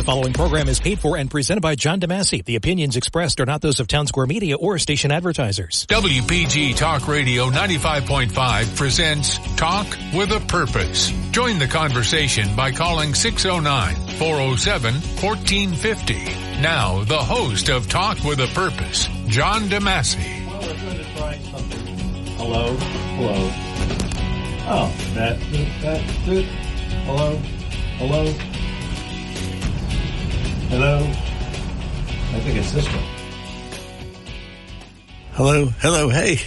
following program is paid for and presented by John DeMasi. The opinions expressed are not those of Town Square Media or station advertisers. WPG Talk Radio 95.5 presents Talk with a Purpose. Join the conversation by calling 609-407-1450. Now, the host of Talk with a Purpose, John DeMasi. Well, we're going to try something. Hello. Oh, that's good. Hello. I think it's this one. Hello, hey.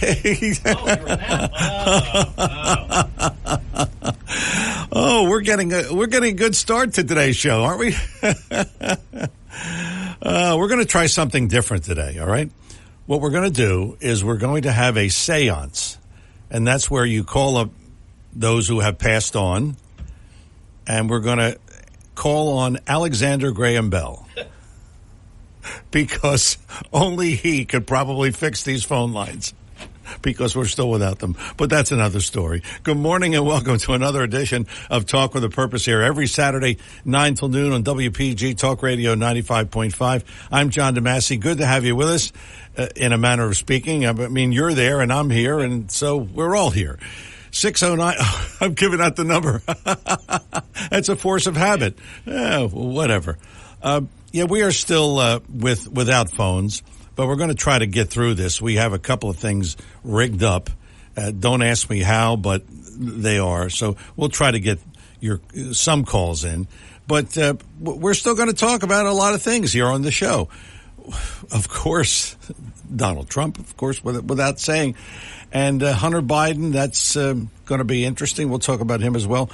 Oh, we're getting a good start to today's show, aren't we? We're going to try something different today, all right? What we're going to do is we're going to have a seance, and that's where you call up those who have passed on, and we're going to call on Alexander Graham Bell because only he could probably fix these phone lines because we're still without them. But that's another story. Good morning and welcome to another edition of Talk with a Purpose here every Saturday, 9 till noon on WPG Talk Radio 95.5. I'm John DeMasi. Good to have you with us in a manner of speaking. I mean, you're there and I'm here, and so we're all here. 609, I'm giving out the number. That's a force of habit. Whatever. We are still without phones, but we're going to try to get through this. We have a couple of things rigged up. Don't ask me how, but they are. So we'll try to get some calls in. But we're still going to talk about a lot of things here on the show. Of course, Donald Trump, of course, without saying. And Hunter Biden, that's going to be interesting. We'll talk about him as well.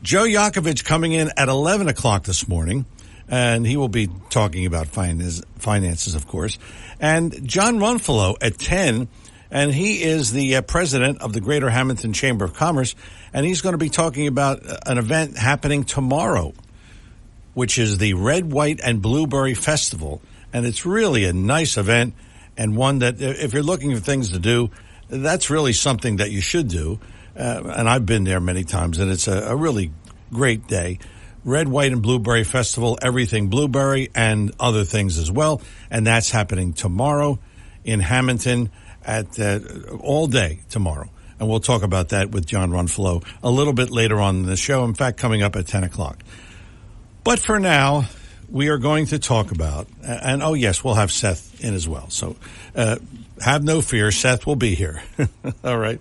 Joe Yakovich coming in at 11 o'clock this morning, and he will be talking about finances, of course. And John Runfellow at 10, and he is the president of the Greater Hamilton Chamber of Commerce, and he's going to be talking about an event happening tomorrow, which is the Red, White, and Blueberry Festival. And it's really a nice event, and one that if you're looking for things to do, that's really something that you should do. And I've been there many times, and it's a really great day. Red, White, and Blueberry Festival, everything blueberry and other things as well. And that's happening tomorrow in Hamilton at all day tomorrow. And we'll talk about that with John Runfellow a little bit later on in the show. In fact, coming up at 10 o'clock. But for now, we are going to talk about, and oh yes, we'll have Seth in as well. So have no fear, Seth will be here. All right.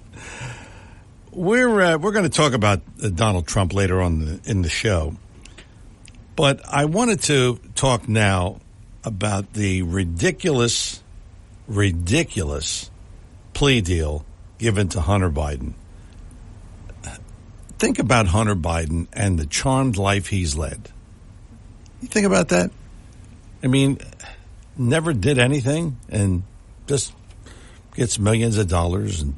We're going to talk about Donald Trump later on in the show, but I wanted to talk now about the ridiculous plea deal given to Hunter Biden. Think about Hunter Biden and the charmed life he's led. You think about that? I mean, never did anything and just gets millions of dollars and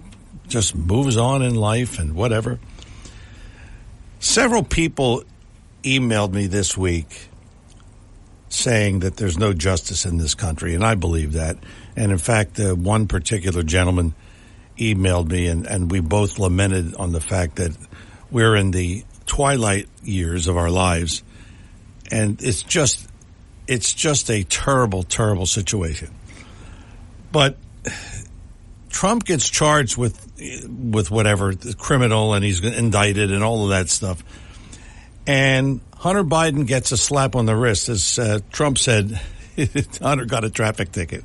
just moves on in life and whatever. Several people emailed me this week saying that there's no justice in this country, and I believe that. And in fact, one particular gentleman emailed me, and we both lamented on the fact that we're in the twilight years of our lives. And it's just a terrible, terrible situation. But Trump gets charged with whatever, criminal, and he's indicted and all of that stuff. And Hunter Biden gets a slap on the wrist. As Trump said, Hunter got a traffic ticket.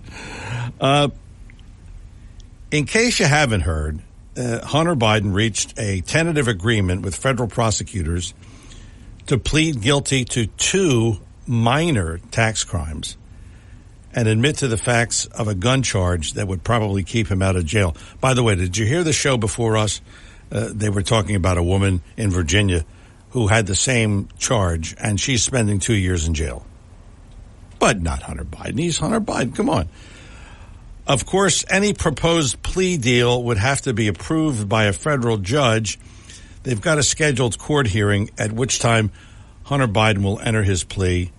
In case you haven't heard, Hunter Biden reached a tentative agreement with federal prosecutors to plead guilty to 2 minor tax crimes and admit to the facts of a gun charge that would probably keep him out of jail. By the way, did you hear the show before us? They were talking about a woman in Virginia who had the same charge, and she's spending 2 years in jail. But not Hunter Biden. He's Hunter Biden. Come on. Of course, any proposed plea deal would have to be approved by a federal judge. They've got a scheduled court hearing at which time Hunter Biden will enter his plea.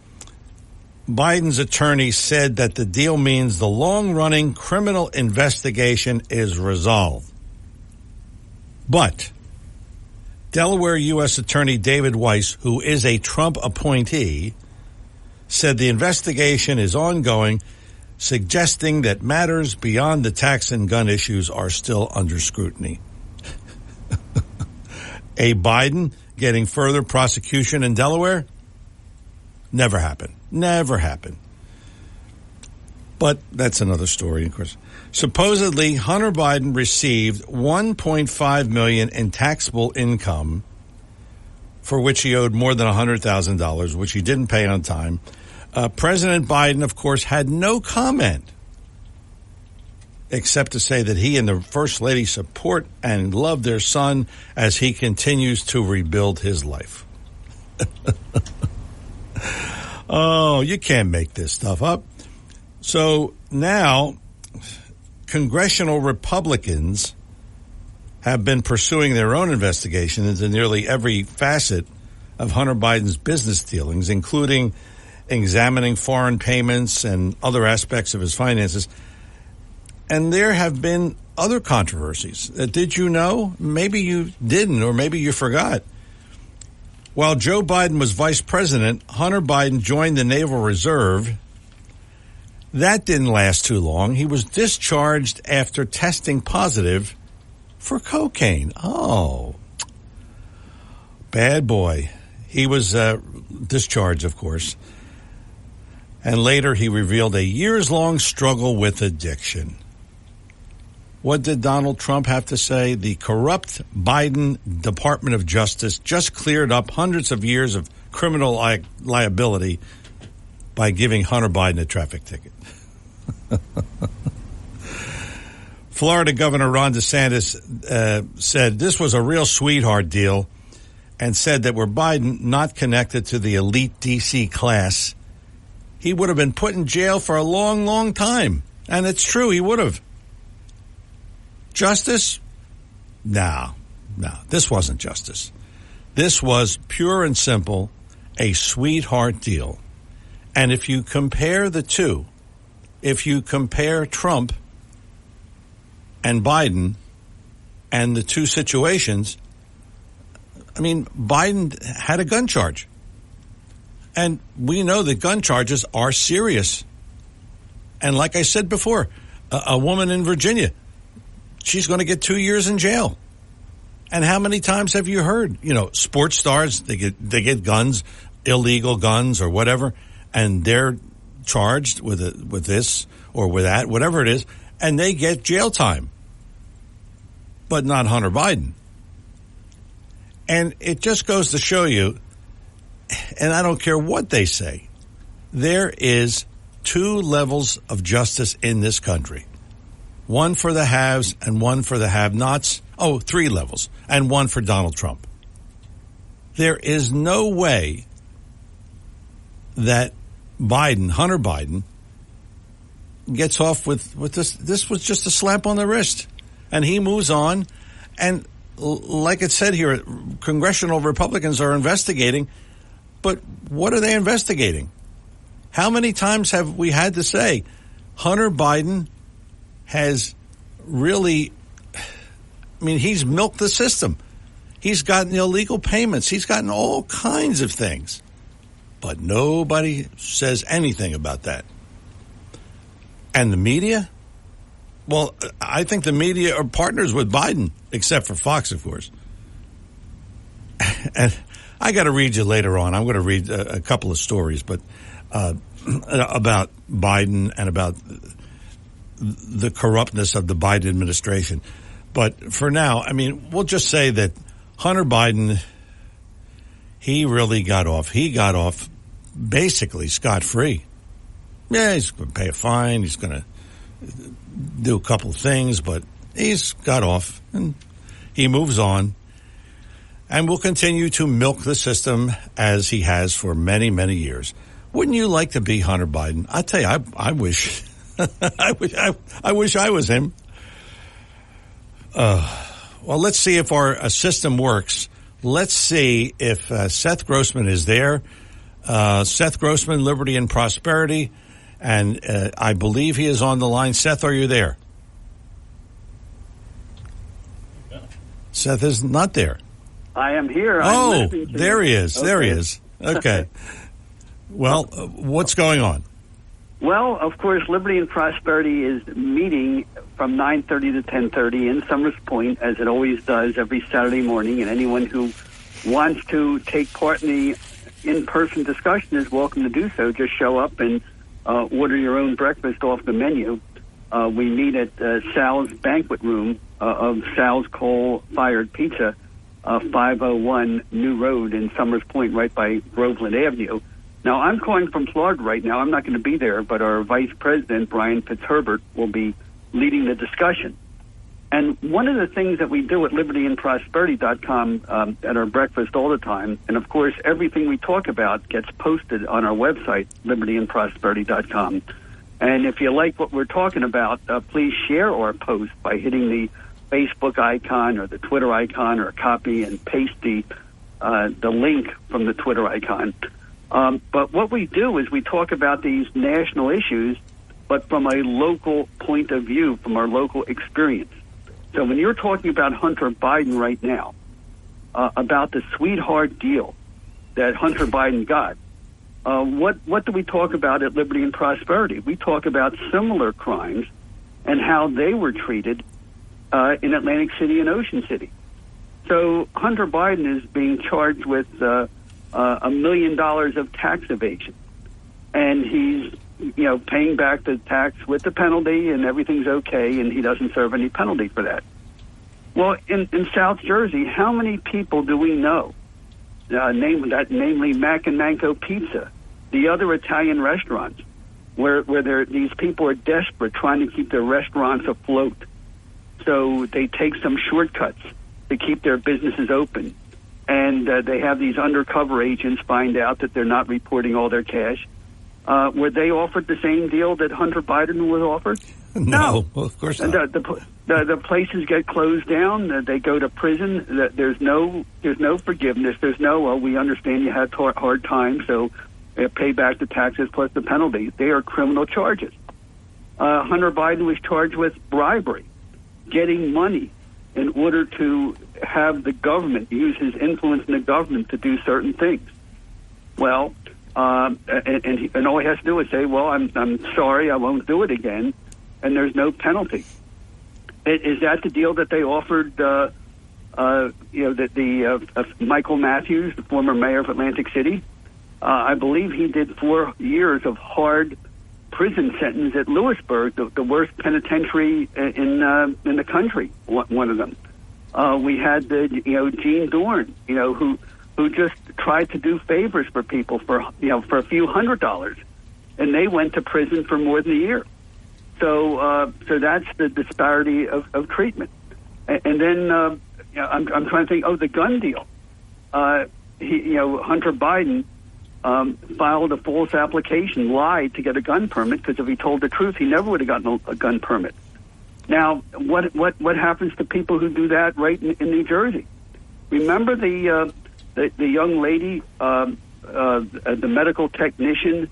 Biden's attorney said that the deal means the long-running criminal investigation is resolved. But Delaware U.S. Attorney David Weiss, who is a Trump appointee, said the investigation is ongoing, suggesting that matters beyond the tax and gun issues are still under scrutiny. A Biden getting further prosecution in Delaware? Never happened. Never happened. But that's another story, of course. Supposedly, Hunter Biden received $1.5 million in taxable income for which he owed more than $100,000, which he didn't pay on time. President Biden, of course, had no comment except to say that he and the First Lady support and love their son as he continues to rebuild his life. Oh, you can't make this stuff up. So now, congressional Republicans have been pursuing their own investigation into nearly every facet of Hunter Biden's business dealings, including examining foreign payments and other aspects of his finances. And there have been other controversies. Did you know? Maybe you didn't, or maybe you forgot. While Joe Biden was vice president, Hunter Biden joined the Naval Reserve. That didn't last too long. He was discharged after testing positive for cocaine. Oh, bad boy. He was discharged, of course. And later he revealed a years-long struggle with addiction. What did Donald Trump have to say? The corrupt Biden Department of Justice just cleared up hundreds of years of criminal liability by giving Hunter Biden a traffic ticket. Florida Governor Ron DeSantis said this was a real sweetheart deal and said that were Biden not connected to the elite D.C. class, he would have been put in jail for a long, long time. And it's true, he would have. Justice? No, this wasn't justice. This was pure and simple a sweetheart deal. And if you compare the two, if you compare Trump and Biden and the two situations, I mean, Biden had a gun charge. And we know that gun charges are serious. And like I said before, a woman in Virginia, she's going to get 2 years in jail. And how many times have you heard, sports stars, they get guns, illegal guns or whatever, and they're charged with this or with that, whatever it is, and they get jail time. But not Hunter Biden. And it just goes to show you, and I don't care what they say, there is two levels of justice in this country. One for the haves and one for the have-nots. Oh, 3 levels. And one for Donald Trump. There is no way that Hunter Biden, gets off with this. This was just a slap on the wrist. And he moves on. And like it said here, congressional Republicans are investigating. But what are they investigating? How many times have we had to say Hunter Biden has really, he's milked the system. He's gotten illegal payments. He's gotten all kinds of things. But nobody says anything about that. And the media? Well, I think the media are partners with Biden, except for Fox, of course. And I got to read you later on. I'm going to read a couple of stories, but about Biden and about the corruptness of the Biden administration. But for now, we'll just say that Hunter Biden, he really got off. He got off basically scot-free. Yeah, he's going to pay a fine. He's going to do a couple of things, but he's got off and he moves on and will continue to milk the system as he has for many, many years. Wouldn't you like to be Hunter Biden? I tell you, I wish, I wish I was him. Well, let's see if our system works. Let's see if Seth Grossman is there. Seth Grossman, Liberty and Prosperity. And I believe he is on the line. Seth, are you there? Yeah. Seth is not there. I am here. Oh, there he is. Okay. There he is. Okay. Well, what's going on? Well, of course, Liberty and Prosperity is meeting from 9:30 to 10:30 in Summers Point, as it always does every Saturday morning. And anyone who wants to take part in the in-person discussion is welcome to do so. Just show up and order your own breakfast off the menu. We meet at Sal's Banquet Room of Sal's Coal-Fired Pizza, 501 New Road in Summers Point, right by Groveland Avenue. Now, I'm calling from Florida right now. I'm not going to be there, but our Vice President, Brian Fitzherbert, will be leading the discussion. And one of the things that we do at libertyandprosperity.com at our breakfast all the time, and of course, everything we talk about gets posted on our website, libertyandprosperity.com. And if you like what we're talking about, please share our post by hitting the Facebook icon or the Twitter icon, or copy and paste the link from the Twitter icon. But what we do is we talk about these national issues, but from a local point of view, from our local experience. So when you're talking about Hunter Biden right now, about the sweetheart deal that Hunter Biden got, what do we talk about at Liberty and Prosperity? We talk about similar crimes and how they were treated in Atlantic City and Ocean City. So Hunter Biden is being charged with $1 million of tax evasion, and he's paying back the tax with the penalty, and everything's okay, and he doesn't serve any penalty for that. Well, in South Jersey, how many people do we know, namely Mac and Manco Pizza, the other Italian restaurants, where these people are desperate trying to keep their restaurants afloat, so they take some shortcuts to keep their businesses open. And they have these undercover agents find out that they're not reporting all their cash. Were they offered the same deal that Hunter Biden was offered? No, well, of course not. The places get closed down. They go to prison. There's no forgiveness. There's no, we understand you had hard times, so pay back the taxes plus the penalty. They are criminal charges. Hunter Biden was charged with bribery, getting money in order to have the government use his influence in the government to do certain things. Well, and all he has to do is say, "Well, I'm sorry, I won't do it again," and there's no penalty. Is that the deal that they offered? Michael Matthews, the former mayor of Atlantic City, I believe he did 4 years of hard prison sentence at Lewisburg, the worst penitentiary in the country. One of them. We had Gene Dorn, who just tried to do favors for people for a few $100s, and they went to prison for more than a year. So that's the disparity of treatment. And then I'm trying to think. Oh, the gun deal. Hunter Biden filed a false application, lied to get a gun permit, because if he told the truth, he never would have gotten a gun permit. Now, what happens to people who do that right in New Jersey? Remember the young lady, the medical technician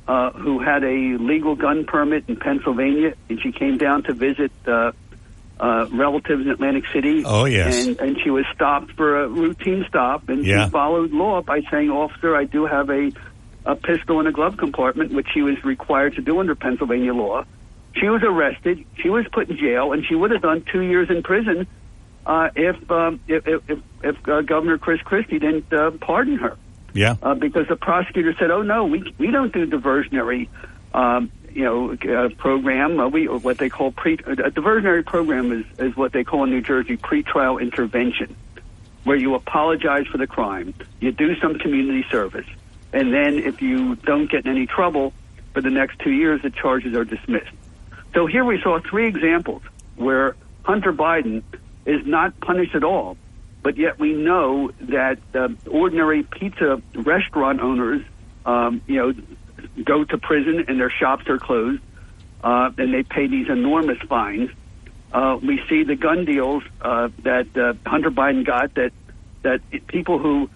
who had a legal gun permit in Pennsylvania, and she came down to visit relatives in Atlantic City. Oh, yes. And she was stopped for a routine stop, and she followed law by saying, "Officer, I do have a pistol in a glove compartment," which she was required to do under Pennsylvania law. She was arrested. She was put in jail, and she would have done 2 years in prison if Governor Chris Christie didn't pardon her. Yeah. Because the prosecutor said, "Oh no, we don't do diversionary, program. What they call a diversionary program is what they call in New Jersey pretrial intervention, where you apologize for the crime, you do some community service, and then if you don't get in any trouble for the next 2 years, the charges are dismissed." So here we saw 3 examples where Hunter Biden is not punished at all, but yet we know that ordinary pizza restaurant owners, go to prison and their shops are closed, and they pay these enormous fines. We see the gun deals that Hunter Biden got. That people who,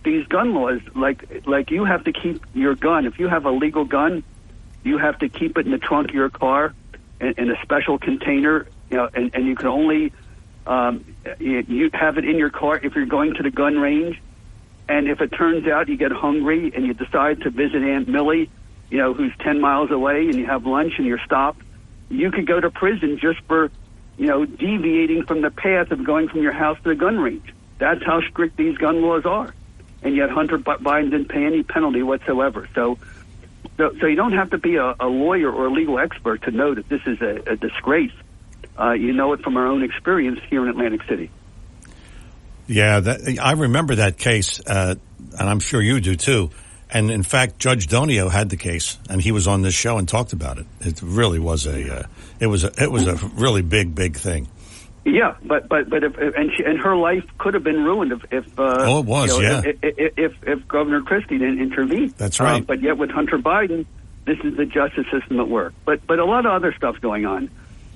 these gun laws, like you have to keep your gun. If you have a legal gun, you have to keep it in the trunk of your car in a special container, and you can only you have it in your car if you're going to the gun range. And if it turns out you get hungry and you decide to visit Aunt Millie, who's 10 miles away, and you have lunch and you're stopped, you could go to prison just for, deviating from the path of going from your house to the gun range. That's how strict these gun laws are. And yet Hunter Biden didn't pay any penalty whatsoever. So you don't have to be a lawyer or a legal expert to know that this is a disgrace. You know it from our own experience here in Atlantic City. Yeah, I remember that case, and I'm sure you do too. And in fact, Judge Donio had the case, and he was on this show and talked about it. It really was a really big thing. Yeah, but if her life could have been ruined if it was, if Governor Christie didn't intervene. That's right. But yet with Hunter Biden, this is the justice system at work. But a lot of other stuff's going on,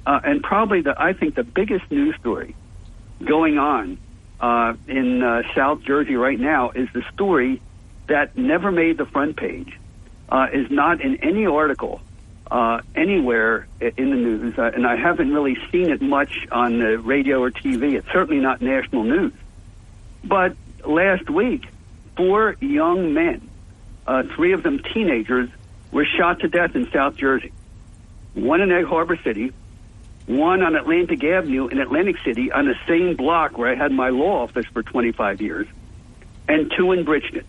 and probably I think the biggest news story going on in South Jersey right now is the story that never made the front page, is not in any article anywhere in the news, and I haven't really seen it much on the radio or TV. It's certainly not national news. But last week, 4 young men, 3 of them teenagers, were shot to death in South Jersey. 1 in Egg Harbor City, 1 on Atlantic Avenue in Atlantic City on the same block where I had my law office for 25 years, and 2 in Bridgeton.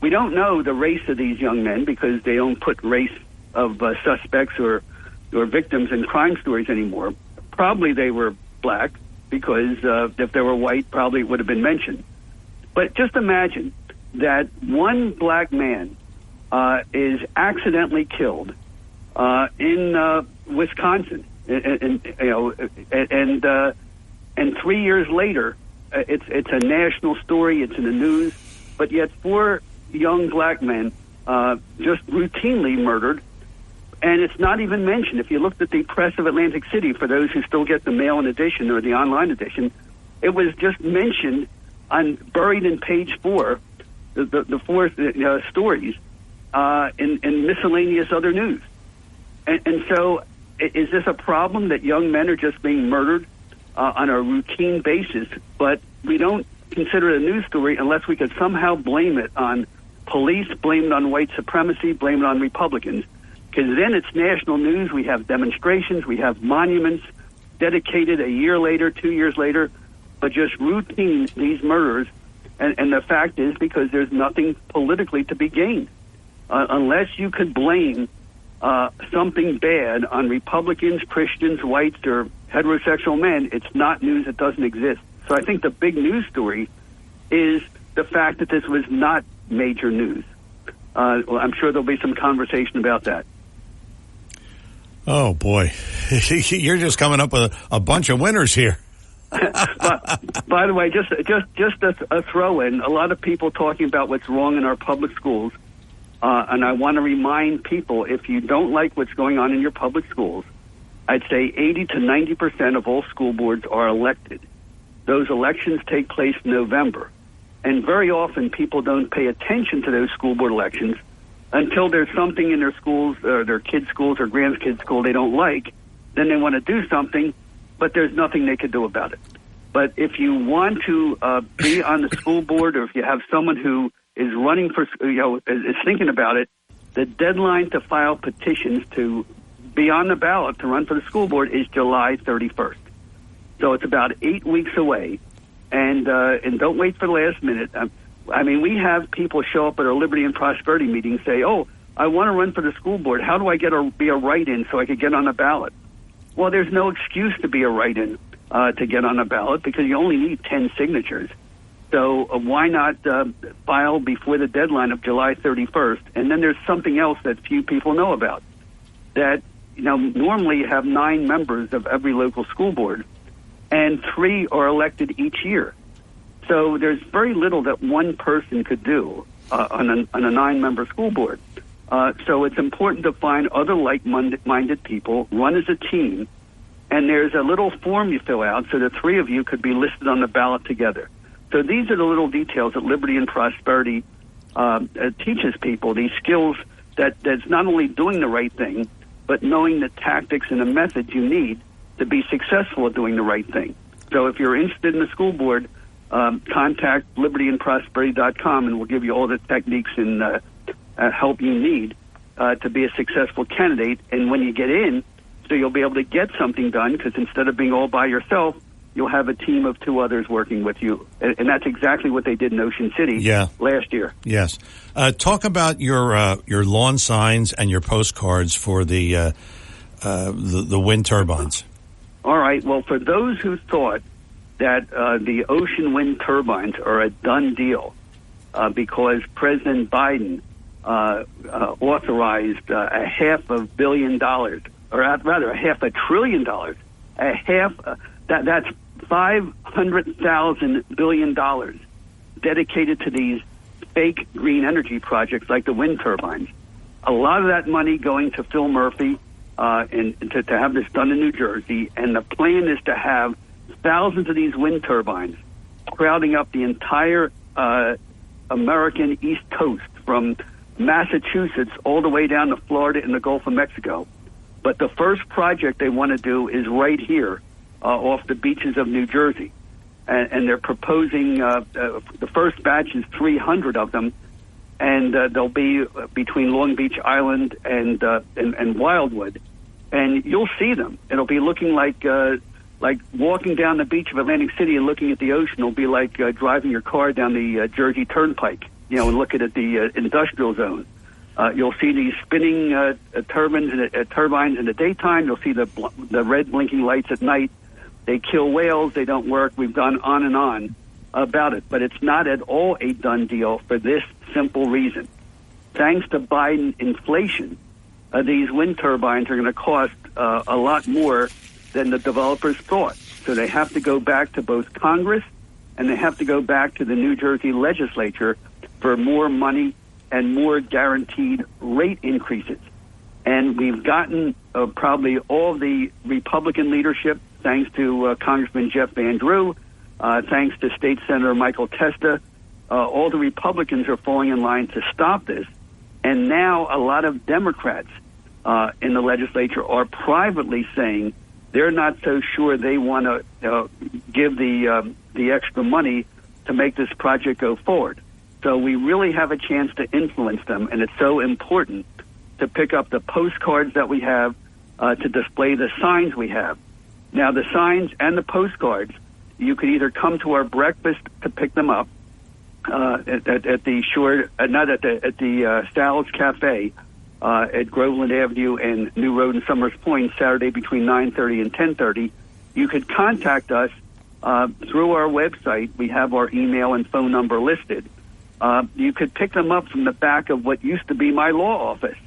We don't know the race of these young men because they don't put race of suspects or victims in crime stories anymore. Probably they were black because if they were white, probably it would have been mentioned. But just imagine that 1 black man is accidentally killed in Wisconsin, and 3 years later, it's a national story. It's in the news, but yet 4 young black men just routinely murdered, and it's not even mentioned. If you looked at the press of Atlantic City, for those who still get the mail-in edition or the online edition, it was just mentioned buried in page 4, the 4 stories in miscellaneous other news. And so is this a problem that young men are just being murdered on a routine basis, but we don't consider it a news story unless we could somehow blame it on police, blame it on white supremacy, blame it on Republicans, because then it's national news. We have demonstrations, we have monuments dedicated a year later, 2 years later, but just routine these murders. And the fact is, because there's nothing politically to be gained. Unless you could blame something bad on Republicans, Christians, whites, or heterosexual men, it's not news. It doesn't exist. So I think the big news story is the fact that this was not major news. Well, I'm sure there'll be some conversation about that. Oh, boy. You're just coming up with a bunch of winners here. By the way, just a throw-in, a lot of people talking about what's wrong in our public schools, and I want to remind people, if you don't like what's going on in your public schools, I'd say 80 to 90% of all school boards are elected. Those elections take place in November. And very often people don't pay attention to those school board elections until there's something in their schools, or their kids' schools or grandkids' school they don't like. Then they want to do something, but there's nothing they could do about it. But if you want to be on the school board, or if you have someone who is running for, is thinking about it, the deadline to file petitions to be on the ballot to run for the school board is July 31st. So it's about 8 weeks away. And don't wait for the last minute. I mean, we have people show up at our Liberty and Prosperity meetings, say, "Oh, I want to run for the school board. How do I be a write-in so I could get on the ballot?" Well, there's no excuse to be a write-in to get on the ballot because you only need 10 signatures. So why not file before the deadline of July 31st? And then there's something else that few people know about. That normally you have 9 members of every local school board, and 3 are elected each year. So there's very little that one person could do on a 9-member school board. So it's important to find other like-minded people, run as a team, and there's a little form you fill out so the 3 of you could be listed on the ballot together. So these are the little details that Liberty and Prosperity teaches people, these skills that's not only doing the right thing, but knowing the tactics and the methods you need to be successful at doing the right thing. So if you're interested in the school board, contact libertyandprosperity.com, and we'll give you all the techniques and help you need to be a successful candidate. And when you get in, so you'll be able to get something done, because instead of being all by yourself, you'll have a team of 2 others working with you. And that's exactly what they did in Ocean City last year. Yes. Talk about your lawn signs and your postcards for the wind turbines. All right. Well, for those who thought that the ocean wind turbines are a done deal because President Biden authorized $500 million, or rather $500 billion, that's $500,000 billion dedicated to these fake green energy projects like the wind turbines. A lot of that money going to Phil Murphy and to have this done in New Jersey. And the plan is to have thousands of these wind turbines crowding up the entire American East Coast, from Massachusetts all the way down to Florida and the Gulf of Mexico. But the first project they want to do is right here off the beaches of New Jersey. And they're proposing the first batch is 300 of them, and they'll be between Long Beach Island and Wildwood. And you'll see them. It'll be looking like walking down the beach of Atlantic City and looking at the ocean. It'll be like driving your car down the Jersey Turnpike, and looking at the industrial zone. You'll see these spinning turbines in the daytime. You'll see the red blinking lights at night. They kill whales. They don't work. We've gone on and on about it. But it's not at all a done deal for this simple reason. Thanks to Biden inflation, these wind turbines are going to cost a lot more than the developers thought. So they have to go back to both Congress and they have to go back to the New Jersey legislature for more money and more guaranteed rate increases. And we've gotten probably all the Republican leadership, thanks to Congressman Jeff Van Drew, thanks to State Senator Michael Testa. All the Republicans are falling in line to stop this. And now a lot of Democrats in the legislature are privately saying they're not so sure they want to give the extra money to make this project go forward. So we really have a chance to influence them, and it's so important to pick up the postcards that we have, to display the signs we have. Now, the signs and the postcards, you could either come to our breakfast to pick them up at the shore, not at the Sal's Cafe at Groveland Avenue and New Road and Summers Point, Saturday between 9:30 and 10:30. You could contact us through our website. We have our email and phone number listed. You could pick them up from the back of what used to be my law office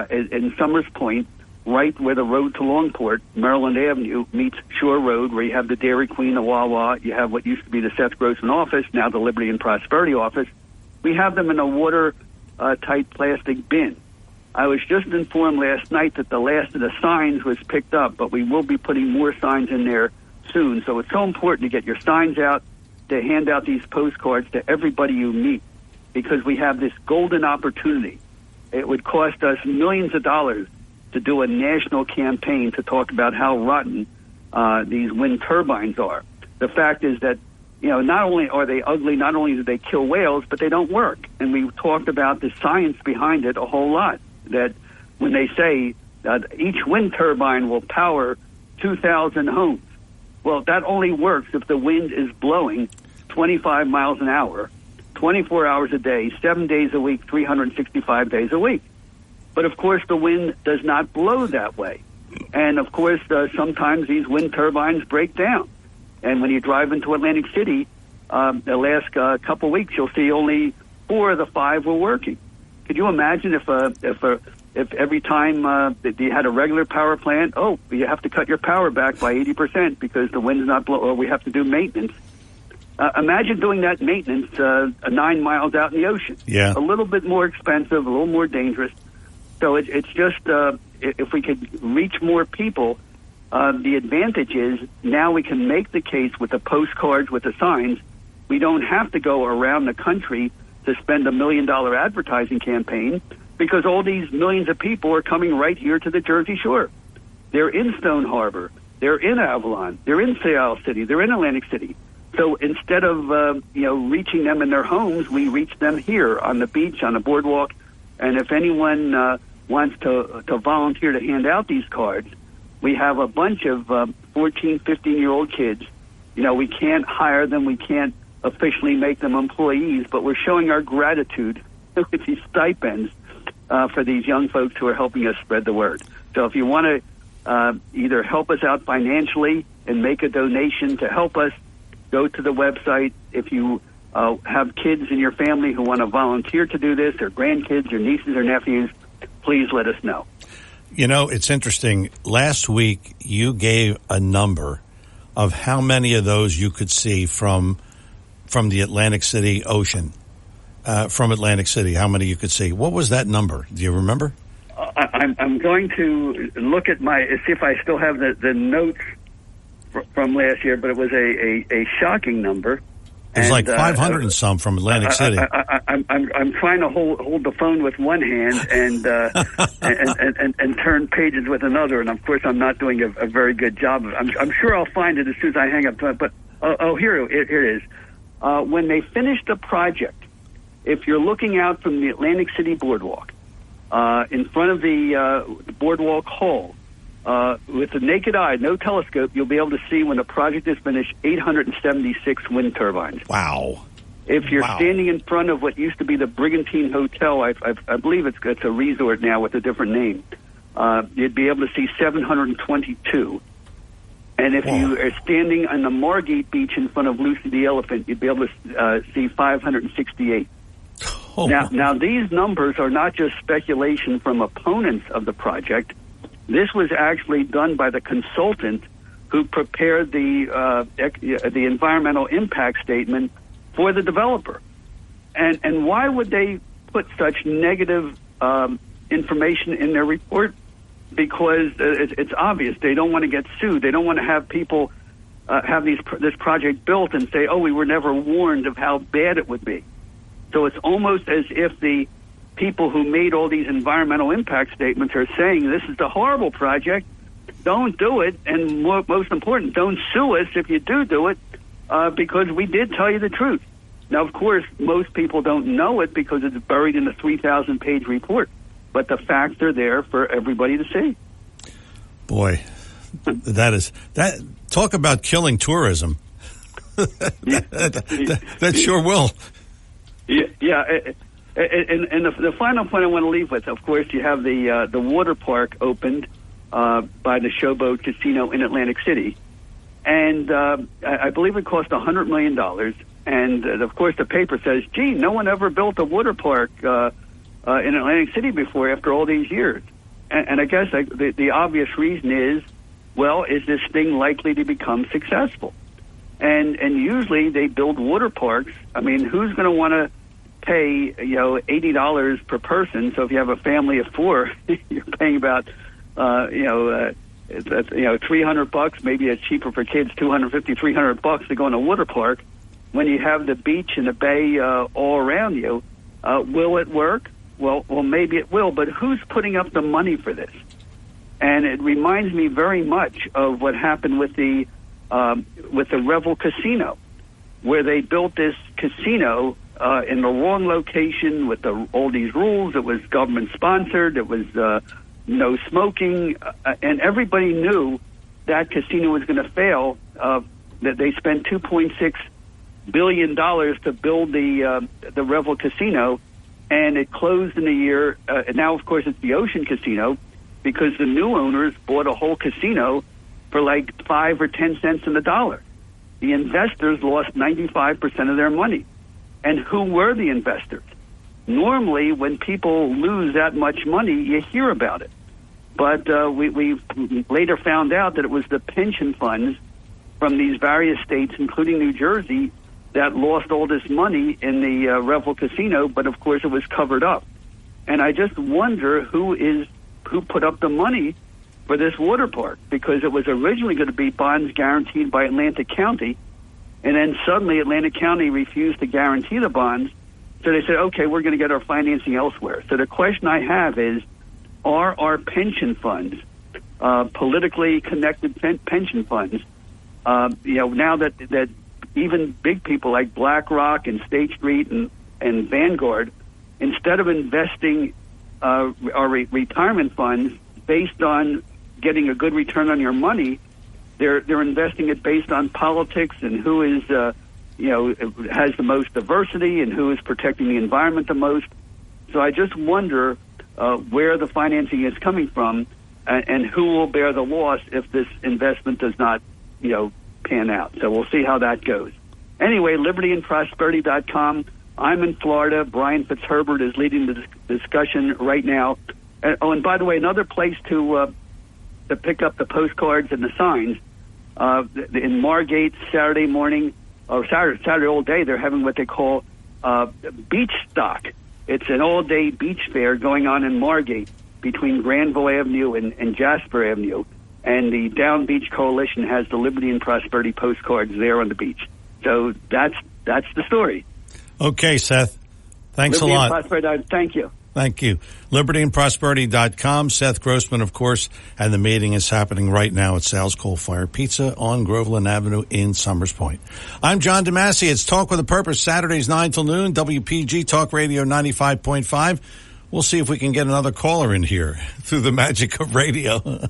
in Summers Point, right where the road to Longport, Maryland Avenue, meets Shore Road, where you have the Dairy Queen, the Wawa, you have what used to be the Seth Grossman office, now the Liberty and Prosperity office. We have them in a water-tight plastic bin. I was just informed last night that the last of the signs was picked up, but we will be putting more signs in there soon. So it's so important to get your signs out, to hand out these postcards to everybody you meet, because we have this golden opportunity. It would cost us millions of dollars to do a national campaign to talk about how rotten these wind turbines are. The fact is that, not only are they ugly, not only do they kill whales, but they don't work. And we talked about the science behind it a whole lot, that when they say each wind turbine will power 2,000 homes, well, that only works if the wind is blowing 25 miles an hour, 24 hours a day, 7 days a week, 365 days a week. But, of course, the wind does not blow that way. And, of course, sometimes these wind turbines break down. And when you drive into Atlantic City, the last couple of weeks, you'll see only 4 of the 5 were working. Could you imagine if every time you had a regular power plant, you have to cut your power back by 80% because the wind is not blowing, or we have to do maintenance. Imagine doing that maintenance 9 miles out in the ocean. Yeah. A little bit more expensive, a little more dangerous. So it's just if we could reach more people, the advantage is now we can make the case with the postcards, with the signs. We don't have to go around the country to spend $1 million advertising campaign, because all these millions of people are coming right here to the Jersey Shore. They're in Stone Harbor. They're in Avalon. They're in Sayal City. They're in Atlantic City. So instead of reaching them in their homes, we reach them here on the beach, on the boardwalk. And if anyone wants to volunteer to hand out these cards, we have a bunch of 14, 15-year-old kids. We can't hire them. We can't officially make them employees, but we're showing our gratitude with these stipends for these young folks who are helping us spread the word. So if you want to either help us out financially and make a donation to help us, go to the website. If you have kids in your family who want to volunteer to do this, or grandkids or nieces or nephews, please let us know. It's interesting. Last week, you gave a number of how many of those you could see from the Atlantic City ocean. From Atlantic City, how many you could see? What was that number? Do you remember? I'm going to look at see if I still have the notes from last year, but it was a shocking number. It was like 500 and some from Atlantic City. I'm trying to hold the phone with one hand and turn pages with another, and of course I'm not doing a very good job. I'm sure I'll find it as soon as I hang up. But here it is. When they finished the project, if you're looking out from the Atlantic City boardwalk, in front of the boardwalk hall, with the naked eye, no telescope, you'll be able to see when the project is finished 876 wind turbines. Wow. If you're standing in front of what used to be the Brigantine Hotel, I believe it's a resort now with a different name, you'd be able to see 722. And if you are standing on the Margate Beach in front of Lucy the Elephant, you'd be able to see 568. Now, these numbers are not just speculation from opponents of the project. This was actually done by the consultant who prepared the environmental impact statement for the developer. And why would they put such negative information in their report? Because it's obvious. They don't want to get sued. They don't want to have people have this project built and say, oh, we were never warned of how bad it would be. So it's almost as if the people who made all these environmental impact statements are saying this is a horrible project, don't do it, and most important, don't sue us if you do it, because we did tell you the truth. Now, of course, most people don't know it because it's buried in a 3,000-page report, but the facts are there for everybody to see. Boy, that talk about killing tourism. that sure will. Yeah. And the final point I want to leave with, of course, you have the water park opened by the Showboat Casino in Atlantic City, and I believe it cost $100 million. And of course, the paper says, "Gee, no one ever built a water park in Atlantic City before after all these years." And I guess the obvious reason is, well, is this thing likely to become successful? And usually they build water parks. I mean, who's going to want to pay $80 per person? So if you have a family of four, you're paying about $300. Maybe it's cheaper for kids, $250, $300 to go in a water park. When you have the beach and the bay all around you, will it work? Well, maybe it will. But who's putting up the money for this? And it reminds me very much of what happened with the Revel Casino, where they built this casino in the wrong location with all these rules. It was government sponsored. It was no smoking, and everybody knew that casino was going to fail. That they spent $2.6 billion to build the Revel Casino, and it closed in a year. And now, of course, it's the Ocean Casino because the new owners bought a whole casino for like 5 or 10 cents on the dollar. The investors lost 95% of their money. And who were the investors? Normally, when people lose that much money, you hear about it. But we later found out that it was the pension funds from these various states, including New Jersey, that lost all this money in the Revel Casino, but of course it was covered up. And I just wonder who put up the money for this water park, because it was originally going to be bonds guaranteed by Atlantic County, and then suddenly Atlantic County refused to guarantee the bonds, so they said, okay, we're going to get our financing elsewhere. So the question I have is, are our pension funds, politically connected pension funds, now that even big people like BlackRock and State Street and Vanguard, instead of investing our retirement funds based on getting a good return on your money, they're investing it based on politics and who is has the most diversity and who is protecting the environment the most. So I just wonder where the financing is coming from and who will bear the loss if this investment does not, pan out. So we'll see how that goes. Anyway, libertyandprosperity.com. I'm in Florida. Brian Fitzherbert is leading the discussion right now. And by the way, another place to pick up the postcards and the signs, in Margate Saturday morning, or Saturday all day, they're having what they call beach stock. It's an all-day beach fair going on in Margate between Granville Avenue and Jasper Avenue. And the Down Beach Coalition has the Liberty and Prosperity postcards there on the beach. So that's the story. Okay, Seth. Thanks Liberty a lot. And Prosperity, thank you. Thank you. LibertyandProsperity.com. Seth Grossman, of course, and the meeting is happening right now at Sal's Coal Fire Pizza on Groveland Avenue in Summers Point. I'm John DeMasi. It's Talk with a Purpose, Saturdays 9 till noon, WPG Talk Radio 95.5. We'll see if we can get another caller in here through the magic of radio.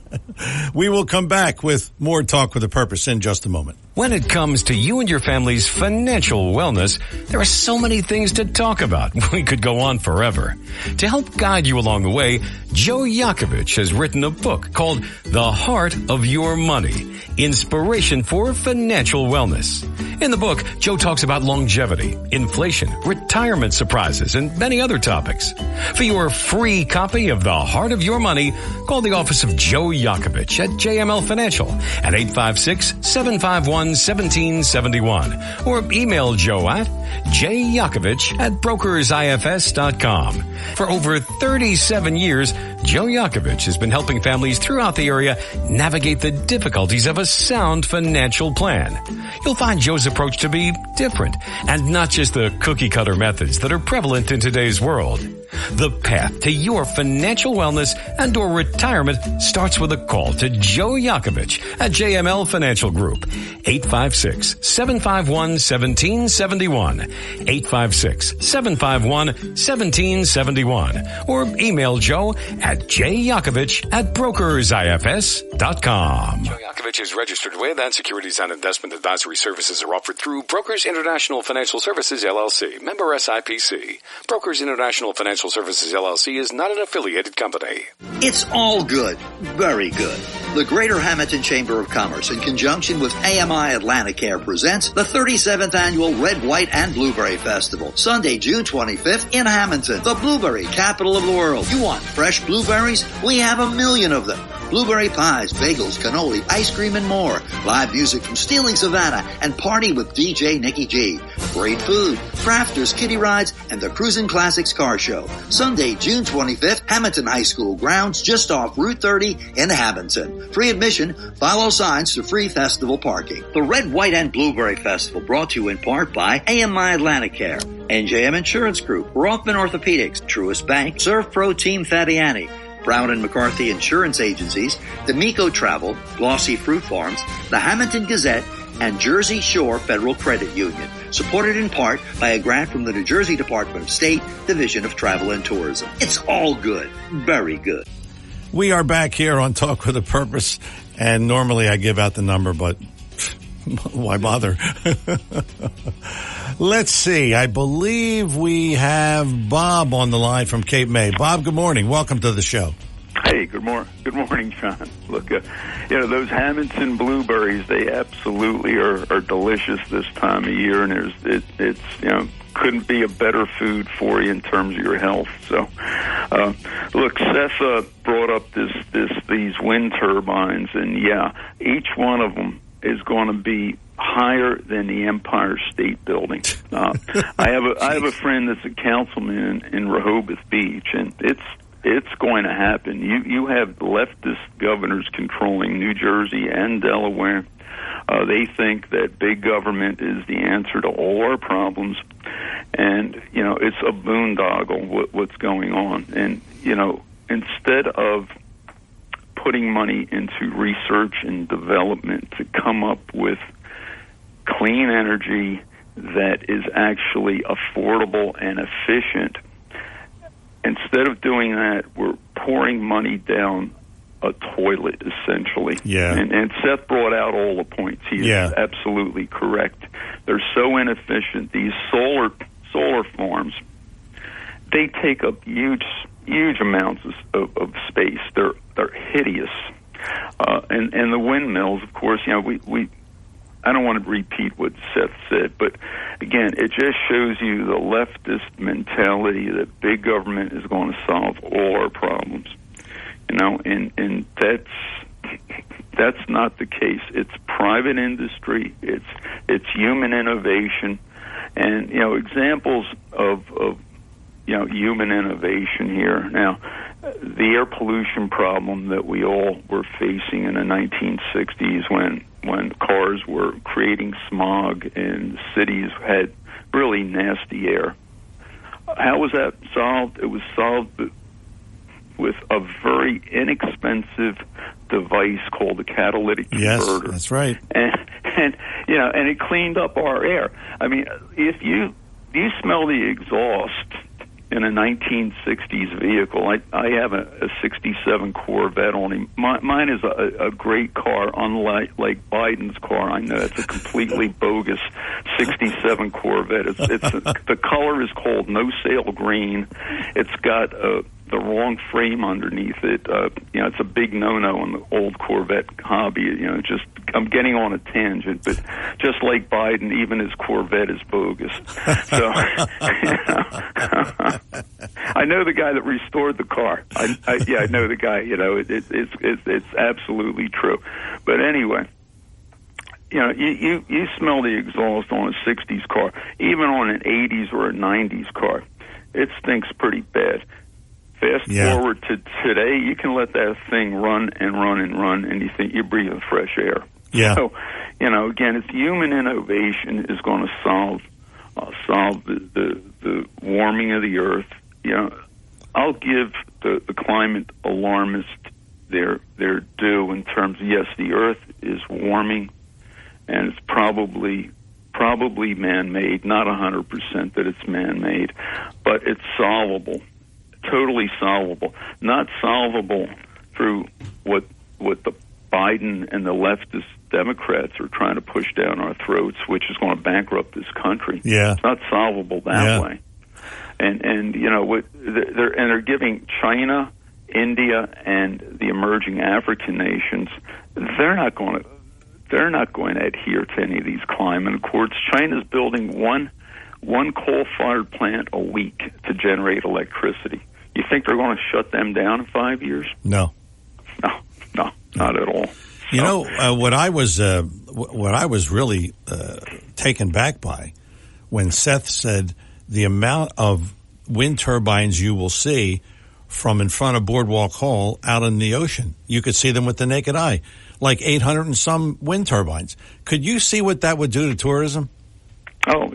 We will come back with more Talk with a Purpose in just a moment. When it comes to you and your family's financial wellness, there are so many things to talk about. We could go on forever. To help guide you along the way, Joe Yakovich has written a book called The Heart of Your Money, Inspiration for Financial Wellness. In the book, Joe talks about longevity, inflation, retirement surprises, and many other topics. For your free copy of The Heart of Your Money, call the office of Joe Yakovich at JML Financial at 856-751-1771 or email Joe at jyakovich@brokersifs.com. For over 37 years, Joe Yakovich has been helping families throughout the area navigate the difficulties of a sound financial plan. You'll find Joe's approach to be different and not just the cookie-cutter methods that are prevalent in today's world. The path to your financial wellness and or retirement starts with a call to Joe Yakovich at JML Financial Group. 856-751-1771. 856-751-1771. Or email Joe at jyakovich@brokersifs.com. Joe Yakovich is registered with and securities and investment advisory services are offered through Brokers International Financial Services, LLC. Member SIPC. Brokers International Financial Services, LLC is not an affiliated company. It's all good. Very good. The Greater Hamilton Chamber of Commerce, in conjunction with AMI Atlanticare, presents the 37th Annual Red, White, and Blueberry Festival, Sunday, June 25th in Hamilton, the blueberry capital of the world. You want fresh blueberries? We have 1 million of them. Blueberry pies, bagels, cannoli, ice cream, and more. Live music from Stealing Savannah and Party with DJ Nikki G. Great food, crafters, kiddie rides, and the Cruisin' Classics Car Show. Sunday, June 25th, Hamilton High School grounds just off Route 30 in Hamilton. Free admission, follow signs to free festival parking. The Red, White, and Blueberry Festival brought to you in part by AMI Atlanticare, NJM Insurance Group, Rothman Orthopedics, Truist Bank, Surf Pro Team Fadiani, Brown and McCarthy Insurance Agencies, D'Amico Travel, Glossy Fruit Farms, the Hamilton Gazette, and Jersey Shore Federal Credit Union, supported in part by a grant from the New Jersey Department of State, Division of Travel and Tourism. It's all good. Very good. We are back here on Talk with a Purpose, and normally I give out the number, but why bother? Let's see. I believe we have Bob on the line from Cape May. Bob, good morning. Welcome to the show. Hey, good morning, John. Look, those Hamilton blueberries, they absolutely are delicious this time of year, and it's couldn't be a better food for you in terms of your health. So, look, Seth brought up these wind turbines, and yeah, each one of them is going to be higher than the Empire State Building. I have a friend that's a councilman in Rehoboth Beach, and it's going to happen. You have leftist governors controlling New Jersey and Delaware. They think that big government is the answer to all our problems, and it's a boondoggle what's going on. And instead of putting money into research and development to come up with clean energy that is actually affordable and efficient. Instead of doing that, we're pouring money down a toilet, essentially. Yeah. And Seth brought out all the points. He is absolutely correct. They're so inefficient. These solar farms, they take up huge amounts of space. They're hideous. And the windmills, of course, we I don't want to repeat what Seth said, but again, it just shows you the leftist mentality that big government is going to solve all our problems. And that's not the case. It's private industry. It's human innovation, and examples of human innovation here. Now, the air pollution problem that we all were facing in the 1960s when cars were creating smog and cities had really nasty air. How was that solved? It was solved with a very inexpensive device called a catalytic converter. Yes, that's right. And it cleaned up our air. I mean, if you smell the exhaust in a 1960s vehicle. I have a 67 Corvette only. Mine is a great car, unlike Biden's car. I know it's a completely bogus 67 Corvette. It's the color is called no sale green. It's got the wrong frame underneath it. It's a big no-no in the old Corvette hobby. I'm getting on a tangent, but just like Biden, even his Corvette is bogus. So, I know the guy that restored the car. I know the guy. It's absolutely true. But anyway, you smell the exhaust on a 60s car, even on an 80s or a 90s car. It stinks pretty bad. Fast forward to today, you can let that thing run and run and run, and you think you're breathing fresh air. Yeah. So, again, it's human innovation is going to solve the warming of the earth. I'll give the climate alarmists their due in terms of, yes, the earth is warming, and it's probably man-made, not 100% that it's man-made, but it's solvable. Totally solvable. Not solvable through what the Biden and the leftist Democrats are trying to push down our throats, which is going to bankrupt this country. Yeah. It's not solvable that way. And they're giving China, India, and the emerging African nations, they're not going to adhere to any of these climate accords. China's building one coal-fired plant a week to generate electricity. You think they're going to shut them down in 5 years? No, not at all. What I was really taken back by when Seth said the amount of wind turbines you will see from in front of Boardwalk Hall out in the ocean. You could see them with the naked eye, like 800 and some wind turbines. Could you see what that would do to tourism? Oh,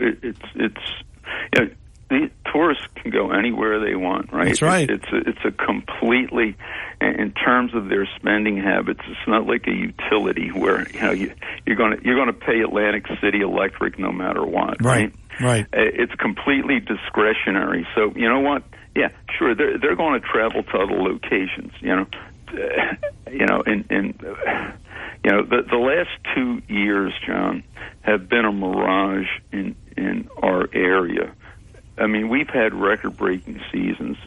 the tourists can go anywhere they want, right? That's right. It's a completely, in terms of their spending habits, it's not like a utility where you're going to pay Atlantic City Electric no matter what, right? Right. It's completely discretionary. So you know what? Yeah, sure. They're going to travel to other locations. The last 2 years, John, have been a mirage in our area. I mean, we've had record-breaking seasons.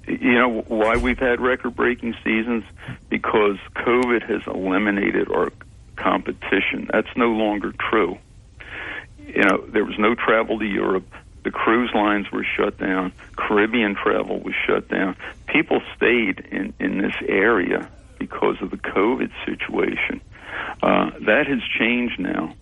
You know why we've had record-breaking seasons? Because COVID has eliminated our competition. That's no longer true. There was no travel to Europe. The cruise lines were shut down. Caribbean travel was shut down. People stayed in this area because of the COVID situation. That has changed now.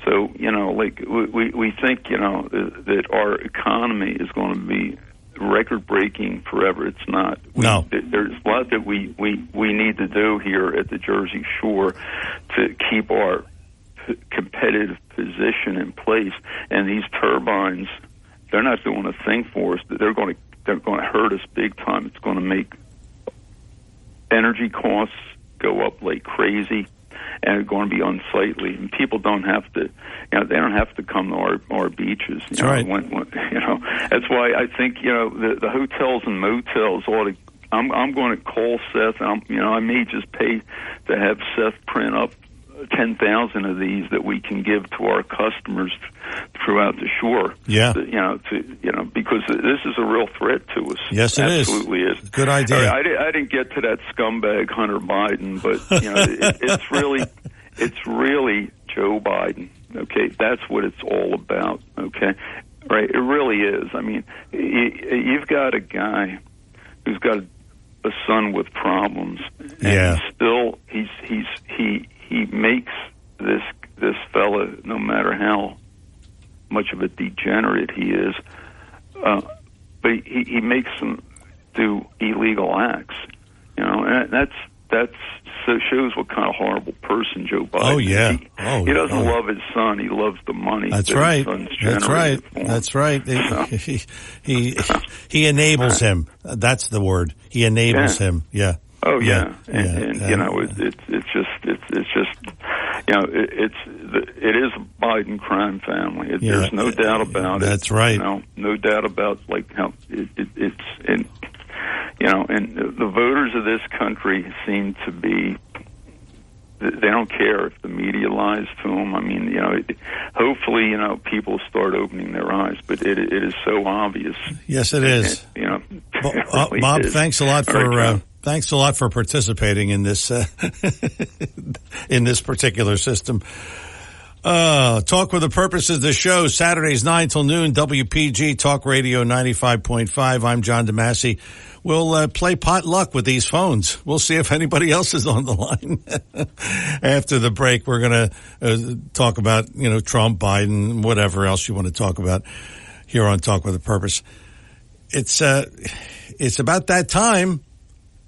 So, we think, that our economy is going to be record-breaking forever. It's not. No. There's a lot that we need to do here at the Jersey Shore to keep our competitive position in place. And these turbines, they're not doing a thing for us. They're going to hurt us big time. It's going to make energy costs go up like crazy. and are going to be unsightly. And people don't have to, they don't have to come to our beaches. That's right. That's why I think the hotels and motels ought to. I'm going to call Seth. I may just pay to have Seth print up 10,000 of these that we can give to our customers throughout the shore. Yeah. Because this is a real threat to us. Yes, it Absolutely is. Good idea. I didn't get to that scumbag Hunter Biden, but it's really Joe Biden. Okay, that's what it's all about. Okay, right? It really is. I mean, you've got a guy who's got a son with problems, and he makes this fella, no matter how much of a degenerate he is, but he makes him do illegal acts, and that shows what kind of horrible person Joe Biden is. Oh, yeah. He doesn't love his son. He loves the money. That's right. That's right. That's right. He enables him. That's the word. He enables him. Yeah. Oh yeah. And it's just it is a Biden crime family. There's no doubt about it. That's right. No doubt about how it's and the voters of this country seem to be. They don't care if the media lies to them. I mean, hopefully, people start opening their eyes, but it is so obvious. Yes, it is. Really Bob, is. Thanks a lot for participating in this in this particular system. Talk with a Purpose is the show. Saturdays 9 till noon. WPG Talk Radio 95.5. I'm John DeMasi. We'll play potluck with these phones. We'll see if anybody else is on the line. After the break, we're going to talk about, Trump, Biden, whatever else you want to talk about here on Talk with a Purpose. It's about that time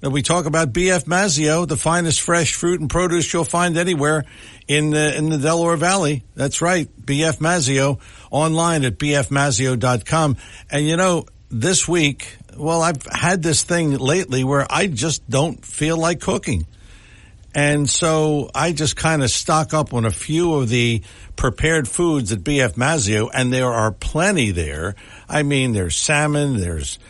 that we talk about B.F. Mazzeo, the finest fresh fruit and produce you'll find anywhere in the Delaware Valley. That's right, B.F. Mazzeo, online at bfmazzeo.com. And this week, I've had this thing lately where I just don't feel like cooking. And so I just kind of stock up on a few of the prepared foods at B.F. Mazzeo, and there are plenty there. I mean, there's salmon, there's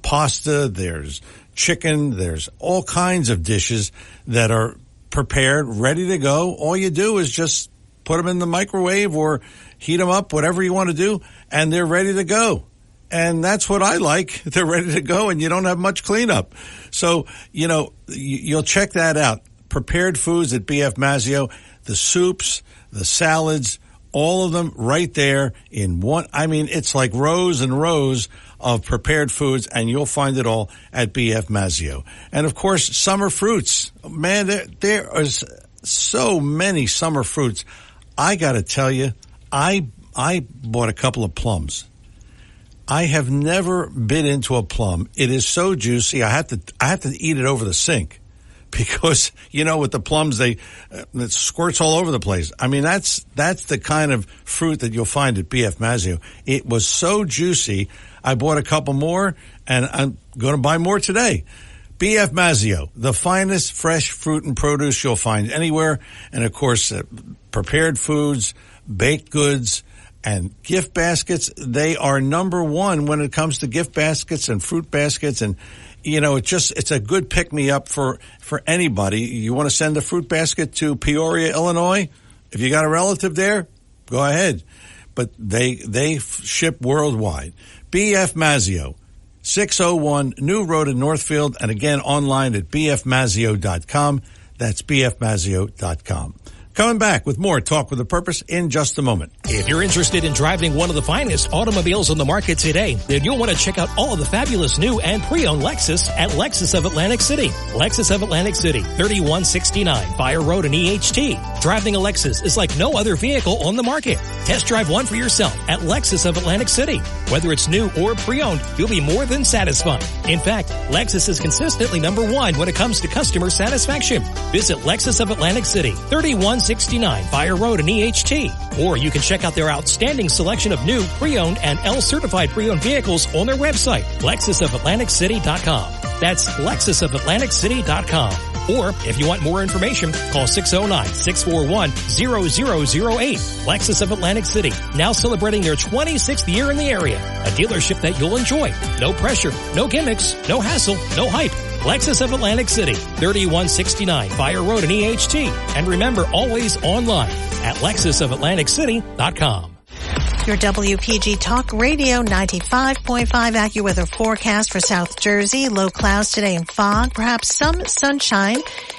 pasta, there's chicken, there's all kinds of dishes that are prepared, ready to go. All you do is just put them in the microwave or heat them up, whatever you want to do, and they're ready to go. And that's what I like. They're ready to go, and you don't have much cleanup. So, you'll check that out. Prepared foods at B.F. Mazzeo, the soups, the salads, all of them right there in one. I mean, it's like rows and rows of prepared foods, and you'll find it all at B.F. Mazzeo. And, of course, summer fruits. Man, there is so many summer fruits. I got to tell you, I bought a couple of plums. I have never bit into a plum. It is so juicy. I have to eat it over the sink because, with the plums, it squirts all over the place. I mean, that's the kind of fruit that you'll find at B.F. Mazzeo. It was so juicy. I bought a couple more, and I'm going to buy more today. B.F. Mazzeo, the finest fresh fruit and produce you'll find anywhere. And, of course, prepared foods, baked goods, and gift baskets. They are number one when it comes to gift baskets and fruit baskets. And, it's a good pick-me-up for anybody. You want to send a fruit basket to Peoria, Illinois? If you got a relative there, go ahead. But they ship worldwide. B.F. Mazzeo, 601 New Road in Northfield, and again online at bfmazzeo.com. That's bfmazzeo.com. Coming back with more Talk with a Purpose in just a moment. If you're interested in driving one of the finest automobiles on the market today, then you'll want to check out all of the fabulous new and pre-owned Lexus at Lexus of Atlantic City. Lexus of Atlantic City, 3169 Fire Road in EHT. Driving a Lexus is like no other vehicle on the market. Test drive one for yourself at Lexus of Atlantic City. Whether it's new or pre-owned, you'll be more than satisfied. In fact, Lexus is consistently number one when it comes to customer satisfaction. Visit Lexus of Atlantic City, 3169 Fire Road in EHT. Or you can check out their outstanding selection of new, pre-owned, and L-certified pre-owned vehicles on their website, LexusofAtlanticCity.com. That's LexusofAtlanticCity.com. Or if you want more information, call 609-641-0008. Lexus of Atlantic City, now celebrating their 26th year in the area. A dealership that you'll enjoy. No pressure, no gimmicks, no hassle, no hype. Lexus of Atlantic City, 3169 Fire Road in EHT. And remember, always online at LexusofAtlanticCity.com. Your WPG Talk Radio 95.5 AccuWeather forecast for South Jersey. Low clouds today and fog, perhaps some sunshine.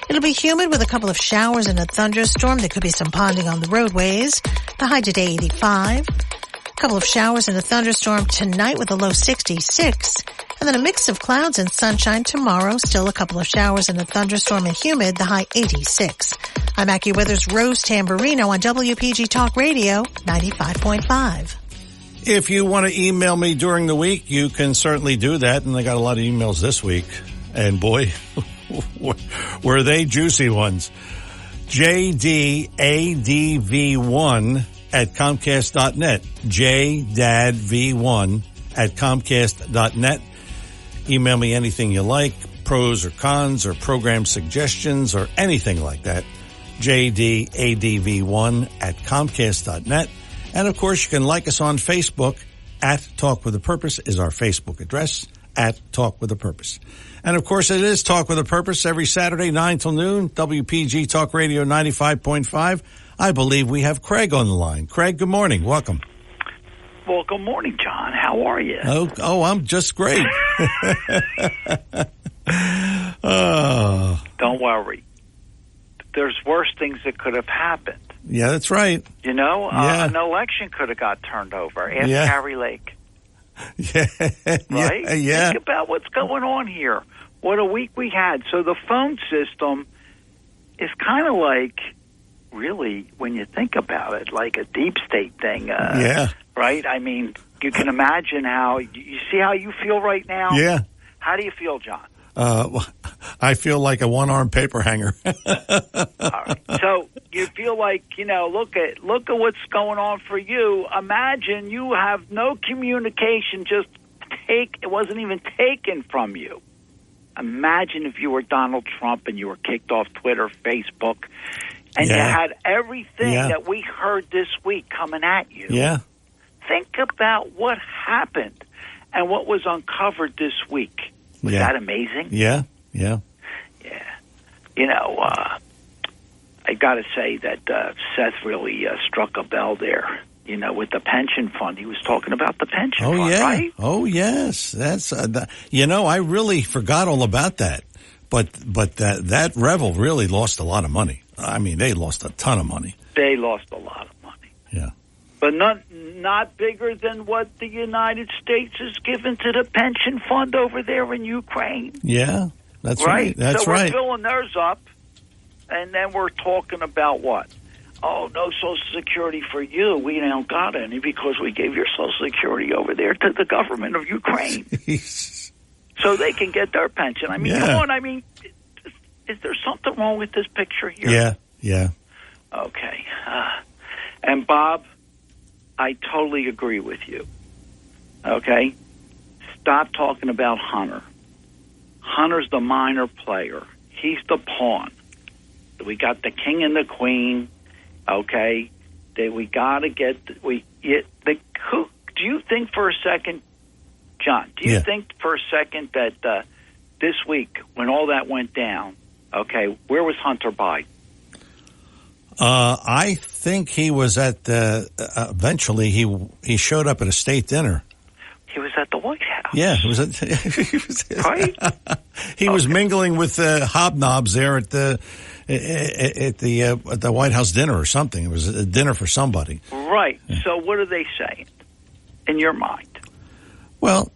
It'll be humid with a couple of showers and a thunderstorm. There could be some ponding on the roadways. The high today 85. A couple of showers and a thunderstorm tonight with a low 66. And then a mix of clouds and sunshine tomorrow. Still a couple of showers and a thunderstorm and humid, the high 86. I'm AccuWeather's Rose Tamburino on WPG Talk Radio 95.5. If you want to email me during the week, you can certainly do that. And I got a lot of emails this week. And boy, were they juicy ones. JDADV1 at Comcast.net. JDADV1 at Comcast.net. Email me anything you like, pros or cons or program suggestions or anything like that. JDADV1 at Comcast.net. And of course, you can like us on Facebook. At Talk with a Purpose is our Facebook address. At Talk with a Purpose. And of course, it is Talk with a Purpose every Saturday, 9 till noon, WPG Talk Radio 95.5. I believe we have Craig on the line. Craig, good morning. Welcome. Well, good morning, John. How are you? Oh, I'm just great. Don't worry. There's worse things that could have happened. Yeah, that's right. You know, Yeah. an election could have got turned over. Ask Yeah. Harry Lake. Yeah. Right? Yeah. Think about what's going on here. What a week we had. So the phone system is kind of like, really, when you think about it, like a deep state thing. Yeah. Right? I mean, you can imagine how, you see how you feel right now? Yeah. How do you feel, John? I feel like a one-armed paper hanger. All right. So you feel like, you know, look at what's going on for you. Imagine you have no communication, it wasn't even taken from you. Imagine if you were Donald Trump and you were kicked off Twitter, Facebook, and you had everything that we heard this week coming at you. Yeah. Think about what happened and what was uncovered this week. Was that amazing? Yeah. Yeah. You know, I got to say that Seth really struck a bell there. You know, with the pension fund, he was talking about the pension fund, right? Oh, yes. That's you know, I really forgot all about that. But that Revel really lost a lot of money. I mean, they lost a ton of money. They lost a lot of money. Yeah. But not bigger than what the United States has given to the pension fund over there in Ukraine. Yeah, that's right. That's so right. So we're filling theirs up, and then we're talking about what? Oh, no Social Security for you. We don't got any because we gave your Social Security over there to the government of Ukraine. So they can get their pension. I mean, come on. I mean, is there something wrong with this picture here? Yeah. Okay. And Bob, I totally agree with you. Okay? Stop talking about Hunter. Hunter's the minor player. He's the pawn. We got the king and the queen. Okay? We got to get... do you think for a second, John, do you think for a second that this week, when all that went down, okay, where was Hunter Biden? I think he was at eventually he showed up at a state dinner. He was at the White House. Yeah, he was mingling with hobnobs there at the White House dinner or something. It was a dinner for somebody. Right. So what are they saying in your mind? Well,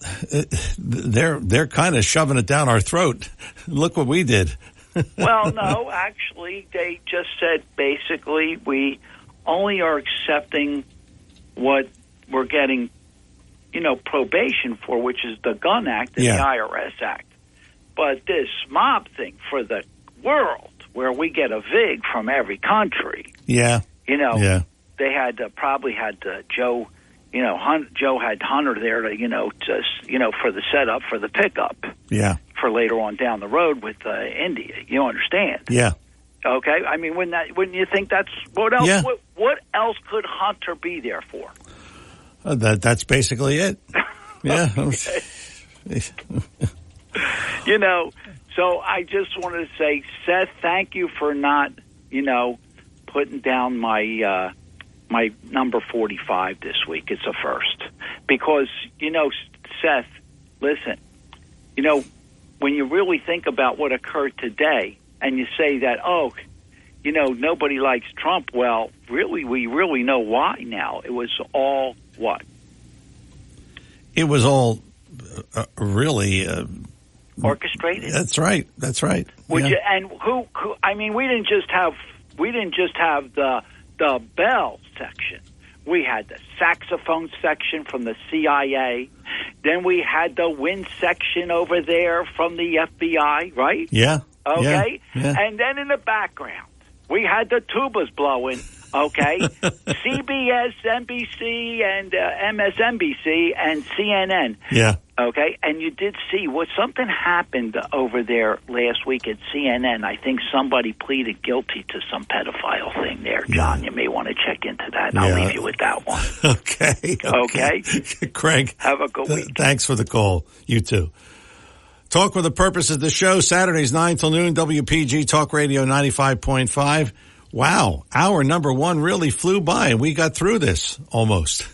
they're kind of shoving it down our throat. Look what we did. Well, no, actually, they just said basically we only are accepting what we're getting, probation for, which is the Gun Act and the IRS Act. But this mob thing for the world, where we get a VIG from every country. Yeah. They had probably had Joe. Joe had Hunter there to, for the setup for the pickup. Yeah. for later on down the road with India. You understand? Yeah. Okay. I mean, wouldn't you think that's what else? Yeah. What else could Hunter be there for? That's basically it. Yeah. You know, so I just wanted to say, Seth, thank you for not, putting down my my number 45 this week. It's a first. Because, Seth, listen, when you really think about what occurred today and you say that, nobody likes Trump, well, really, we really know why now. It was all what? It was all really... orchestrated. That's right. Would you? And who? I mean, we didn't just have the bell section. We had the saxophone section from the CIA. Then we had the wind section over there from the FBI. Right? Yeah. Okay. Yeah. And then in the background, we had the tubas blowing. Okay. CBS, NBC, and MSNBC, and CNN. Yeah. Okay, and you did see something happened over there last week at CNN. I think somebody pleaded guilty to some pedophile thing there, John. You may want to check into that, and I'll leave you with that one. Okay. Craig, have a good week. Thanks for the call. You too. Talk with the purpose of the show, Saturdays 9 till noon, WPG Talk Radio 95.5. Wow, hour number one really flew by, and we got through this almost.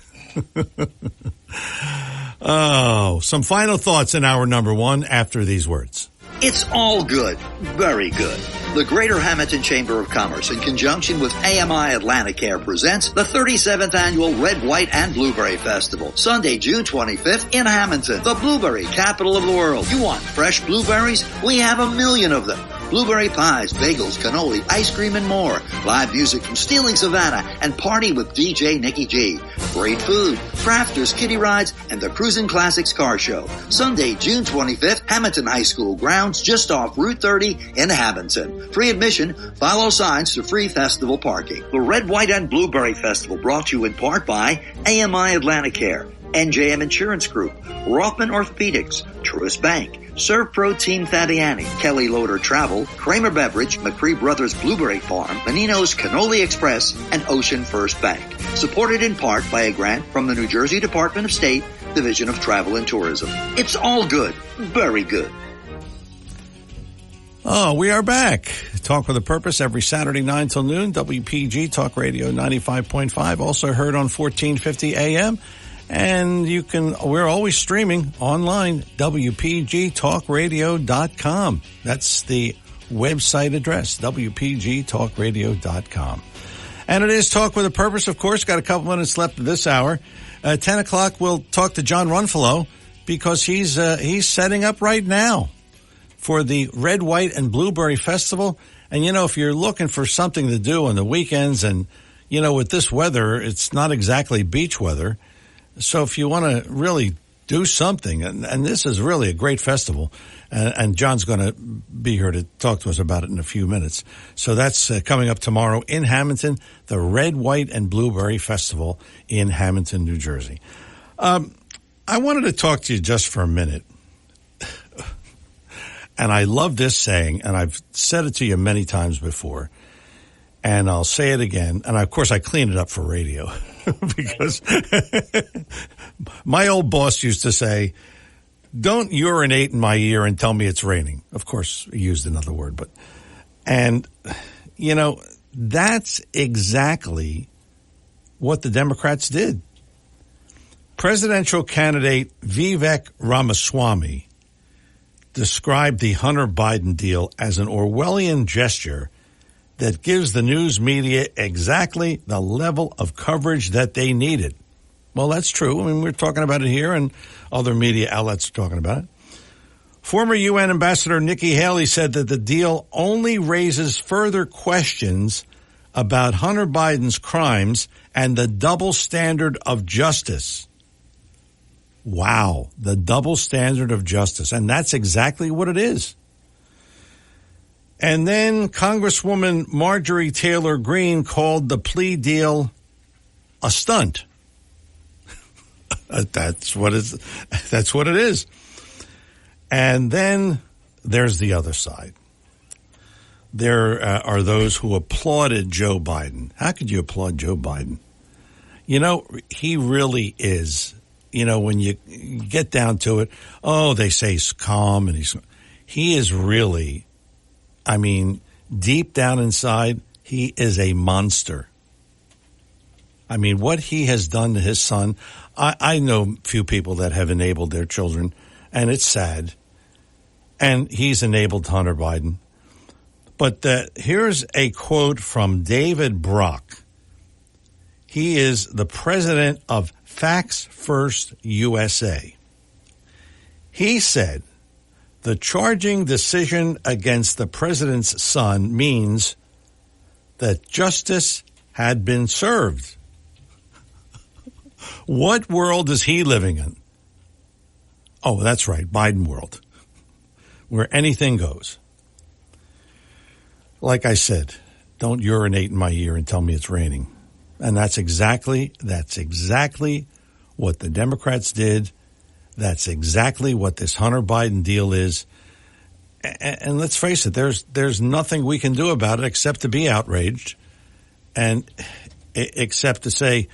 Oh, some final thoughts in hour number one after these words. It's all good. Very good. The Greater Hamilton Chamber of Commerce, in conjunction with AMI Atlanticare, presents the 37th Annual Red, White, and Blueberry Festival, Sunday, June 25th in Hamilton, the blueberry capital of the world. You want fresh blueberries? We have 1 million of them. Blueberry pies, bagels, cannoli, ice cream, and more. Live music from Stealing Savannah and Party with DJ Nikki G. Great food, crafters, kiddie rides, and the Cruisin' Classics Car Show. Sunday, June 25th, Hamilton High School grounds just off Route 30 in Hamilton. Free admission, follow signs to free festival parking. The Red, White, and Blueberry Festival brought to you in part by AMI Atlanticare, NJM Insurance Group, Rothman Orthopedics, Truist Bank, ServPro Team Fabiani, Kelly Loader Travel, Kramer Beverage, McCree Brothers Blueberry Farm, Menino's Cannoli Express, and Ocean First Bank. Supported in part by a grant from the New Jersey Department of State, Division of Travel and Tourism. It's all good. Very good. Oh, we are back. Talk with a Purpose every Saturday 9 till noon. WPG Talk Radio 95.5. Also heard on 1450 AM. And we're always streaming online, WPGTalkRadio.com. That's the website address, WPGTalkRadio.com. And it is Talk with a Purpose, of course. Got a couple minutes left of this hour. 10 o'clock, we'll talk to John Runfellow because he's setting up right now for the Red, White, and Blueberry Festival. And, if you're looking for something to do on the weekends and, with this weather, it's not exactly beach weather. So if you want to really do something, and this is really a great festival, and John's going to be here to talk to us about it in a few minutes. So that's coming up tomorrow in Hamilton, the Red, White, and Blueberry Festival in Hamilton, New Jersey. I wanted to talk to you just for a minute. And I love this saying, and I've said it to you many times before, and I'll say it again. And of course, I clean it up for radio because my old boss used to say, "Don't urinate in my ear and tell me it's raining." Of course, he used another word, and that's exactly what the Democrats did. Presidential candidate Vivek Ramaswamy described the Hunter Biden deal as an Orwellian gesture that gives the news media exactly the level of coverage that they needed. Well, that's true. I mean, we're talking about it here and other media outlets are talking about it. Former UN Ambassador Nikki Haley said that the deal only raises further questions about Hunter Biden's crimes and the double standard of justice. Wow, the double standard of justice. And that's exactly what it is. And then Congresswoman Marjorie Taylor Greene called the plea deal a stunt. That's what it is. And then there's the other side. There are those who applauded Joe Biden. How could you applaud Joe Biden? You know, he really is. You know, when you get down to it, they say he's calm and he is really, I mean, deep down inside, he is a monster. I mean, what he has done to his son, I know few people that have enabled their children, and it's sad. And he's enabled Hunter Biden. But here's a quote from David Brock. He is the president of Facts First USA. He said, the charging decision against the president's son means that justice had been served. What world is he living in? Oh, that's right, Biden world, where anything goes. Like I said, don't urinate in my ear and tell me it's raining. And that's exactly what the Democrats did. That's exactly what this Hunter Biden deal is. And let's face it, there's nothing we can do about it except to be outraged and except to say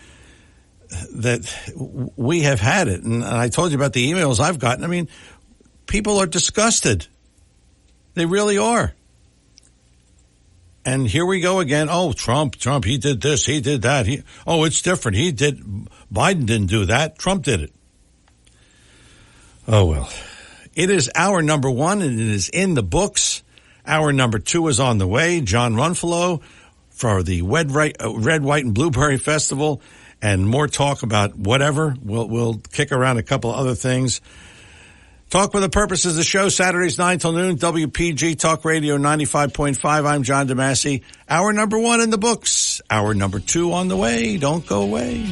that we have had it. And I told you about the emails I've gotten. I mean, people are disgusted. They really are. And here we go again. Oh, Trump, he did this, he did that. It's different. Biden didn't do that. Trump did it. Oh, well. It is hour number 1, and it is in the books. Hour number 2 is on the way. John Runfellow for the Red, White, and Blueberry Festival, and more talk about whatever. We'll kick around a couple of other things. Talk with a Purpose is the show, Saturdays 9 till noon, WPG Talk Radio 95.5. I'm John DeMasi. Hour number 1 in the books. Hour number 2 on the way. Don't go away.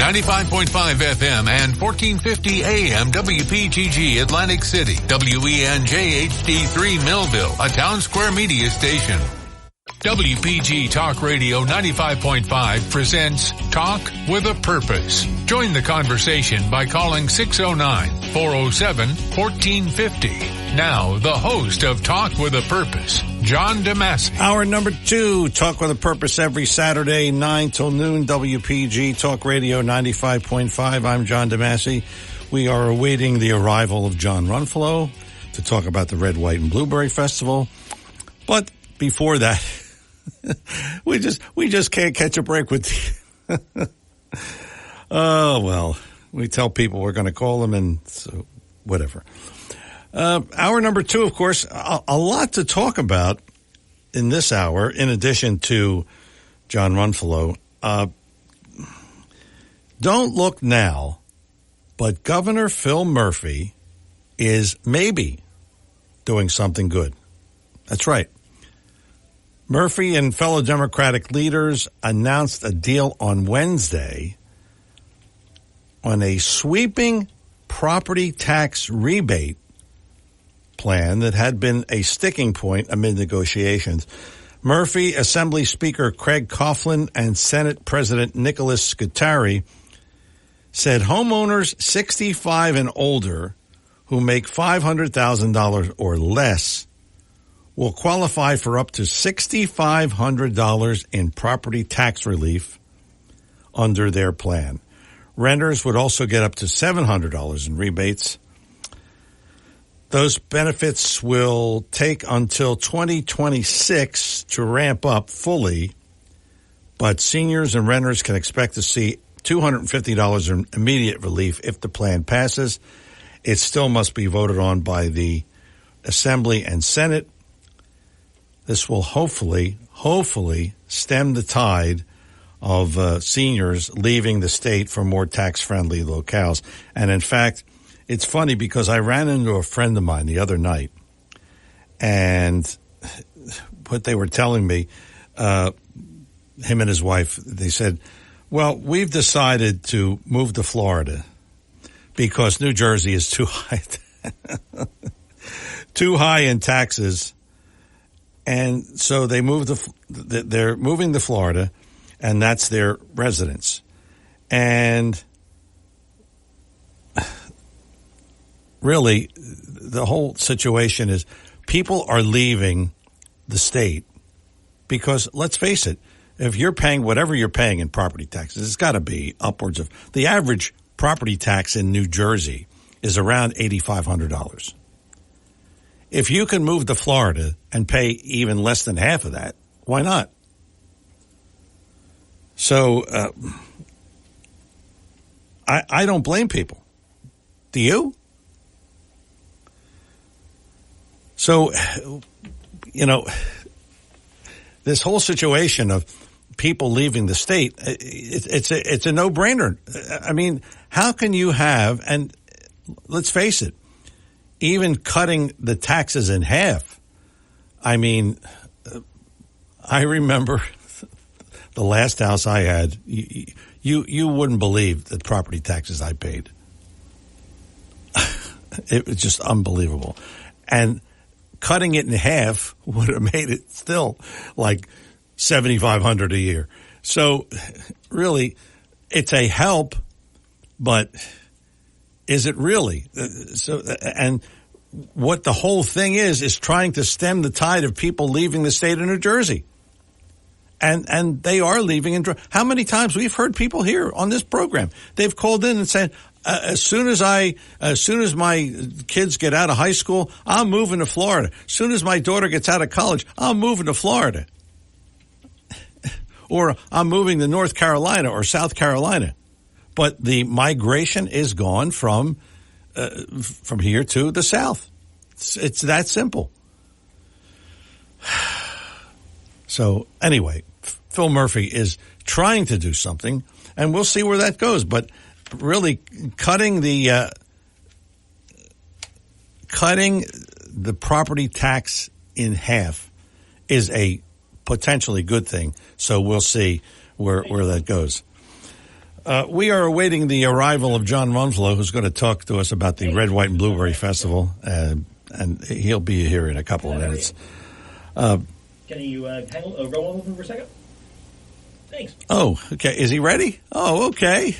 95.5 FM and 1450 AM WPGG Atlantic City, WENJ HD3 Millville, a Town Square Media station. WPG Talk Radio 95.5 presents Talk with a Purpose. Join the conversation by calling 609-407-1450. Now, the host of Talk with a Purpose, John DeMasi. Hour number 2, Talk with a Purpose, every Saturday, 9 till noon, WPG Talk Radio 95.5. I'm John DeMasi. We are awaiting the arrival of John Runfellow to talk about the Red, White, and Blueberry Festival. But before that, we just can't catch a break with oh, well, we tell people we're going to call them, and so whatever. Hour number 2, of course, a lot to talk about in this hour, in addition to John Runfellow. Don't look now, but Governor Phil Murphy is maybe doing something good. That's right. Murphy and fellow Democratic leaders announced a deal on Wednesday on a sweeping property tax rebate plan that had been a sticking point amid negotiations. Murphy, Assembly Speaker Craig Coughlin, and Senate President Nicholas Scutari said homeowners 65 and older who make $500,000 or less will qualify for up to $6,500 in property tax relief under their plan. Renters would also get up to $700 in rebates. Those benefits will take until 2026 to ramp up fully, but seniors and renters can expect to see $250 in immediate relief if the plan passes. It still must be voted on by the Assembly and Senate. This will hopefully stem the tide of seniors leaving the state for more tax-friendly locales. And in fact, it's funny because I ran into a friend of mine the other night, and what they were telling me, him and his wife, they said, well, we've decided to move to Florida because New Jersey is too high, too high in taxes. And so they're moving to Florida, and that's their residence. And really, the whole situation is people are leaving the state because, let's face it, if you're paying whatever you're paying in property taxes, it's got to be upwards of the average property tax in New Jersey is around $8,500. If you can move to Florida and pay even less than half of that, why not? So I don't blame people. Do you? So, this whole situation of people leaving the state, it's a no-brainer. I mean, how can you have, and let's face it, even cutting the taxes in half. I mean, I remember the last house I had, you wouldn't believe the property taxes I paid. It was just unbelievable. And cutting it in half would have made it still like $7,500 a year. So really, it's a help, but is it really? And what the whole thing is trying to stem the tide of people leaving the state of New Jersey. And they are leaving. How many times we've heard people here on this program, they've called in and said, as soon as my kids get out of high school, I'm moving to Florida. As soon as my daughter gets out of college, I'm moving to Florida. Or I'm moving to North Carolina or South Carolina. But the migration is gone from here to the South. It's that simple. So anyway, Phil Murphy is trying to do something, and we'll see where that goes. But really, cutting the property tax in half is a potentially good thing. So we'll see where that goes. We are awaiting the arrival of John Runflow, who's going to talk to us about the Red, White, and Blueberry Festival, and he'll be here in a couple of minutes. Can you roll over for a second? Thanks. Oh, okay. Is he ready? Oh, okay.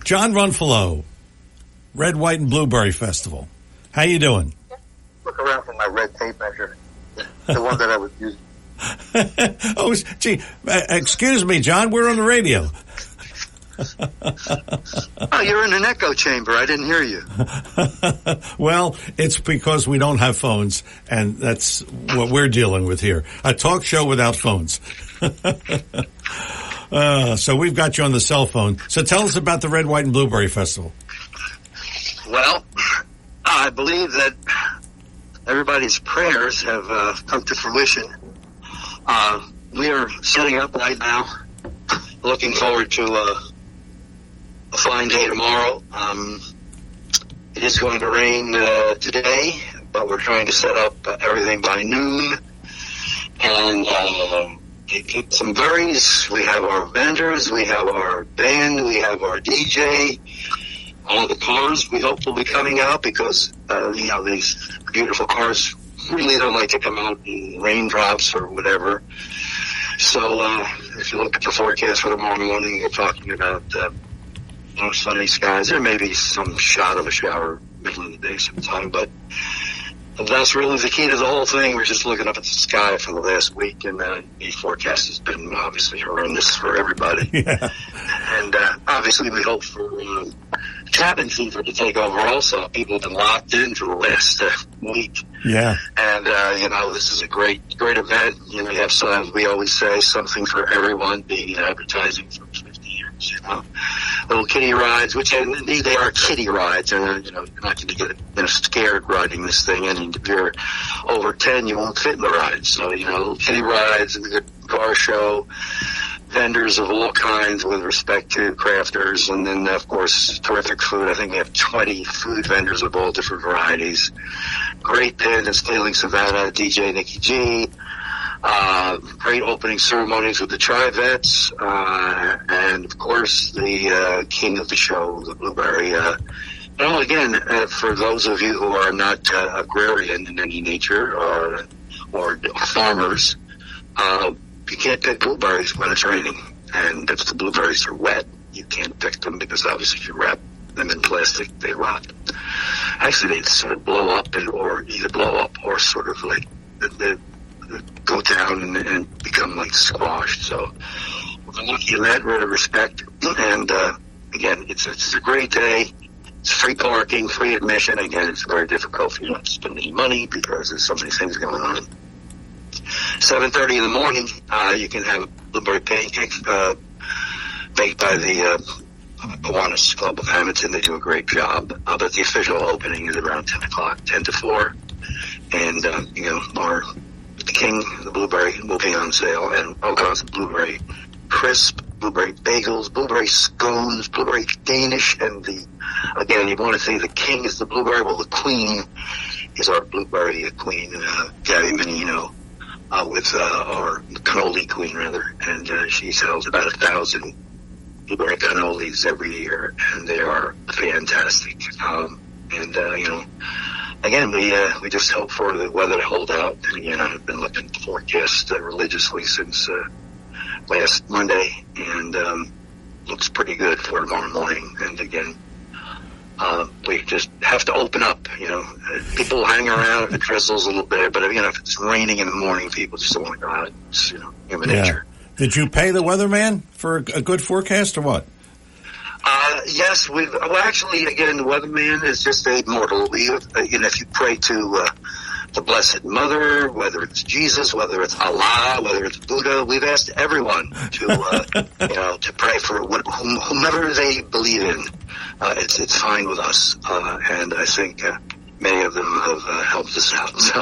John Runflow, Red, White, and Blueberry Festival. How you doing? Look around for my red tape measure, the one that I was using. Oh, gee, excuse me, John, we're on the radio. Oh, you're in an echo chamber. I didn't hear you. Well, it's because we don't have phones, and that's what we're dealing with here. A talk show without phones. So we've got you on the cell phone. So tell us about the Red, White, and Blueberry Festival. Well, I believe that everybody's prayers have come to fruition. We are setting up right now, looking forward to a fine day tomorrow. It is going to rain today, but we're trying to set up everything by noon. And get some berries. We have our vendors. We have our band. We have our DJ. All the cars we hope will be coming out because, these beautiful cars really don't like to come out in raindrops or whatever. So if you look at the forecast for tomorrow morning, we're talking about sunny skies. There may be some shot of a shower middle of the day sometime, but that's really the key to the whole thing. We're just looking up at the sky for the last week, and the forecast has been obviously horrendous for everybody. Yeah. And obviously we hope for cabin fever to take over also. People have been locked in for the last week. Yeah. And, this is a great event. You have, as we always say, something for everyone, being in advertising for 50 years, Little kiddie rides, which indeed they are kiddie rides, and, you're not going to get scared riding this thing. And if you're over 10, you won't fit in the rides. So, little kiddie rides and a good car show. vendors of all kinds with respect to crafters, and then, of course, terrific food. I think we have 20 food vendors of all different varieties. Great band in Stealing Savannah, DJ Nikki G. Great opening ceremonies with the Tri-Vets, and, of course, the king of the show, the Blueberry. Again, for those of you who are not agrarian in any nature or farmers, you can't pick blueberries when it's raining. And if the blueberries are wet, you can't pick them because obviously if you wrap them in plastic, they rot. Actually, they sort of blow up or sort of like they go down and become like squashed. So we're lucky in that respect. And again, it's a great day. It's free parking, free admission. Again, it's very difficult for you not to spend any money because there's so many things going on. 7:30 in the morning, you can have blueberry pancakes baked by the Kiwanis Club of Hamilton. They do a great job. But the official opening is around 10 o'clock, 10 to 4. And, the king, the blueberry, will be on sale. And all kinds of blueberry crisp, blueberry bagels, blueberry scones, blueberry Danish. And again, you want to say the king is the blueberry. Well, the queen is our blueberry queen, Gabby Menino. With our cannoli queen, rather, and she sells about 1,000 blueberry cannolis every year, and they are fantastic. Again, we just hope for the weather to hold out. And again, I've been looking at the forecast religiously since last Monday, and looks pretty good for tomorrow morning. And again, we just have to open up, People hang around if it drizzles a little bit, but, if it's raining in the morning, people just don't want to go out. It's, human nature. Did you pay the weatherman for a good forecast or what? Yes, actually, again, the weatherman is just a mortal. If you pray to the Blessed Mother, whether it's Jesus, whether it's Allah, whether it's Buddha, we've asked everyone to, to pray for whomever they believe in. It's fine with us, and I think many of them have helped us out. So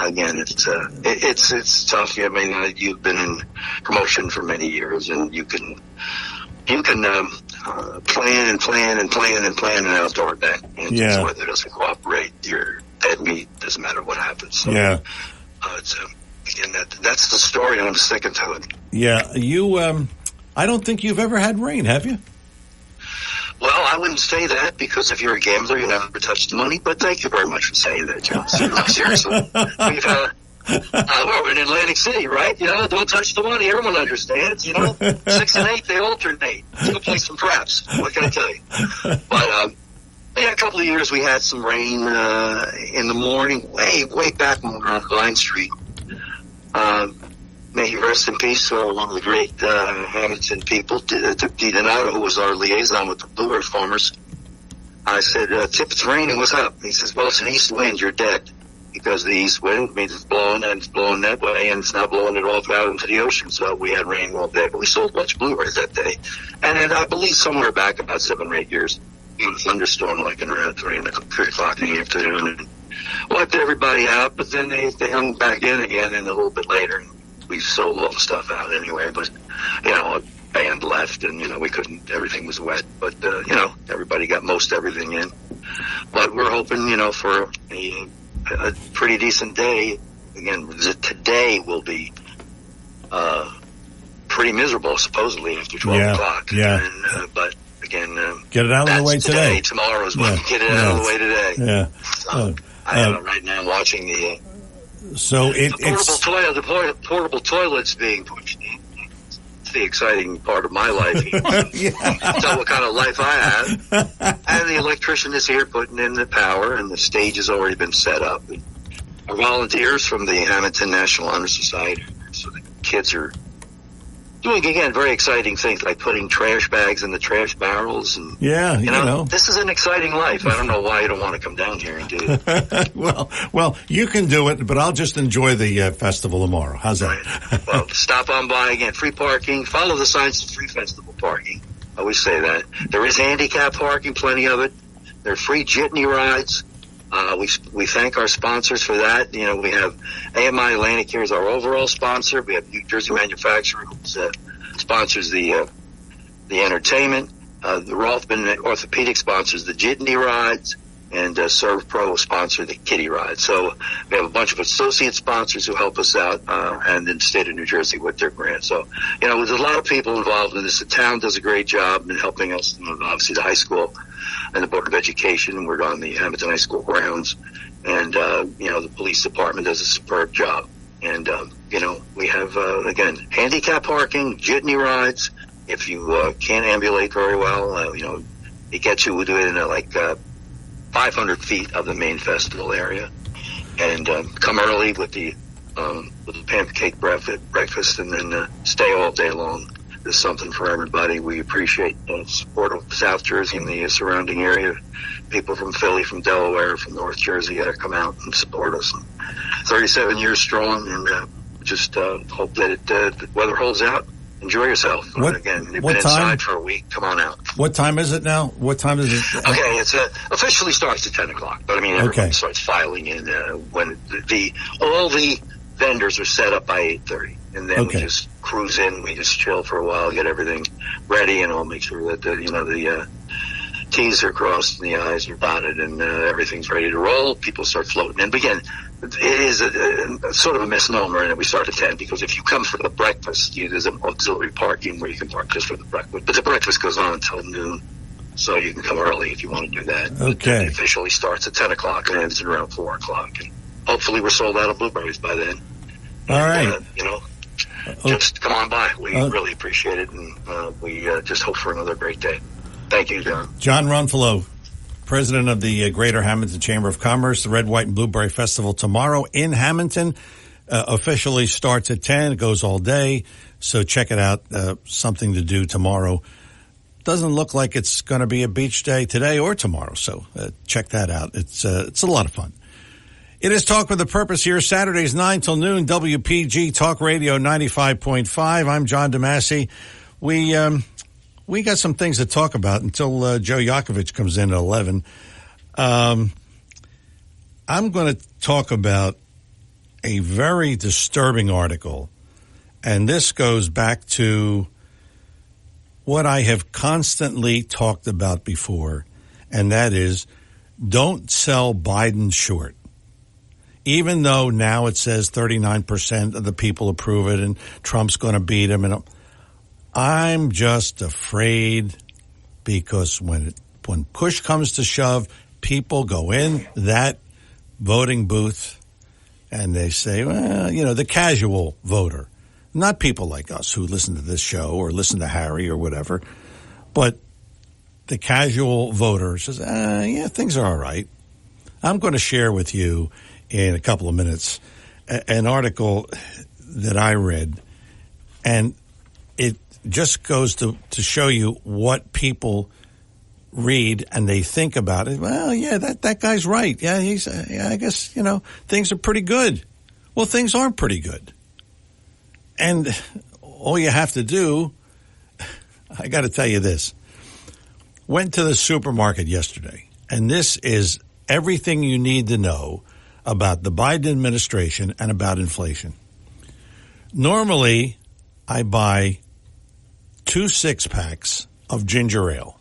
again, it's tough. I mean, you've been in promotion for many years, and you can plan an outdoor event, and just whether it doesn't cooperate, you're dead meat. Doesn't matter what happens. So, again, that's the story, and I'm sticking to it. Yeah, you. I don't think you've ever had rain, have you? Well, I wouldn't say that because if you're a gambler, you never touch the money. But thank you very much for saying that, John. Seriously, we're in Atlantic City, right? Don't touch the money. Everyone understands. 6 and 8 they alternate. Let's go play some craps. What can I tell you? But a couple of years we had some rain in the morning, way back when we were on Vine Street. May he rest in peace, one of the great Hamilton people, Di Donato, who was our liaison with the blueberry farmers. I said, Tip, it's raining, what's up? He says, well, it's an east wind, you're dead. Because the east wind means it's blowing, and it's blowing that way, and it's now blowing it all out into the ocean. So we had rain all day, but we sold a bunch of blueberries that day. And then I believe somewhere back about 7 or 8 years, it was a thunderstorm like around 3 o'clock in the afternoon, and wiped everybody out, but then they hung back in again and a little bit later. We sold all the stuff out anyway, but, a band left and, we couldn't, everything was wet. But, everybody got most everything in. But we're hoping, for a pretty decent day. Again, today will be pretty miserable, supposedly, after 12 o'clock. Yeah. And, but, again, get it out of the way today. Tomorrow's when we get it out of the way today. Yeah. So, right now I'm watching the portable toilets being pushed in. It's the exciting part of my life. Tell what kind of life I have. And the electrician is here putting in the power, and the stage has already been set up. And our volunteers from the Hamilton National Honor Society, so the kids are doing, again, very exciting things like putting trash bags in the trash barrels. And, this is an exciting life. I don't know why you don't want to come down here and do it. well, you can do it, but I'll just enjoy the festival tomorrow. How's that? Right. Well, stop on by again. Free parking. Follow the signs of free festival parking. I always say that. There is handicap parking, plenty of it. There are free jitney rides. We thank our sponsors for that. We have AMI Atlantic here as our overall sponsor. We have New Jersey Manufacturer, who's sponsors the entertainment. The Rothman Orthopedic sponsors the Jitney rides, and Serve Pro sponsor the kiddie ride. So we have a bunch of associate sponsors who help us out, and then the state of New Jersey with their grants. So, there's a lot of people involved in this. The town does a great job in helping us. Obviously, the high school and the Board of Education. We're on the Hamilton High School grounds, and the police department does a superb job. And we have again, handicap parking, jitney rides. If you can't ambulate very well, you get to do it in 500 feet of the main festival area, and come early with the pancake breakfast, and then stay all day long. There's something for everybody. We appreciate the support of South Jersey and the surrounding area. People from Philly, from Delaware, from North Jersey that come out and support us. 37 years strong, and just hope that the weather holds out. Enjoy yourself. Again, you've been inside for a week. Come on out. What time is it now? What time is it? Okay, it's officially starts at 10 o'clock. But, everyone starts filing in when all the vendors are set up by 8:30. And then we just cruise in. We just chill for a while, get everything ready, and I'll make sure that, the T's are crossed and the I's are dotted, and everything's ready to roll. People start floating in. But again, it is a sort of a misnomer, and we start at 10, because if you come for the breakfast, there's an auxiliary parking where you can park just for the breakfast. But the breakfast goes on until noon, so you can come early if you want to do that. Okay. It officially starts at 10 o'clock and ends at around 4 o'clock. And hopefully we're sold out of blueberries by then. All right. Just come on by. We really appreciate it, and we just hope for another great day. Thank you, John. John Runfellow, president of the Greater Hamilton Chamber of Commerce. The Red, White, and Blueberry Festival tomorrow in Hamilton officially starts at 10. It goes all day, so check it out. Something to do tomorrow. Doesn't look like it's going to be a beach day today or tomorrow, so check that out. It's a lot of fun. It is Talk with a Purpose here, Saturdays 9 till noon, WPG Talk Radio 95.5. I'm John DeMasi. We got some things to talk about until Joe Yakovich comes in at 11. I'm going to talk about a very disturbing article, and this goes back to what I have constantly talked about before, and that is don't sell Biden short. Even though now it says 39% of the people approve it and Trump's going to beat him, and I'm just afraid because when push comes to shove, people go in that voting booth and they say, well, the casual voter, not people like us who listen to this show or listen to Harry or whatever, but the casual voter says, things are all right. I'm going to share with you in a couple of minutes an article that I read, and it just goes to show you what people read and they think about it. Well, yeah, that guy's right. Yeah, I guess, things are pretty good. Well, things aren't pretty good. And all you have to do, I got to tell you this. Went to the supermarket yesterday, and this is everything you need to know about the Biden administration and about inflation. Normally, I buy 2 6-packs of ginger ale.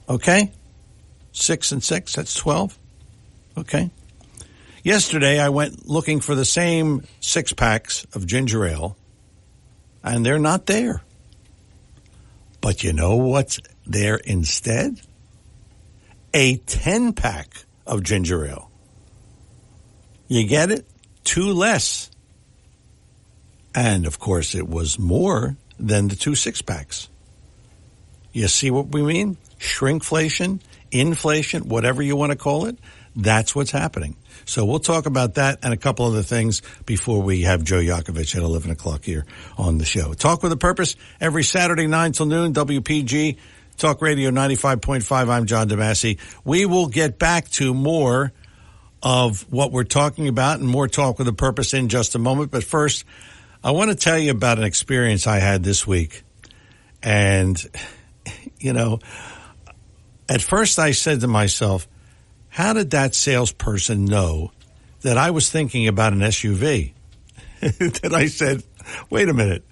Okay? 6 and 6, that's 12. Okay? Yesterday, I went looking for the same 6-packs of ginger ale, and they're not there. But you know what's there instead? A 10-pack of ginger ale. You get it? 2 less. And, of course, it was more than the 2 6-packs. You see what we mean? Shrinkflation, inflation, whatever you want to call it, that's what's happening. So we'll talk about that and a couple other things before we have Joe Yakovich at 11 o'clock here on the show. Talk with a Purpose every Saturday 9 till noon, WPG, Talk Radio 95.5. I'm John DeMasi. We will get back to more of what we're talking about and more Talk with a Purpose in just a moment. But first, I want to tell you about an experience I had this week. And, at first I said to myself, how did that salesperson know that I was thinking about an SUV? That I said, wait a minute,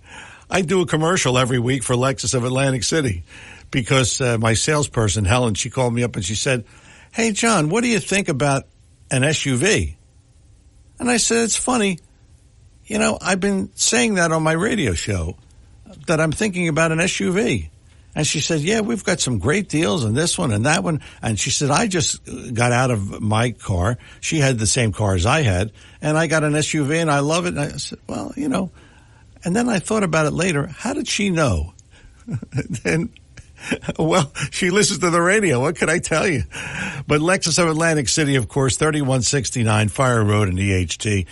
I do a commercial every week for Lexus of Atlantic City because my salesperson, Helen, she called me up and she said, "Hey, John, what do you think about an SUV?" And I said, "It's funny. You know, I've been saying that on my radio show, that I'm thinking about an SUV." And she said, "Yeah, we've got some great deals on this one and that one." And she said, "I just got out of my car." She had the same car as I had, and I got an SUV and I love it. And I said, "Well, you know," and then I thought about it later. How did she know? And, well, she listens to the radio. What could I tell you? But Lexus of Atlantic City, of course, 3169 Fire Road in EHT.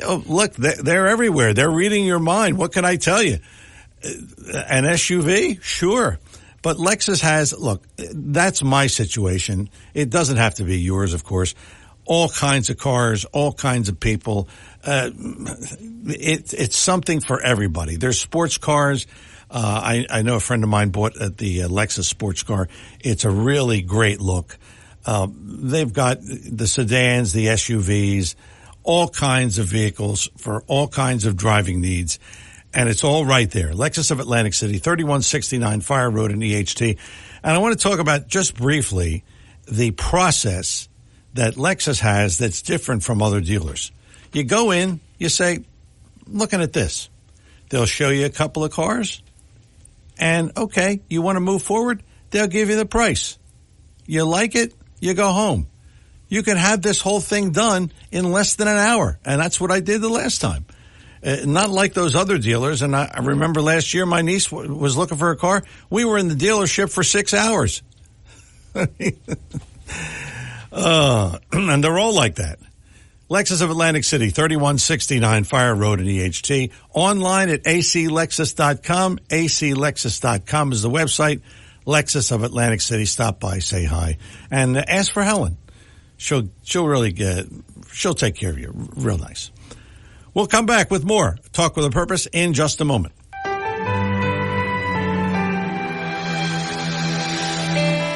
Oh, look, they're everywhere. They're reading your mind. What can I tell you? An SUV? Sure. But Lexus has, look, that's my situation. It doesn't have to be yours, of course. All kinds of cars, all kinds of people. It's something for everybody. There's sports cars. I know a friend of mine bought the Lexus sports car. It's a really great look. They've got the sedans, the SUVs, all kinds of vehicles for all kinds of driving needs. And it's all right there. Lexus of Atlantic City, 3169 Fire Road in EHT. And I want to talk about just briefly the process that Lexus has that's different from other dealers. You go in, you say, "Looking at this." They'll show you a couple of cars. And, okay, you want to move forward? They'll give you the price. You like it? You go home. You can have this whole thing done in less than an hour. And that's what I did the last time. Not like those other dealers. And I remember last year my niece was looking for a car. We were in the dealership for 6 hours. And they're all like that. Lexus of Atlantic City, 3169 Fire Road in EHT. Online at aclexus.com. aclexus.com is the website. Lexus of Atlantic City. Stop by, say hi, and ask for Helen. She'll take care of you. Real nice. We'll come back with more Talk with a Purpose in just a moment.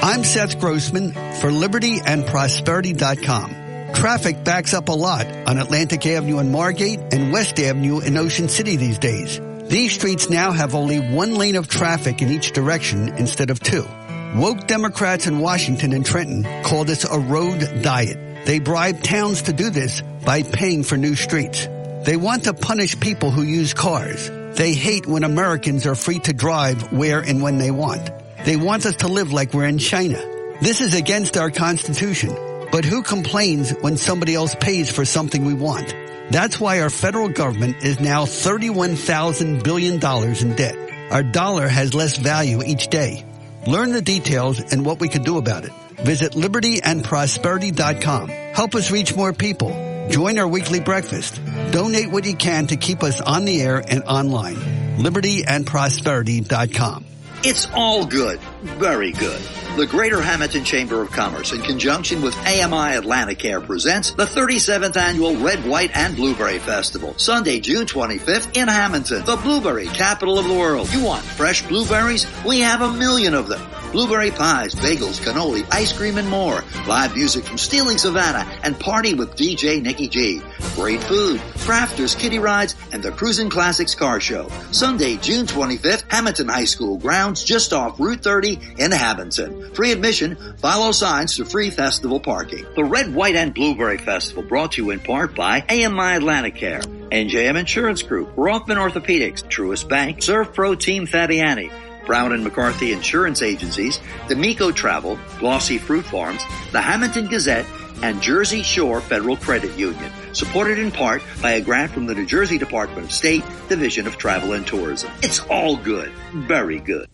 I'm Seth Grossman for LibertyandProsperity.com. Traffic backs up a lot on Atlantic Avenue in Margate and West Avenue in Ocean City these days. These streets now have only one lane of traffic in each direction instead of two. Woke Democrats in Washington and Trenton call this a road diet. They bribe towns to do this by paying for new streets. They want to punish people who use cars. They hate when Americans are free to drive where and when they want. They want us to live like we're in China. This is against our Constitution. But who complains when somebody else pays for something we want? That's why our federal government is now $31,000 billion in debt. Our dollar has less value each day. Learn the details and what we can do about it. Visit LibertyandProsperity.com. Help us reach more people. Join our weekly breakfast. Donate what you can to keep us on the air and online. LibertyandProsperity.com. It's all good. Very good. The Greater Hamilton Chamber of Commerce, in conjunction with AMI Atlanticare, presents the 37th Annual Red, White, and Blueberry Festival, Sunday, June 25th in Hamilton, the blueberry capital of the world. You want fresh blueberries? We have 1 million of them. Blueberry pies, bagels, cannoli, ice cream, and more. Live music from Stealing Savannah and Party with DJ Nikki G. Great food, crafters, kiddie rides, and the Cruisin' Classics Car Show. Sunday, June 25th, Hamilton High School grounds just off Route 30 in Hamilton. Free admission, follow signs to free festival parking. The Red, White, and Blueberry Festival brought to you in part by AMI Atlanticare, NJM Insurance Group, Rothman Orthopedics, Truist Bank, Surf Pro Team Fattiani, Brown and McCarthy Insurance Agencies, D'Amico Travel, Glossy Fruit Farms, the Hamilton Gazette, and Jersey Shore Federal Credit Union. Supported in part by a grant from the New Jersey Department of State, Division of Travel and Tourism. It's all good. Very good.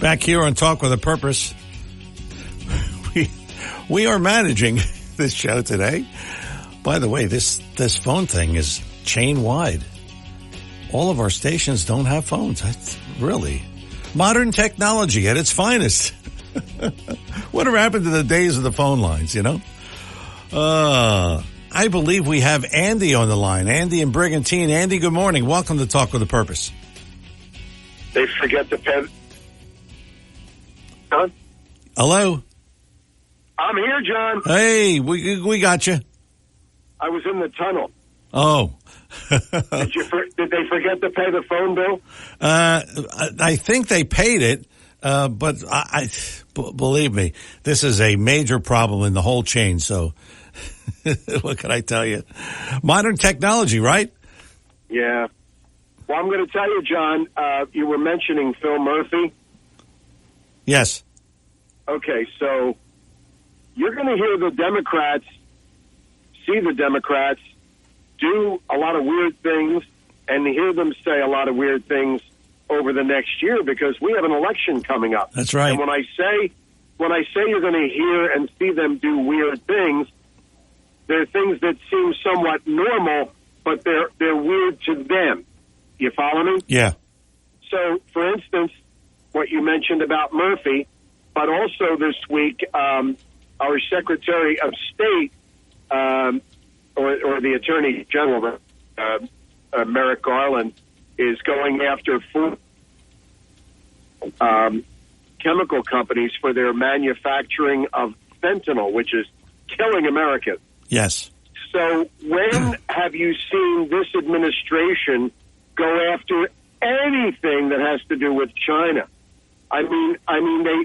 Back here on Talk with a Purpose, we are managing this show today. By the way, this phone thing is chain wide. All of our stations don't have phones. That's really modern technology at its finest. Whatever happened to the days of the phone lines, you know? I believe we have Andy on the line. Andy in Brigantine. Andy, good morning. Welcome to Talk with a Purpose. They forget the pen. John? Hello? I'm here, John. Hey, we got you. I was in the tunnel. Oh. Did they forget to pay the phone bill? I think they paid it, but believe me, this is a major problem in the whole chain. So what can I tell you? Modern technology, right? Yeah. Well, I'm going to tell you, John, you were mentioning Phil Murphy. Yes. Okay, so you're going to hear the Democrats do a lot of weird things and hear them say a lot of weird things over the next year because we have an election coming up. That's right. And when I say you're going to hear and see them do weird things, they're things that seem somewhat normal, but they're weird to them. You follow me? Yeah. So, for instance, what you mentioned about Murphy, but also this week, our Secretary of State, or the Attorney General, Merrick Garland, is going after food chemical companies for their manufacturing of fentanyl, which is killing Americans. Yes. So when have you seen this administration go after anything that has to do with China? I mean,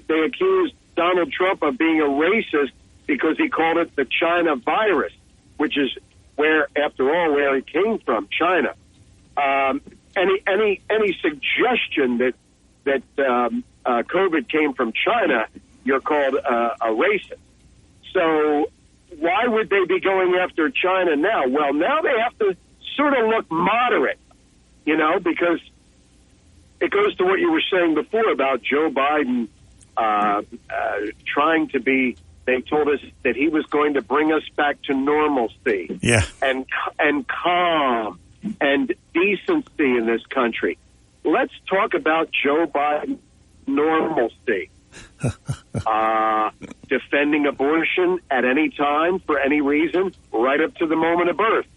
they accused Donald Trump of being a racist because he called it the China virus, which is where it came from, China. Any suggestion that COVID came from China, you're called a racist. So why would they be going after China now? Well, now they have to sort of look moderate, because it goes to what you were saying before about Joe Biden trying to be. They told us that he was going to bring us back to normalcy, and calm and decency in this country. Let's talk about Joe Biden's normalcy. Defending abortion at any time for any reason, right up to the moment of birth.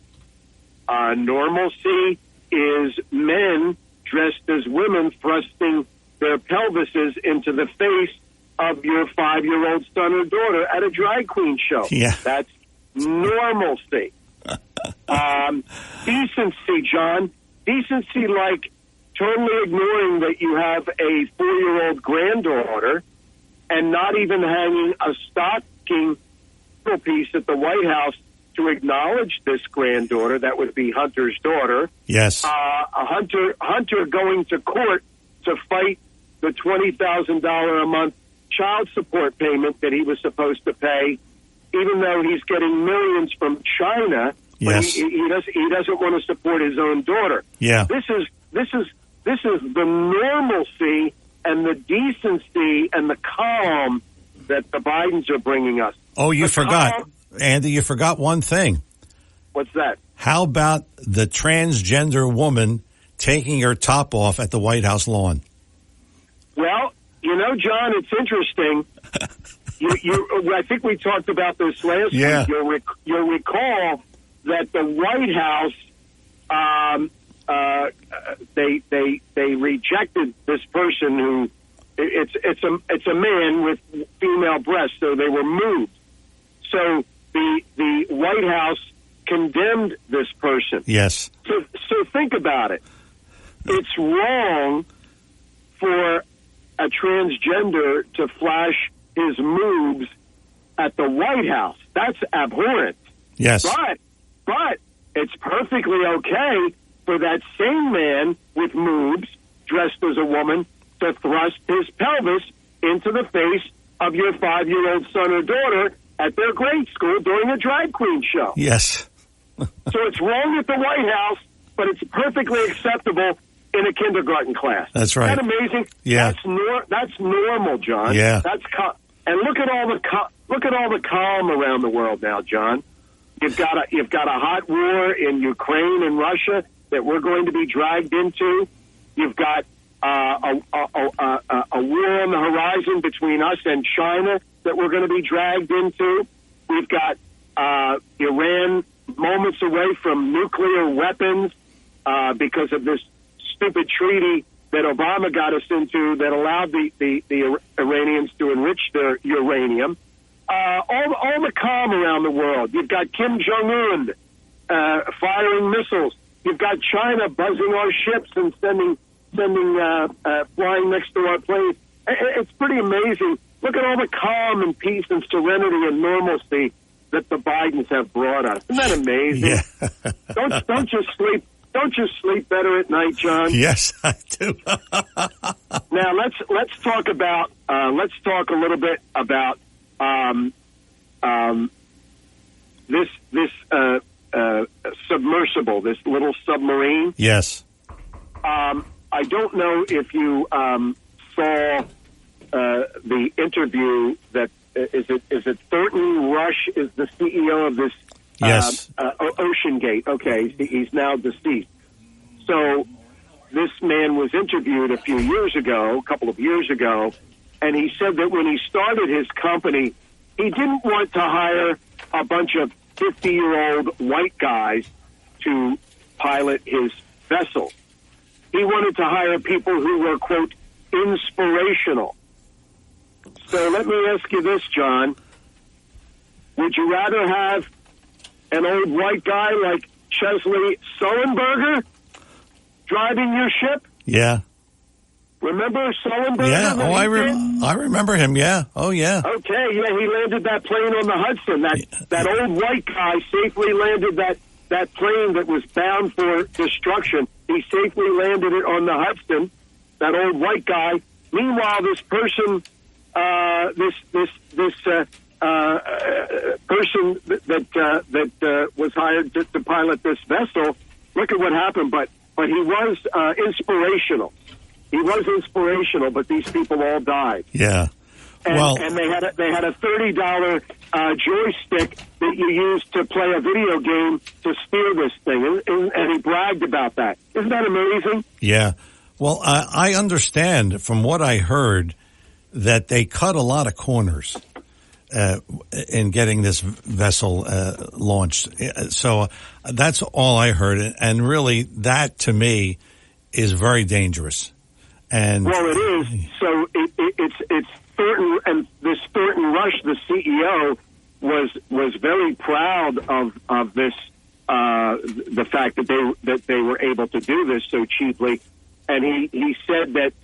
Normalcy is men dressed as women thrusting their pelvises into the face of your 5-year-old son or daughter at a drag queen show. Yeah. That's normalcy. Decency, John. Decency, like totally ignoring that you have a 4-year-old granddaughter and not even hanging a stocking piece at the White House to acknowledge this granddaughter. That would be Hunter's daughter. Yes. Hunter going to court to fight the $20,000 a month child support payment that he was supposed to pay, even though he's getting millions from China. Yes. But he doesn't want to support his own daughter. Yeah. This is the normalcy and the decency and the calm that the Bidens are bringing us. Oh, you forgot, Andy, you forgot one thing. What's that? How about the transgender woman taking her top off at the White House lawn? Well, John, it's interesting. I think we talked about this last week. You'll recall that the White House, they rejected this person who it's a man with female breasts, so they were moved. So the White House condemned this person. Yes. So think about it. It's wrong for a transgender to flash his moves at the White House. That's abhorrent. Yes. But it's perfectly okay for that same man with moves dressed as a woman to thrust his pelvis into the face of your 5-year-old son or daughter at their grade school during a drag queen show. Yes. So it's wrong at the White House, but it's perfectly acceptable in a kindergarten class. That's right. Isn't that amazing? Yeah. That's normal, John. Yeah. And look at all the calm around the world now, John. You've got a hot war in Ukraine and Russia that we're going to be dragged into. You've got a war on the horizon between us and China that we're going to be dragged into. We've got Iran moments away from nuclear weapons because of this stupid treaty that Obama got us into that allowed the Iranians to enrich their uranium. All the calm around the world. You've got Kim Jong-un firing missiles. You've got China buzzing our ships and sending flying next to our planes. It's pretty amazing. Look at all the calm and peace and serenity and normalcy that the Bidens have brought us. Isn't that amazing? Yeah. Don't you sleep? Don't you sleep better at night, John? Yes, I do. Now let's talk a little bit about this submersible, this little submarine. Yes. I don't know if you saw the interview that is it Thornton Rush is the CEO of this Yes. Ocean Gate. Okay, he's now deceased. So this man was interviewed a couple of years ago, and he said that when he started his company, he didn't want to hire a bunch of 50-year-old white guys to pilot his vessel. He wanted to hire people who were, quote, inspirational. So let me ask you this, John. Would you rather have an old white guy like Chesley Sullenberger driving your ship? Yeah. Remember Sullenberger? Yeah. Oh, I remember him. Yeah. Oh, yeah. Okay. Yeah, he landed that plane on the Hudson. That old white guy safely landed that plane that was bound for destruction. He safely landed it on the Hudson. That old white guy. Meanwhile, this person, person that was hired to pilot this vessel. Look at what happened. But he was inspirational. He was inspirational, but these people all died. Yeah. And they had a $30 joystick that you used to play a video game to steer this thing, and he bragged about that. Isn't that amazing? Yeah. Well, I understand from what I heard that they cut a lot of corners in getting this vessel launched. So that's all I heard, and really, that to me is very dangerous. And well, it is. So it's Thornton, and this Thornton Rush, the CEO, was very proud of this, the fact that they were able to do this so cheaply, and he said that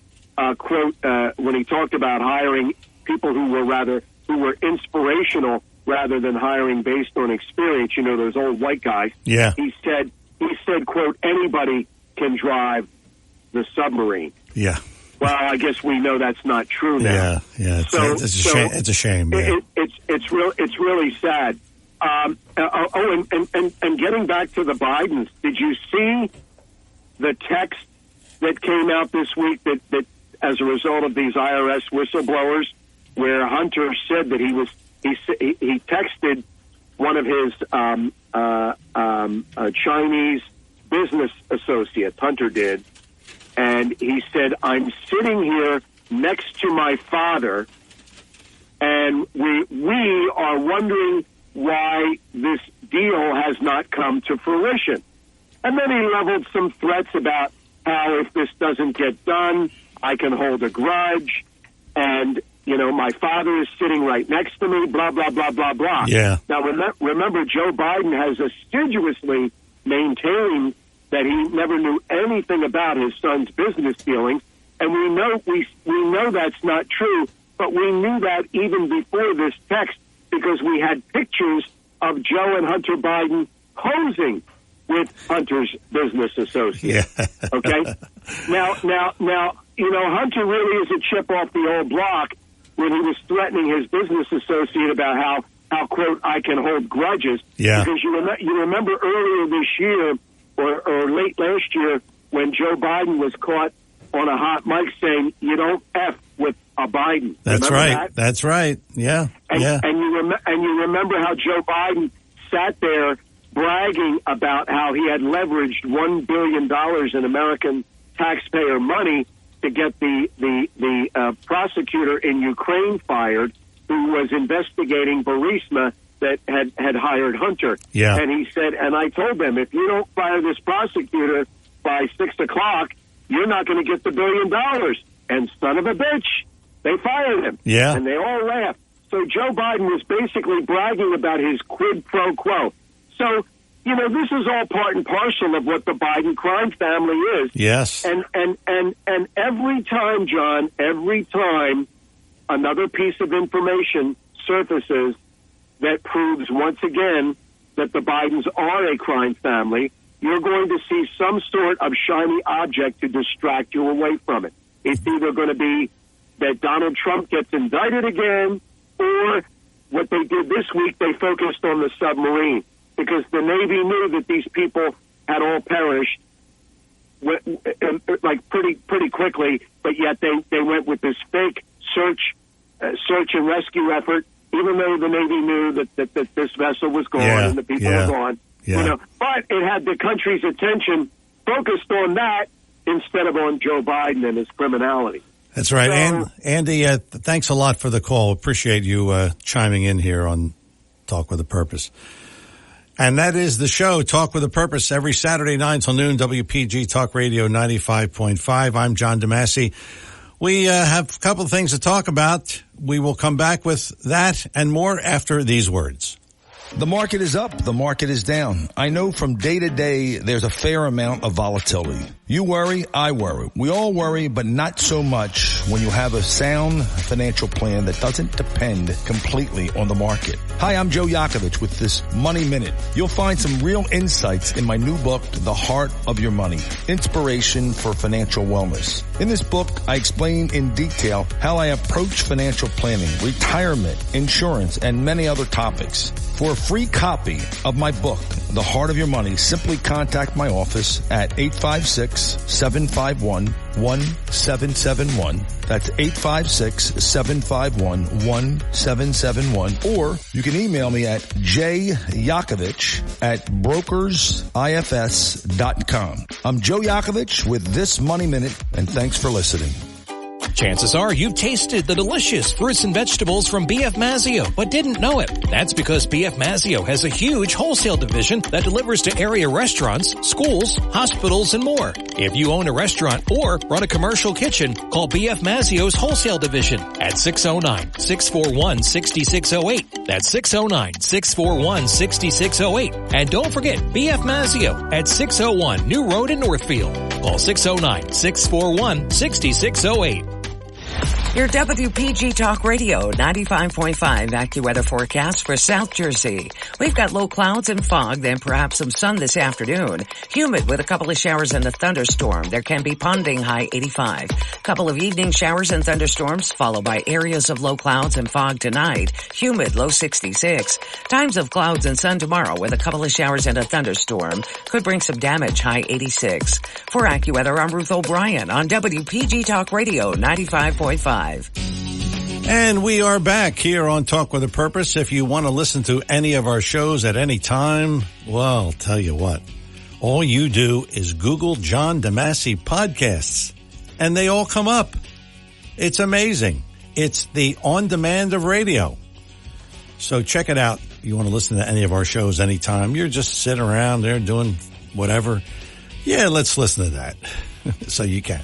quote when he talked about hiring people who were inspirational rather than hiring based on experience. You know, those old white guys. Yeah. He said quote, anybody can drive the submarine. Yeah. Well, I guess we know that's not true now. Yeah. It's a shame. Yeah. It's really sad. And getting back to the Bidens, did you see the text that came out this week that as a result of these IRS whistleblowers, where Hunter said that he texted one of his Chinese business associates, Hunter did, and he said, I'm sitting here next to my father, and we are wondering why this deal has not come to fruition. And then he leveled some threats about how if this doesn't get done, I can hold a grudge, and, you know, my father is sitting right next to me, blah, blah, blah, blah, blah. Yeah. Now, remember, Joe Biden has assiduously maintained that he never knew anything about his son's business dealings, and we know that's not true, but we knew that even before this text because we had pictures of Joe and Hunter Biden posing with Hunter's business associate. Yeah. Okay? Now, you know, Hunter really is a chip off the old block when he was threatening his business associate about how quote, I can hold grudges. Yeah. Because you remember earlier this year or late last year when Joe Biden was caught on a hot mic saying, you don't F with a Biden. That's remember right. That? That's right. Yeah. And you remember how Joe Biden sat there bragging about how he had leveraged $1 billion in American taxpayer money to get the prosecutor in Ukraine fired, who was investigating Burisma that had hired Hunter. Yeah. And he said, and I told them, if you don't fire this prosecutor by 6 o'clock, you're not going to get the $1 billion. And son of a bitch, they fired him. Yeah. And they all laughed. So Joe Biden was basically bragging about his quid pro quo. So, this is all part and parcel of what the Biden crime family is. Yes. And every time, John, another piece of information surfaces that proves once again that the Bidens are a crime family, you're going to see some sort of shiny object to distract you away from it. It's either going to be that Donald Trump gets indicted again, or what they did this week, they focused on the submarine, because the Navy knew that these people had all perished like pretty quickly, but yet they went with this fake search and rescue effort, even though the Navy knew that this vessel was gone and the people were gone. Yeah. But it had the country's attention focused on that instead of on Joe Biden and his criminality. That's right. So, and Andy, thanks a lot for the call. Appreciate you chiming in here on Talk with a Purpose. And that is the show, Talk with a Purpose, every Saturday 9 till noon, WPG Talk Radio 95.5. I'm John DeMasi. We have a couple of things to talk about. We will come back with that and more after these words. The market is up. The market is down. I know from day to day there's a fair amount of volatility. You worry, I worry. We all worry, but not so much when you have a sound financial plan that doesn't depend completely on the market. Hi, I'm Joe Yakovich with this Money Minute. You'll find some real insights in my new book, The Heart of Your Money, Inspiration for Financial Wellness. In this book, I explain in detail how I approach financial planning, retirement, insurance, and many other topics. For a free copy of my book, The Heart of Your Money, simply contact my office at 856-751-1771. That's 856-751-1771. Or you can email me at jyakovich@brokersifs.com. I'm Joe Yakovich with this Money Minute, and thanks for listening. Chances are you've tasted the delicious fruits and vegetables from B.F. Mazzio, but didn't know it. That's because B.F. Mazzio has a huge wholesale division that delivers to area restaurants, schools, hospitals, and more. If you own a restaurant or run a commercial kitchen, call B.F. Mazzio's wholesale division at 609-641-6608. That's 609-641-6608. And don't forget B.F. Mazzio at 601 New Road in Northfield. Call 609-641-6608. Your WPG Talk Radio 95.5 AccuWeather forecast for South Jersey. We've got low clouds and fog, then perhaps some sun this afternoon. Humid with a couple of showers and a thunderstorm. There can be ponding, high 85. Couple of evening showers and thunderstorms, followed by areas of low clouds and fog tonight. Humid, low 66. Times of clouds and sun tomorrow with a couple of showers and a thunderstorm. Could bring some damage, high 86. For AccuWeather, I'm Ruth O'Brien on WPG Talk Radio 95.5. And we are back here on Talk with a Purpose. If you want to listen to any of our shows at any time, well, I'll tell you what. All you do is Google John DeMasi podcasts, and they all come up. It's amazing. It's the on-demand of radio. So check it out. You want to listen to any of our shows anytime. You're just sitting around there doing whatever. Yeah, let's listen to that. So you can.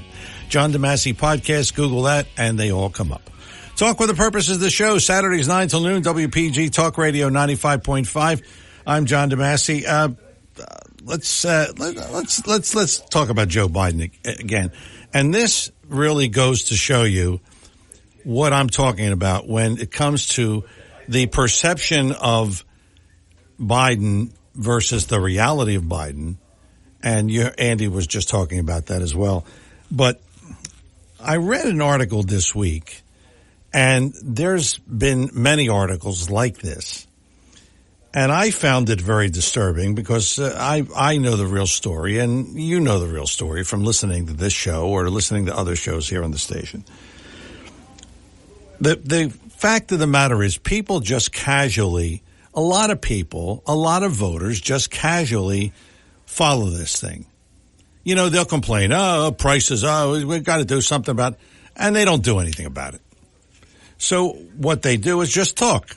John DeMasi podcast, Google that, and they all come up. Talk with a Purpose is the show, Saturdays 9 till noon, WPG Talk Radio 95.5. I'm John DeMasi. Let's talk about Joe Biden again. And this really goes to show you what I'm talking about when it comes to the perception of Biden versus the reality of Biden. And Andy was just talking about that as well. But I read an article this week, and there's been many articles like this. And I found it very disturbing because I know the real story, and you know the real story from listening to this show or listening to other shows here on the station. The fact of the matter is people just casually, a lot of people, a lot of voters just casually follow this thing. You know, they'll complain, prices, we've got to do something about it. And they don't do anything about it. So what they do is just talk.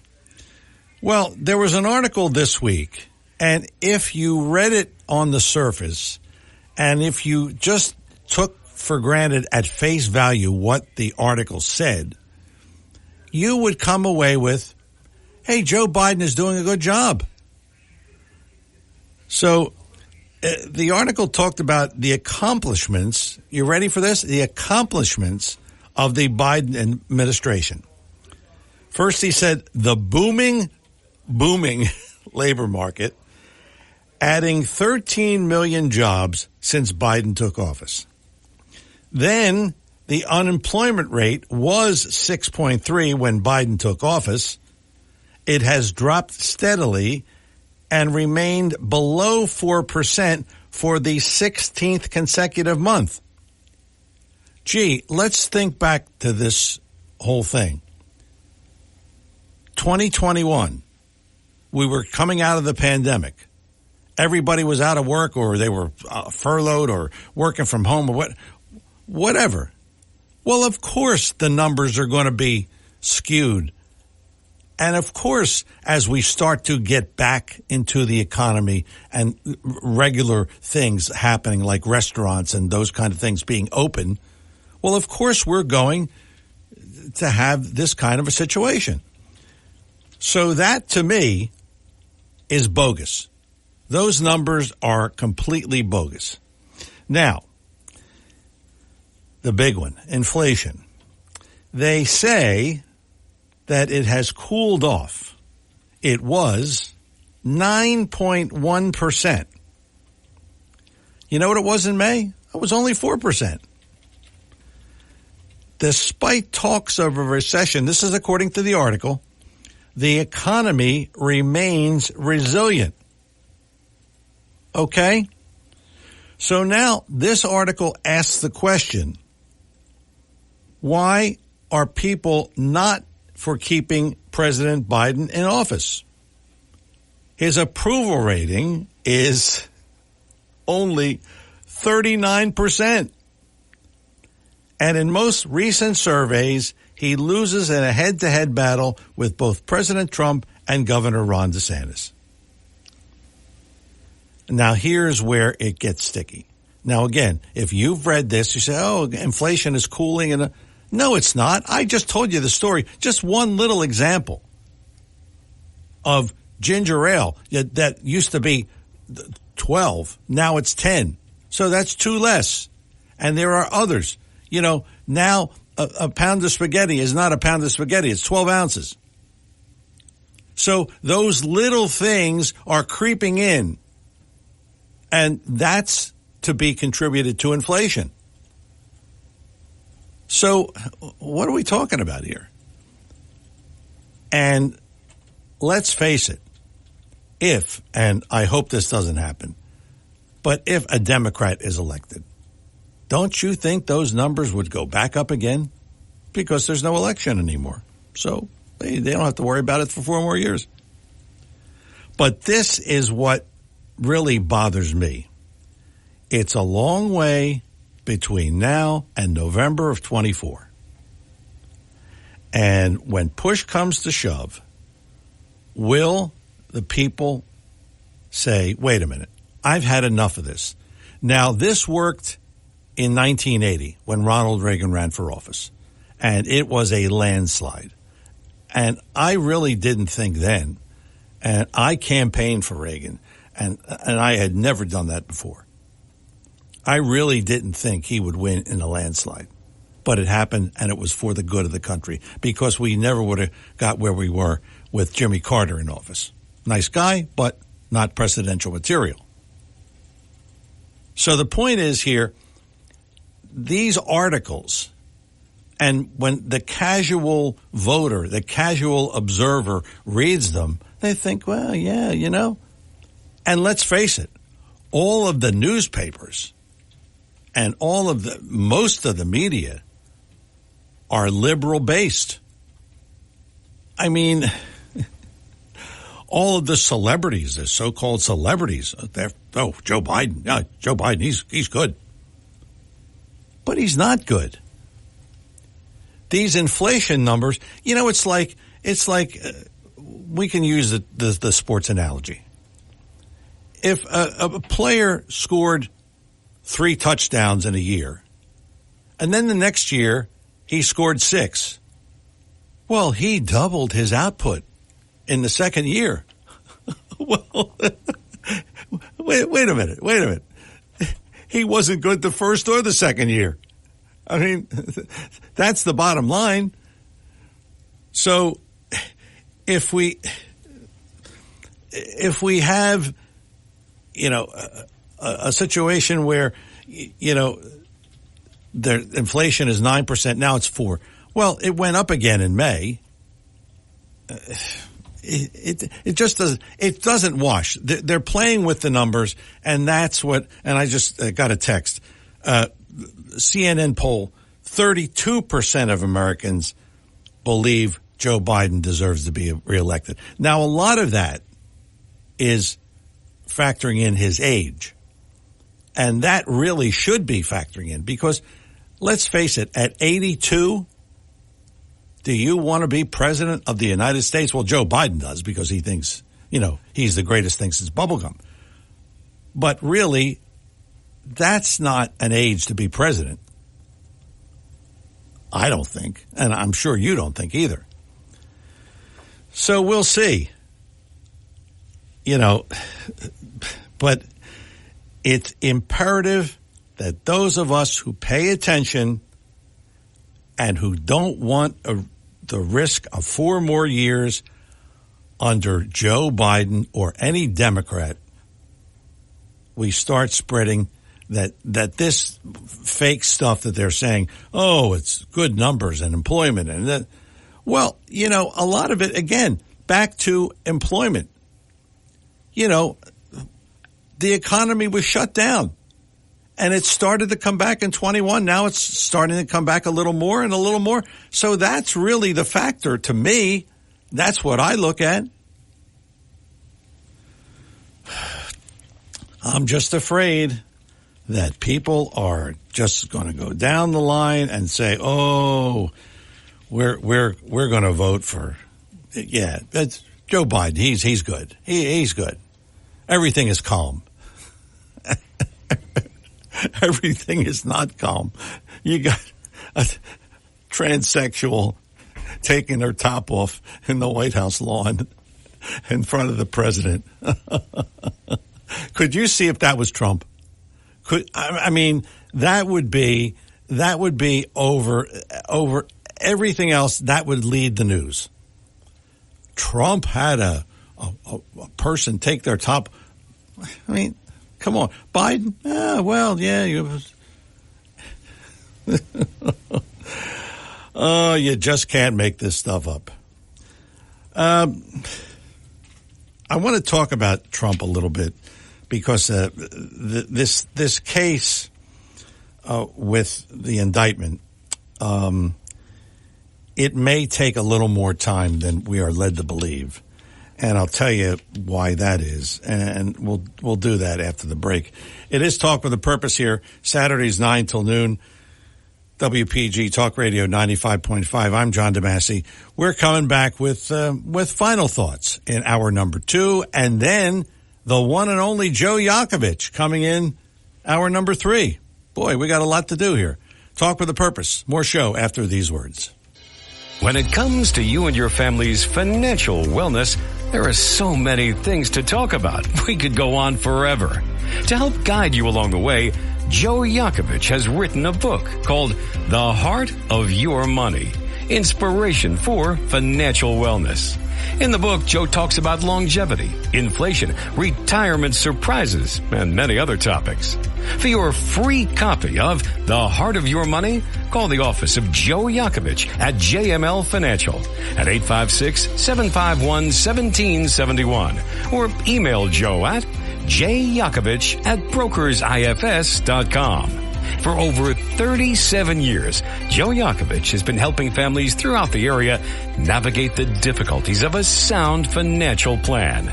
Well, there was an article this week, and if you read it on the surface, and if you just took for granted at face value what the article said, you would come away with, hey, Joe Biden is doing a good job. So the article talked about the accomplishments. You ready for this? The accomplishments of the Biden administration. First, he said the booming labor market, adding 13 million jobs since Biden took office. Then the unemployment rate was 6.3 when Biden took office. It has dropped steadily and remained below 4% for the 16th consecutive month. Gee, let's think back to this whole thing. 2021, we were coming out of the pandemic. Everybody was out of work, or they were furloughed or working from home, or whatever. Well, of course, the numbers are going to be skewed. And of course, as we start to get back into the economy and regular things happening like restaurants and those kind of things being open, well, of course, we're going to have this kind of a situation. So that, to me, is bogus. Those numbers are completely bogus. Now, the big one, inflation. They say that it has cooled off. It was 9.1%. You know what it was in May? It was only 4%. Despite talks of a recession, this is according to the article, the economy remains resilient. Okay? So now this article asks the question, why are people not for keeping President Biden in office? His approval rating is only 39%. And in most recent surveys, he loses in a head-to-head battle with both President Trump and Governor Ron DeSantis. Now, here's where it gets sticky. Now, again, if you've read this, you say, oh, inflation is cooling. And no, it's not. I just told you the story. Just one little example of ginger ale that used to be 12. Now it's 10. So that's 2 less. And there are others. You know, now a pound of spaghetti is not a pound of spaghetti. It's 12 ounces. So those little things are creeping in. And that's to be contributed to inflation. So what are we talking about here? And let's face it, if, and I hope this doesn't happen, but if a Democrat is elected, don't you think those numbers would go back up again? Because there's no election anymore. So they don't have to worry about it for 4 more years. But this is what really bothers me. It's a long way between now and November of 24. And when push comes to shove, will the people say, wait a minute, I've had enough of this. Now, this worked in 1980 when Ronald Reagan ran for office, and it was a landslide. And I really didn't think then, and I campaigned for Reagan, and I had never done that before. I really didn't think he would win in a landslide. But it happened, and it was for the good of the country, because we never would have got where we were with Jimmy Carter in office. Nice guy, but not presidential material. So the point is here, these articles, and when the casual voter, the casual observer reads them, they think, well, yeah, you know. And let's face it, all of the newspapers and most of the media are liberal based. I mean, all of the celebrities, the so-called celebrities, Joe Biden. Yeah, Joe Biden, he's good. But he's not good. These inflation numbers, you know, it's like we can use the sports analogy. If a player scored 3 touchdowns in a year, and then the next year he scored 6, well, he doubled his output in the second year. Well, Wait a minute. He wasn't good the first or the second year. I mean, that's the bottom line. So if we have, a situation where, the inflation is 9%, now it's 4%. Well, it went up again in May. It just doesn't wash. They're playing with the numbers, and that's what, and I just got a text. CNN poll, 32% of Americans believe Joe Biden deserves to be reelected. Now, a lot of that is factoring in his age. And that really should be factoring in because, let's face it, at 82, do you want to be president of the United States? Well, Joe Biden does because he thinks, he's the greatest thing since bubblegum. But really, that's not an age to be president. I don't think, and I'm sure you don't think either. So we'll see. But it's imperative that those of us who pay attention and who don't want the risk of 4 more years under Joe Biden or any Democrat, we start spreading that this fake stuff that they're saying, oh, it's good numbers and employment. And that, well, a lot of it, again, back to employment. The economy was shut down and it started to come back in 21. Now it's starting to come back a little more and a little more. So that's really the factor to me. That's what I look at. I'm just afraid that people are just going to go down the line and say, "Oh, we're going to vote for, that's Joe Biden. He's good. He's good. Everything is calm." Everything is not calm. You got a transsexual taking her top off in the White House lawn in front of the president. Could you see if that was Trump? I mean, that would be over everything else. That would lead the news. Trump had a person take their top. I mean, come on, Biden. Oh, you just can't make this stuff up. I want to talk about Trump a little bit because this case with the indictment, it may take a little more time than we are led to believe. And I'll tell you why that is. And we'll do that after the break. It is Talk with a Purpose here, Saturdays 9 till noon, WPG Talk Radio 95.5. I'm John DeMasi. We're coming back with final thoughts in hour number 2. And then the one and only Joe Yakovich coming in hour number 3. Boy, we got a lot to do here. Talk with a Purpose. More show after these words. When it comes to you and your family's financial wellness, there are so many things to talk about. We could go on forever. To help guide you along the way, Joe Yakovich has written a book called The Heart of Your Money, Inspiration for Financial Wellness. In the book, Joe talks about longevity, inflation, retirement surprises, and many other topics. For your free copy of The Heart of Your Money, call the office of Joe Yakovich at JML Financial at 856-751-1771 or email Joe at jyakovich@brokersifs.com. For over 37 years, Joe Yakovich has been helping families throughout the area navigate the difficulties of a sound financial plan.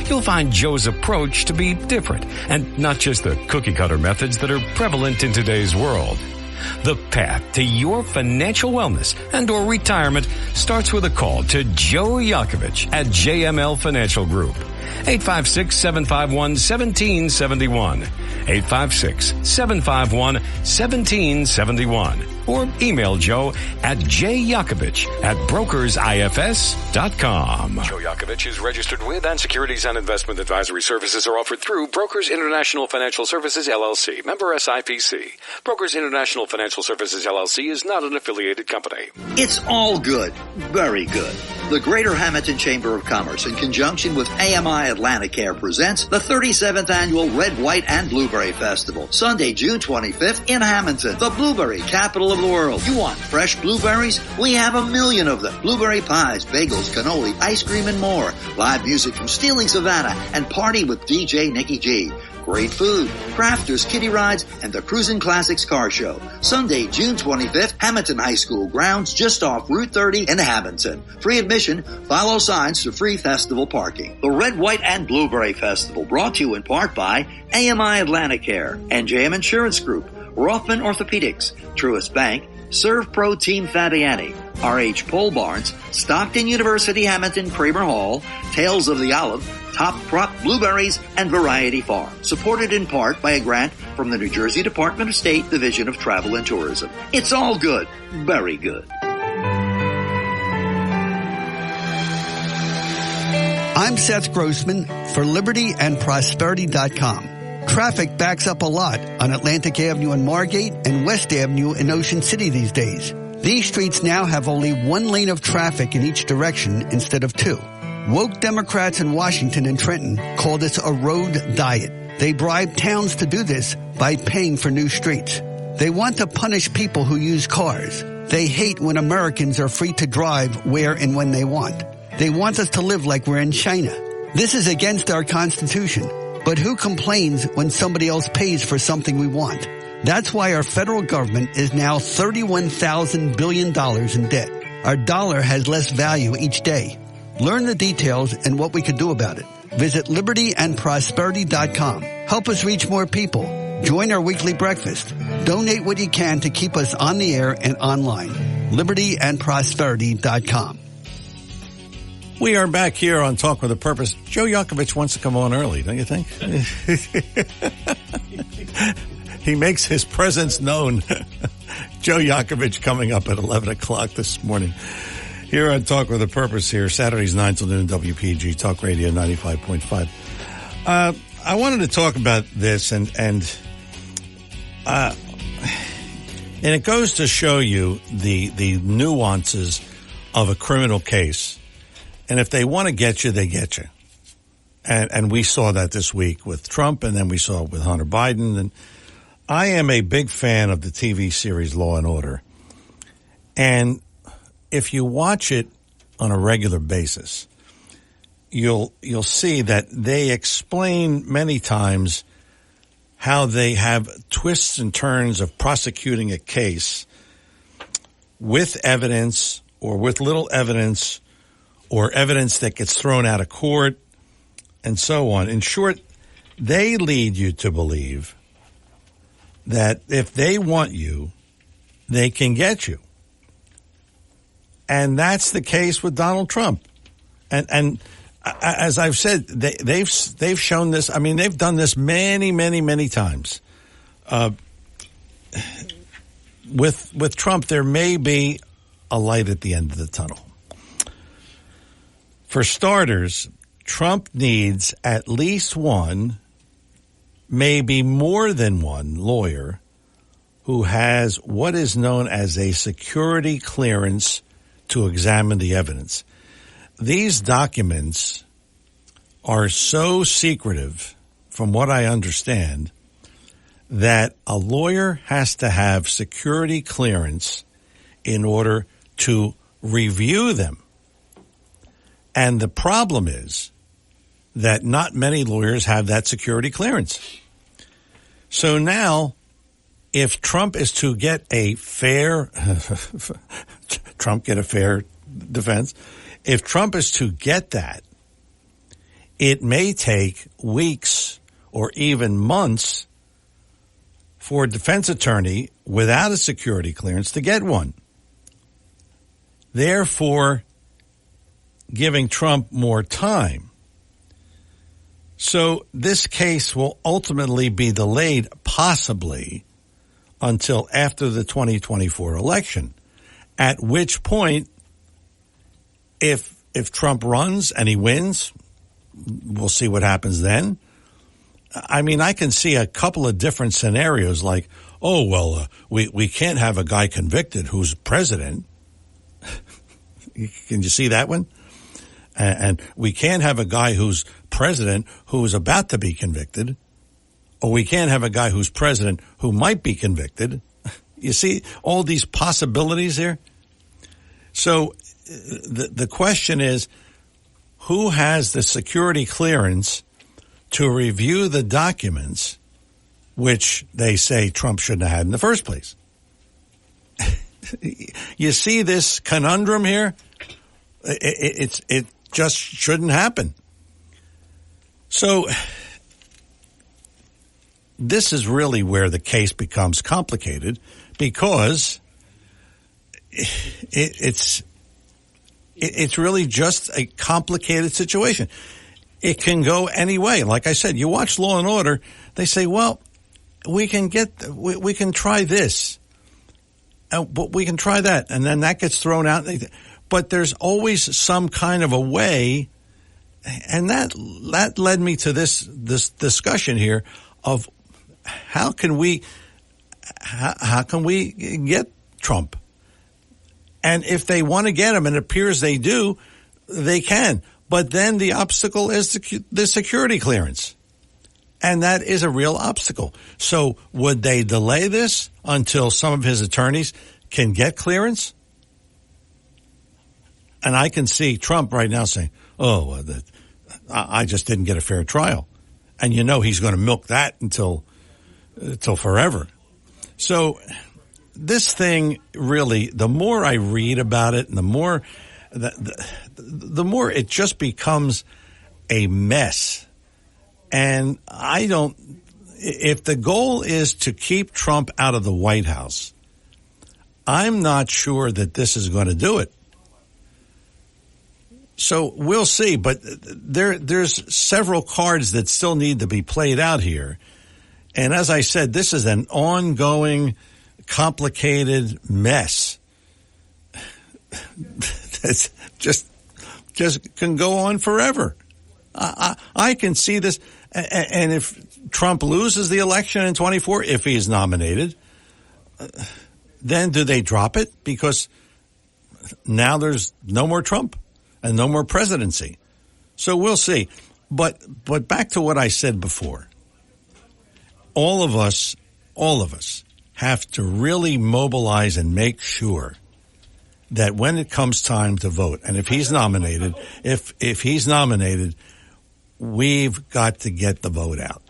You'll find Joe's approach to be different and not just the cookie-cutter methods that are prevalent in today's world. The path to your financial wellness and or retirement starts with a call to Joe Yakovich at JML Financial Group 856-751-1771. 856-751-1771. Or email Joe at jyakovich@brokersifs.com. Joe Yakovich is registered with, and securities and investment advisory services are offered through Brokers International Financial Services, LLC. Member SIPC. Brokers International Financial Services, LLC is not an affiliated company. It's all good. Very good. The Greater Hamilton Chamber of Commerce, in conjunction with AMI Atlanticare, presents the 37th Annual Red, White, and Blueberry Festival, Sunday, June 25th in Hamilton, the blueberry capital of the world. You want fresh blueberries? We have 1 million of them. Blueberry pies, bagels, cannoli, ice cream, and more. Live music from Stealing Savannah and party with DJ Nikki G. Great food, crafters, kiddie rides, and the Cruisin' Classics car show. Sunday, June 25th, Hamilton High School grounds just off Route 30 in Hamilton. Free admission, follow signs for free festival parking. The Red, White, and Blueberry Festival, brought to you in part by AMI Atlanticare, NJM Insurance Group, Rothman Orthopedics, Truist Bank, Serve Pro Team Fabiani, RH Pole Barns, Stockton University Hamilton Kramer Hall, Tales of the Olive, Top Crop Blueberries, and Variety Farm. Supported in part by a grant from the New Jersey Department of State Division of Travel and Tourism. It's all good. Very good. I'm Seth Grossman for LibertyAndProsperity.com. Traffic backs up a lot on Atlantic Avenue in Margate and West Avenue in Ocean City these days. These streets now have only one lane of traffic in each direction instead of two. Woke Democrats in Washington and Trenton call this a road diet. They bribe towns to do this by paying for new streets. They want to punish people who use cars. They hate when Americans are free to drive where and when they want. They want us to live like we're in China. This is against our Constitution. But who complains when somebody else pays for something we want? That's why our federal government is now $31,000 billion in debt. Our dollar has less value each day. Learn the details and what we could do about it. Visit LibertyAndProsperity.com. Help us reach more people. Join our weekly breakfast. Donate what you can to keep us on the air and online. LibertyAndProsperity.com. We are back here on Talk with a Purpose. Joe Yakovich wants to come on early, don't you think? He makes his presence known. Joe Yakovich coming up at 11 o'clock this morning. Here on Talk with a Purpose here, Saturdays 9 till noon, WPG, Talk Radio 95.5. I wanted to talk about this, and it goes to show you the nuances of a criminal case. And if they want to get you, they get you. And we saw that this week with Trump, and then we saw it with Hunter Biden. And I am a big fan of the TV series Law and Order. And if you watch it on a regular basis, you'll see that they explain many times how they have twists and turns of prosecuting a case with evidence or with little evidence, or evidence that gets thrown out of court, and so on. In short, they lead you to believe that if they want you, they can get you. And that's the case with Donald Trump. And as I've said, they've shown this. I mean, they've done this many, many, many times. With Trump, there may be a light at the end of the tunnel. For starters, Trump needs at least one, maybe more than one lawyer who has what is known as a security clearance to examine the evidence. These documents are so secretive, from what I understand, that a lawyer has to have security clearance in order to review them. And the problem is that not many lawyers have that security clearance. So now, if Trump is to get a fair, defense, if Trump is to get that, it may take weeks or even months for a defense attorney without a security clearance to get one. Therefore, giving Trump more time So this case will ultimately be delayed, possibly, until after the 2024 election, at which point, if Trump runs and he wins, we'll see what happens then. I mean, I can see a couple of different scenarios like, we can't have a guy convicted who's president. Can you see that one? And we can't have a guy who's president who's about to be convicted, or we can't have a guy who's president who might be convicted. You see all these possibilities here? So the question is, who has the security clearance to review the documents which they say Trump shouldn't have had in the first place? You see this conundrum here? It just shouldn't happen. So this is really where the case becomes complicated, because it's really just a complicated situation. It can go any way. Like I said, you watch Law and Order, they say, well, we can try this, but we can try that, and then that gets thrown out. But there's always some kind of a way, and that led me to this discussion here of how can we get Trump? And if they want to get him, and it appears they do, they can. But then the obstacle is the security clearance. And that is a real obstacle. So would they delay this until some of his attorneys can get clearance? And I can see Trump right now saying, I just didn't get a fair trial. And you know he's going to milk that until forever. So this thing really, the more I read about it and the more it just becomes a mess. And if the goal is to keep Trump out of the White House, I'm not sure that this is going to do it. So we'll see, but there's several cards that still need to be played out here. And as I said, this is an ongoing, complicated mess. That's just can go on forever. I can see this. And if Trump loses the election in 24, if he is nominated, then do they drop it? Because now there's no more Trump and no more presidency. So we'll see. But back to what I said before. All of us have to really mobilize and make sure that when it comes time to vote, and if he's nominated, we've got to get the vote out,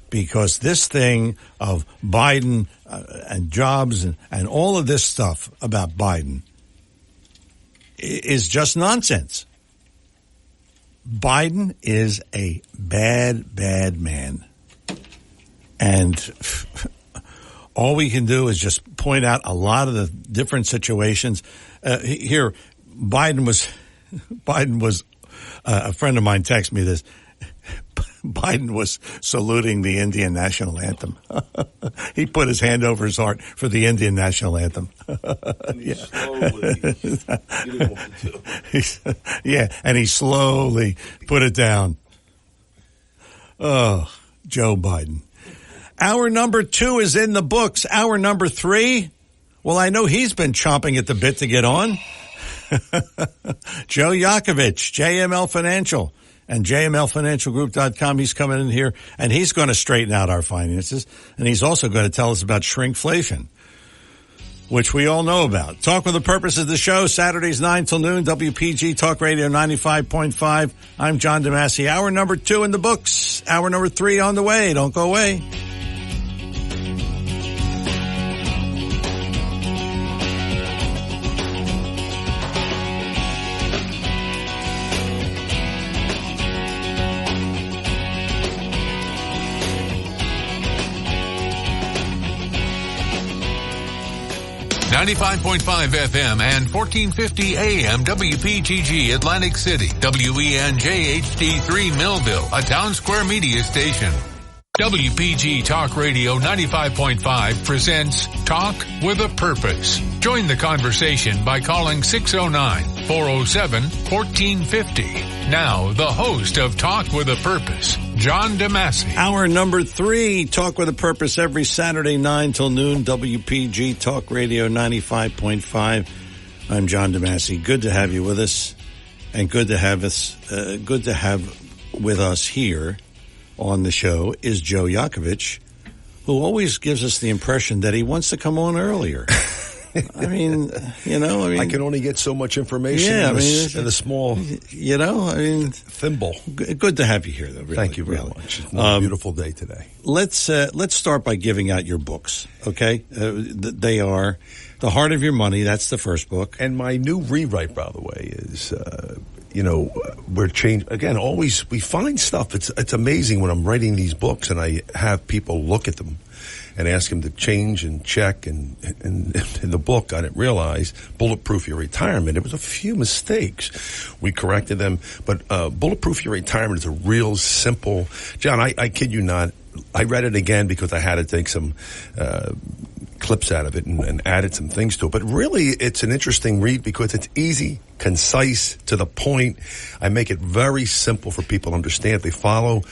because this thing of Biden and jobs and all of this stuff about Biden is just nonsense. Biden is a bad, bad man. And all we can do is just point out a lot of the different situations. Here, Biden was, a friend of mine texted me this. Biden was saluting the Indian national anthem. He put his hand over his heart for the Indian national anthem. And he slowly put it down. Oh, Joe Biden. Hour number 2 is in the books. Hour number 3, well, I know he's been chomping at the bit to get on. Joe Yakovich, JML Financial. And JMLFinancialGroup.com, he's coming in here, and he's going to straighten out our finances, and he's also going to tell us about shrinkflation, which we all know about. Talk with the Purpose of the show, Saturdays 9 till noon, WPG Talk Radio 95.5. I'm John DeMasi. Hour number 2 in the books. Hour number 3 on the way. Don't go away. 95.5 FM and 1450 AM WPGG Atlantic City. WENJ HD3 Millville, a Town Square media station. WPG Talk Radio 95.5 presents Talk with a Purpose. Join the conversation by calling 609-407-1450. Now, the host of Talk with a Purpose, John DeMasi. Hour number 3, Talk with a Purpose, every Saturday 9 till noon, WPG Talk Radio 95.5. I'm John DeMasi. Good to have you with us, and good to have with us here on the show is Joe Yakovich, who always gives us the impression that he wants to come on earlier. I mean, I can only get so much information in a small, thimble. Good to have you here, though. Really, Thank you very much. It's a beautiful day today. Let's start by giving out your books, okay? They are The Heart of Your Money. That's the first book. And my new rewrite, by the way, is, we're changing. Again, always we find stuff. It's amazing when I'm writing these books and I have people look at them and ask them to change and check. And in the book, I didn't realize Bulletproof Your Retirement. There was a few mistakes. We corrected them. But Bulletproof Your Retirement is a real simple. John, I kid you not. I read it again because I had to take some clips out of it and added some things to it. But really, it's an interesting read because it's easy, concise, to the point. I make it very simple for people to understand. If they follow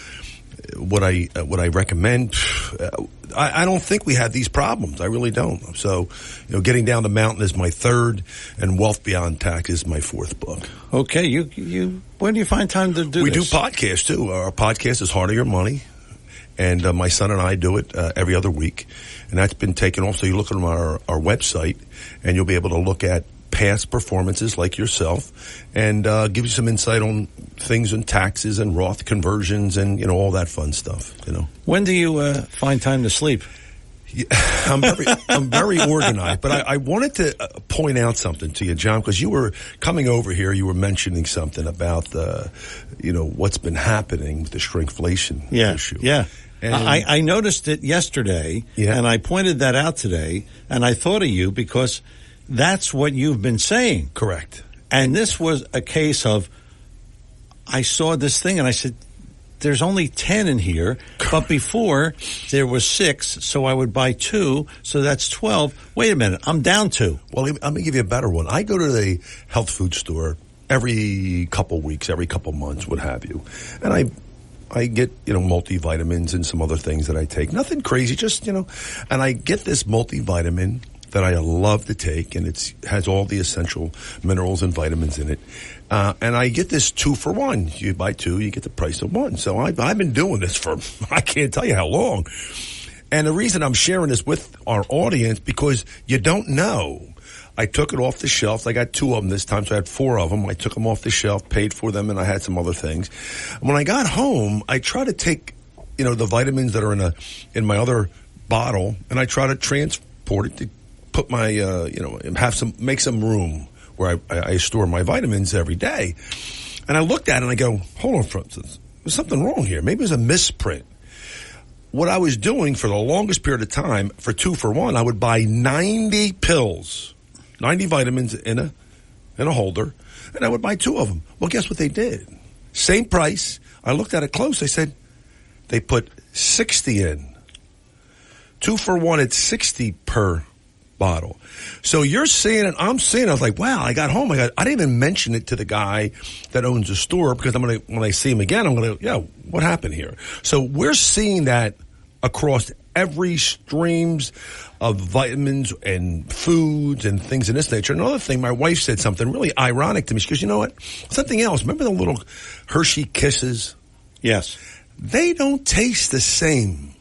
what I recommend, I don't think we have these problems. I really don't. So, Getting Down the Mountain is my third, and Wealth Beyond Tax is my fourth book. Okay, you when do you find time to do this? We do podcasts too. Our podcast is Heart of Your Money. And my son and I do it every other week. And that's been taken off. So you look at our website, and you'll be able to look at past performances like yourself and give you some insight on things in taxes and Roth conversions and, all that fun stuff, When do you find time to sleep? Yeah, I'm very organized. But I wanted to point out something to you, John, because you were coming over here. You were mentioning something about what's been happening with the shrinkflation issue. Yeah. And I noticed it yesterday, and I pointed that out today, and I thought of you because that's what you've been saying. Correct. And this was a case of, I saw this thing, and I said, there's only 10 in here, but before there was 6, so I would buy 2, so that's 12. Wait a minute, I'm down 2. Well, let me give you a better one. I go to the health food store every couple weeks, every couple months, what have you, and I get, multivitamins and some other things that I take. Nothing crazy, just, and I get this multivitamin that I love to take, and it has all the essential minerals and vitamins in it. And I get this 2-for-1. You buy 2, you get the price of 1. So I've been doing this for, I can't tell you how long. And the reason I'm sharing this with our audience, because you don't know. I took it off the shelf. I got 2 of them this time, so I had 4 of them. I took them off the shelf, paid for them, and I had some other things. When I got home, I try to take, the vitamins that are in my other bottle, and I try to transport it to put my, make some room where I store my vitamins every day. And I looked at it and I go, hold on, for instance, there's something wrong here. Maybe there's a misprint. What I was doing for the longest period of time, for 2-for-1, I would buy 90 pills, 90 vitamins in a holder, and I would buy 2 of them. Well, guess what they did? Same price. I looked at it close. I said, they put 60 in. 2-for-1 at 60 per bottle. So you're seeing it, I'm seeing it. I was like, wow, I got home. I didn't even mention it to the guy that owns the store because when I see him again, I'm going to, what happened here? So we're seeing that across every streams of vitamins and foods and things of this nature. Another thing, my wife said something really ironic to me. She goes, you know what? Something else. Remember the little Hershey Kisses? Yes. They don't taste the same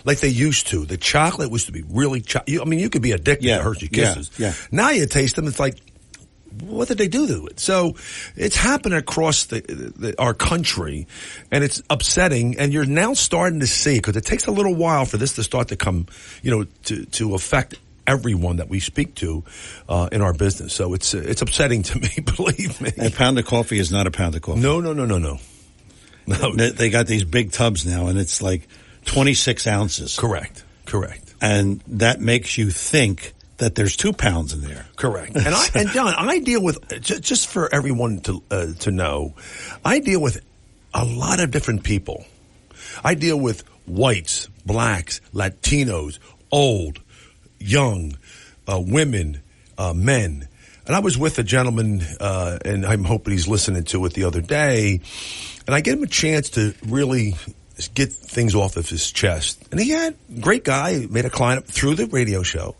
like they used to. The chocolate was to be really you could be addicted to Hershey Kisses. Yeah. Now you taste them, it's like, what did they do to it? So it's happening across our country, and it's upsetting, and you're now starting to see, because it takes a little while for this to start to come, to affect everyone that we speak to in our business. So it's upsetting to me, believe me. A pound of coffee is not a pound of coffee. No. They got these big tubs now, and it's like 26 ounces. Correct. And that makes you think that there's 2 pounds in there. Correct. And John, I deal with, just for everyone to know, I deal with a lot of different people. I deal with whites, blacks, Latinos, old, young, women, men. And I was with a gentleman, and I'm hoping he's listening to it the other day, and I gave him a chance to really get things off of his chest. And he had a great guy, made a client through the radio show.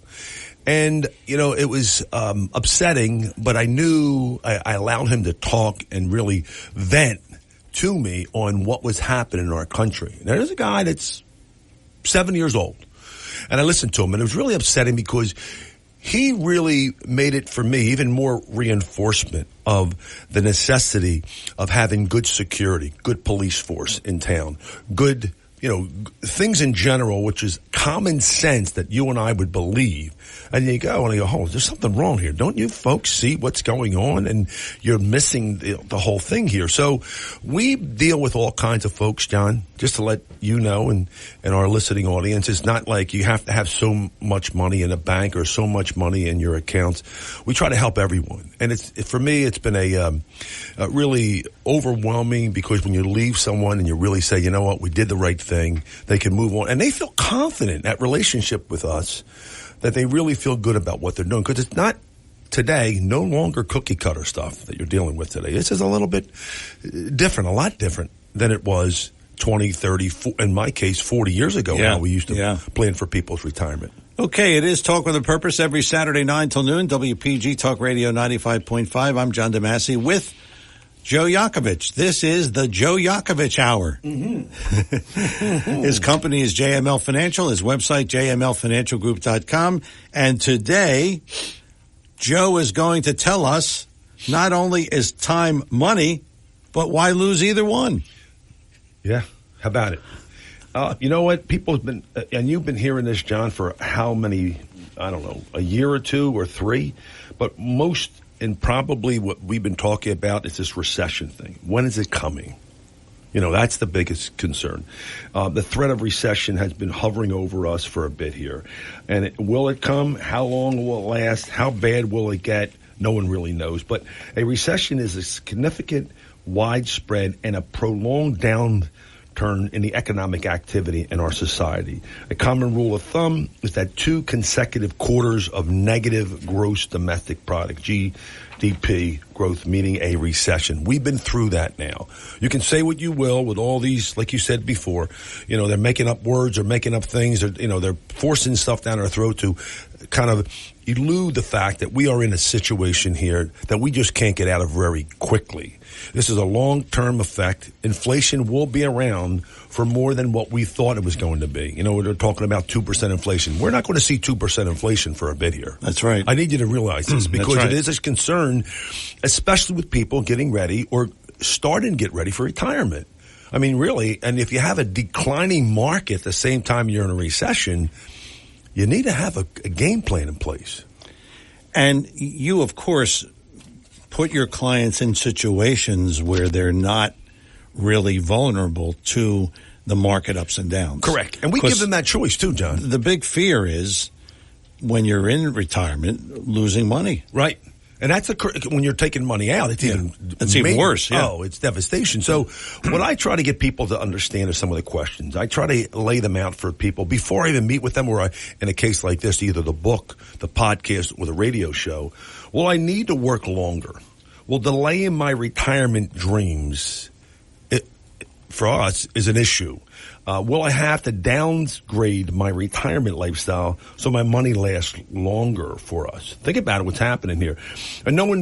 And, it was upsetting, but I knew I allowed him to talk and really vent to me on what was happening in our country. Now, there's a guy that's 7 years old, and I listened to him, and it was really upsetting because he really made it for me even more reinforcement of the necessity of having good security, good police force in town, good, things in general, which is common sense that you and I would believe. And you go, oh, there's something wrong here. Don't you folks see what's going on? And you're missing the whole thing here. So we deal with all kinds of folks, John, just to let you know and our listening audience. It's not like you have to have so much money in a bank or so much money in your accounts. We try to help everyone. And for me, it's been a really overwhelming, because when you leave someone and you really say, you know what, we did the right thing, they can move on. And they feel confident in that relationship with us, that they really feel good about what they're doing. Because it's not today, no longer cookie cutter stuff that you're dealing with today. This is a little bit different, a lot different than it was 20, 30, in my case, 40 years ago, how we used to plan for people's retirement. Okay, it is Talk with a Purpose every Saturday 9 till noon, WPG Talk Radio 95.5. I'm John DeMasi with Joe Yakovich. This is the Joe Yakovich Hour. Mm-hmm. His company is JML Financial. His website, jmlfinancialgroup.com. And today, Joe is going to tell us not only is time money, but why lose either one? Yeah, how about it? You know what? People have been, and you've been hearing this, John, for how many, I don't know, a year or 2 or 3, but most, and probably what we've been talking about is this recession thing. When is it coming? That's the biggest concern. The threat of recession has been hovering over us for a bit here. And will it come? How long will it last? How bad will it get? No one really knows. But a recession is a significant, widespread, and a prolonged downturn in the economic activity in our society. A common rule of thumb is that 2 consecutive quarters of negative gross domestic product, GDP growth, meaning a recession. We've been through that now. You can say what you will with all these, like you said before, they're making up words or making up things, or, they're forcing stuff down our throat to kind of elude the fact that we are in a situation here that we just can't get out of very quickly. This is a long-term effect. Inflation will be around for more than what we thought it was going to be. We're talking about 2% inflation. We're not going to see 2% inflation for a bit here. That's right. I need you to realize this, because it is a concern, especially with people getting ready or starting to get ready for retirement. I mean, really, and if you have a declining market at the same time you're in a recession, you need to have a game plan in place. And you, of course, put your clients in situations where they're not really vulnerable to the market ups and downs. Correct. And we give them that choice too, John. The big fear is when you're in retirement, losing money. Right. And that's when you're taking money out, it's even worse. Yeah. Oh, it's devastation. So what I try to get people to understand are some of the questions. I try to lay them out for people before I even meet with them, or in a case like this, either the book, the podcast, or the radio show. Will I need to work longer? Will delaying my retirement dreams, for us, is an issue? Will I have to downgrade my retirement lifestyle so my money lasts longer for us? Think about it, what's happening here. And knowing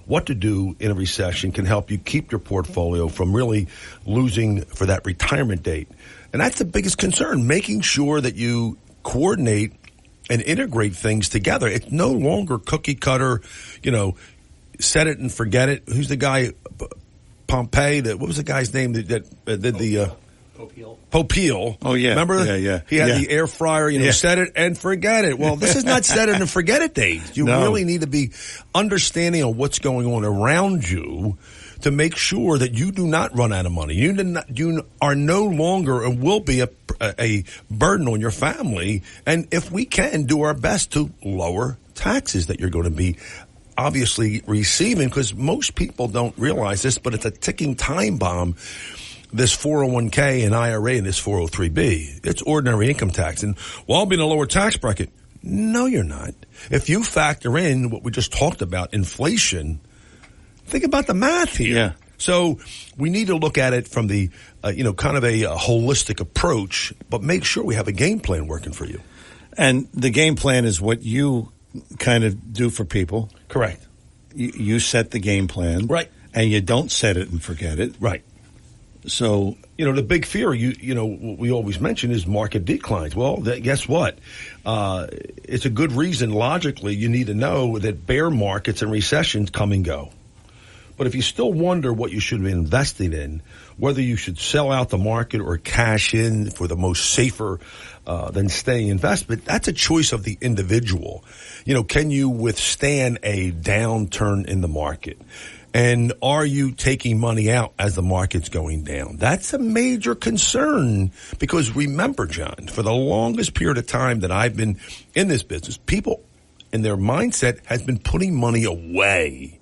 what to do in a recession can help you keep your portfolio from really losing for that retirement date. And that's the biggest concern, making sure that you coordinate and integrate things together. It's no longer cookie cutter, set it and forget it. Who's the guy, Pompey? What was the guy's name that did the... Popeil. Oh, yeah. Remember? Yeah. He had the air fryer, set it and forget it. Well, this is not set it and forget it days. You really need to be understanding of what's going on around you to make sure that you do not run out of money. You are no longer and will be a burden on your family. And if we can, do our best to lower taxes that you're going to be obviously receiving, because most people don't realize this, but it's a ticking time bomb. This 401k and IRA and this 403b, it's ordinary income tax. And I'll be in a lower tax bracket. No, you're not. If you factor in what we just talked about, inflation, think about the math here. Yeah. So we need to look at it from the, kind of a holistic approach, but make sure we have a game plan working for you. And the game plan is what you kind of do for people. Correct. You set the game plan. Right. And you don't set it and forget it. Right. So, the big fear, what we always mention is market declines. Well, guess what? It's a good reason, logically, you need to know that bear markets and recessions come and go. But if you still wonder what you should be investing in, whether you should sell out the market or cash in for the most safer than staying investment, that's a choice of the individual. Can you withstand a downturn in the market? And are you taking money out as the market's going down? That's a major concern, because remember, John, for the longest period of time that I've been in this business, people in their mindset has been putting money away.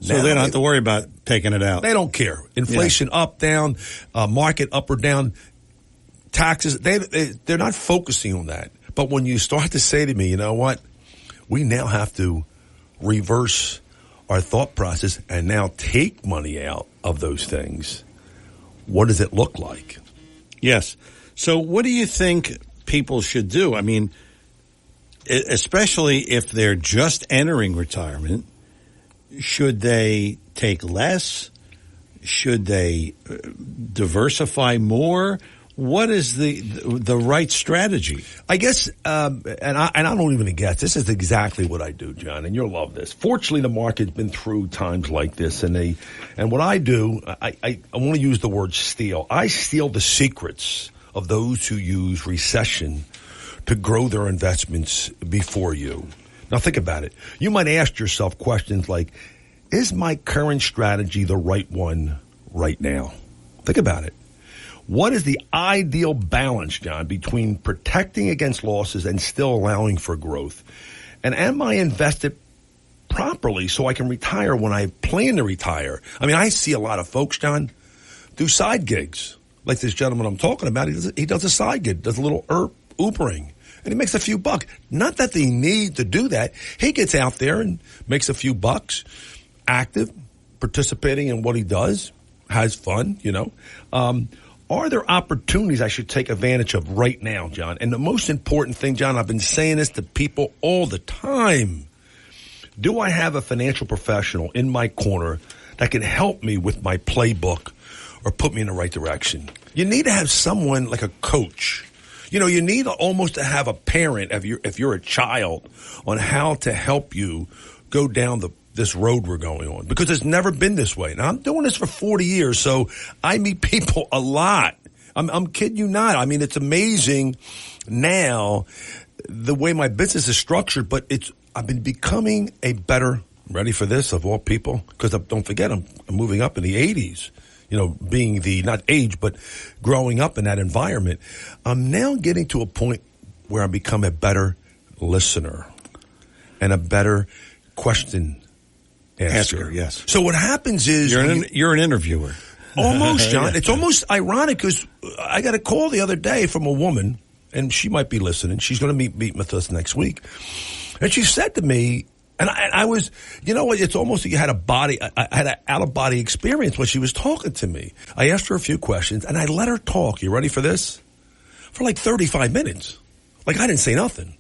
So now, they don't have to worry about taking it out. They don't care. Inflation up, down, market up or down, taxes, they're not focusing on that. But when you start to say to me, you know what, we now have to reverse our thought process and now take money out of those things, what does it look like? Yes. So what do you think people should do? I mean, especially if they're just entering retirement, should they take less? Should they diversify more? What is the right strategy? I guess, and I don't even guess. This is exactly what I do, John, and you'll love this. Fortunately, the market's been through times like this, and what I do, I want to use the word steal. I steal the secrets of those who use recession to grow their investments before you. Now, think about it. You might ask yourself questions like, is my current strategy the right one right now? Think about it. What is the ideal balance, John, between protecting against losses and still allowing for growth? And am I invested properly so I can retire when I plan to retire? I mean, I see a lot of folks, John, do side gigs. Like this gentleman I'm talking about, he does a side gig, does a little Ubering, and he makes a few bucks. Not that they need to do that. He gets out there and makes a few bucks, active, participating in what he does, has fun, Are there opportunities I should take advantage of right now, John? And the most important thing, John, I've been saying this to people all the time. Do I have a financial professional in my corner that can help me with my playbook or put me in the right direction? You need to have someone like a coach. You need almost to have a parent if you're a child on how to help you go down this road we're going on, because it's never been this way. Now, I'm doing this for 40 years, so I meet people a lot. I'm kidding you not. I mean, it's amazing now the way my business is structured, but I've been becoming a better, ready for this, of all people, because don't forget, I'm moving up in the 80s, being the, not age, but growing up in that environment. I'm now getting to a point where I become a better listener and a better question asker. Yes. So what happens is you're an interviewer. Almost, John. It's almost ironic, because I got a call the other day from a woman, and she might be listening. She's going to meet with us next week, and she said to me, and I was, it's almost like you had I had an out of body experience when she was talking to me. I asked her a few questions, and I let her talk. You ready for this? For like 35 minutes. Like I didn't say nothing.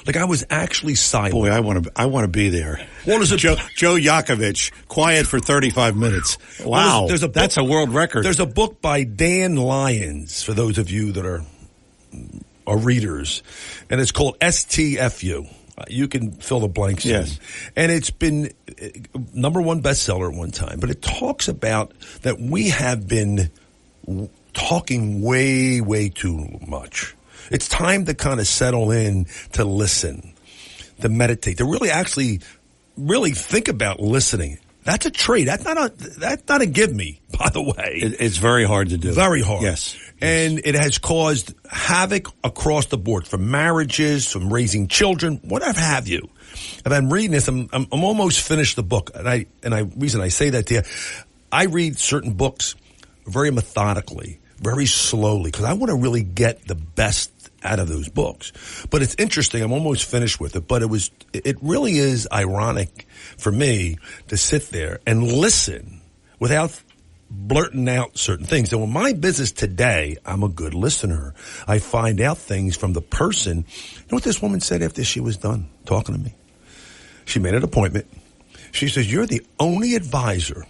Like I was actually silent. Boy, I want to be there. What is it? Joe Yakovich, quiet for 35 minutes. Wow. That's a world record. There's a book by Dan Lyons, for those of you that are readers, and it's called STFU. You can fill the blanks in. And it's been number one bestseller at one time. But it talks about that we have been talking way, way too much. It's time to kind of settle in, to listen, to meditate, to really think about listening. That's a trade. That's not a give me, by the way. It's very hard to do. Very hard. Yes. And it has caused havoc across the board, from marriages, from raising children, whatever have you. And I'm reading this. I'm almost finished the book. Reason I say that to you, I read certain books very methodically, very slowly, because I want to really get the best out of those books. But it's interesting. I'm almost finished with it, but it really is ironic for me to sit there and listen without blurting out certain things. So in my business today, I'm a good listener. I find out things from the person. You know what this woman said after she was done talking to me? She made an appointment. She says, "You're the only advisor."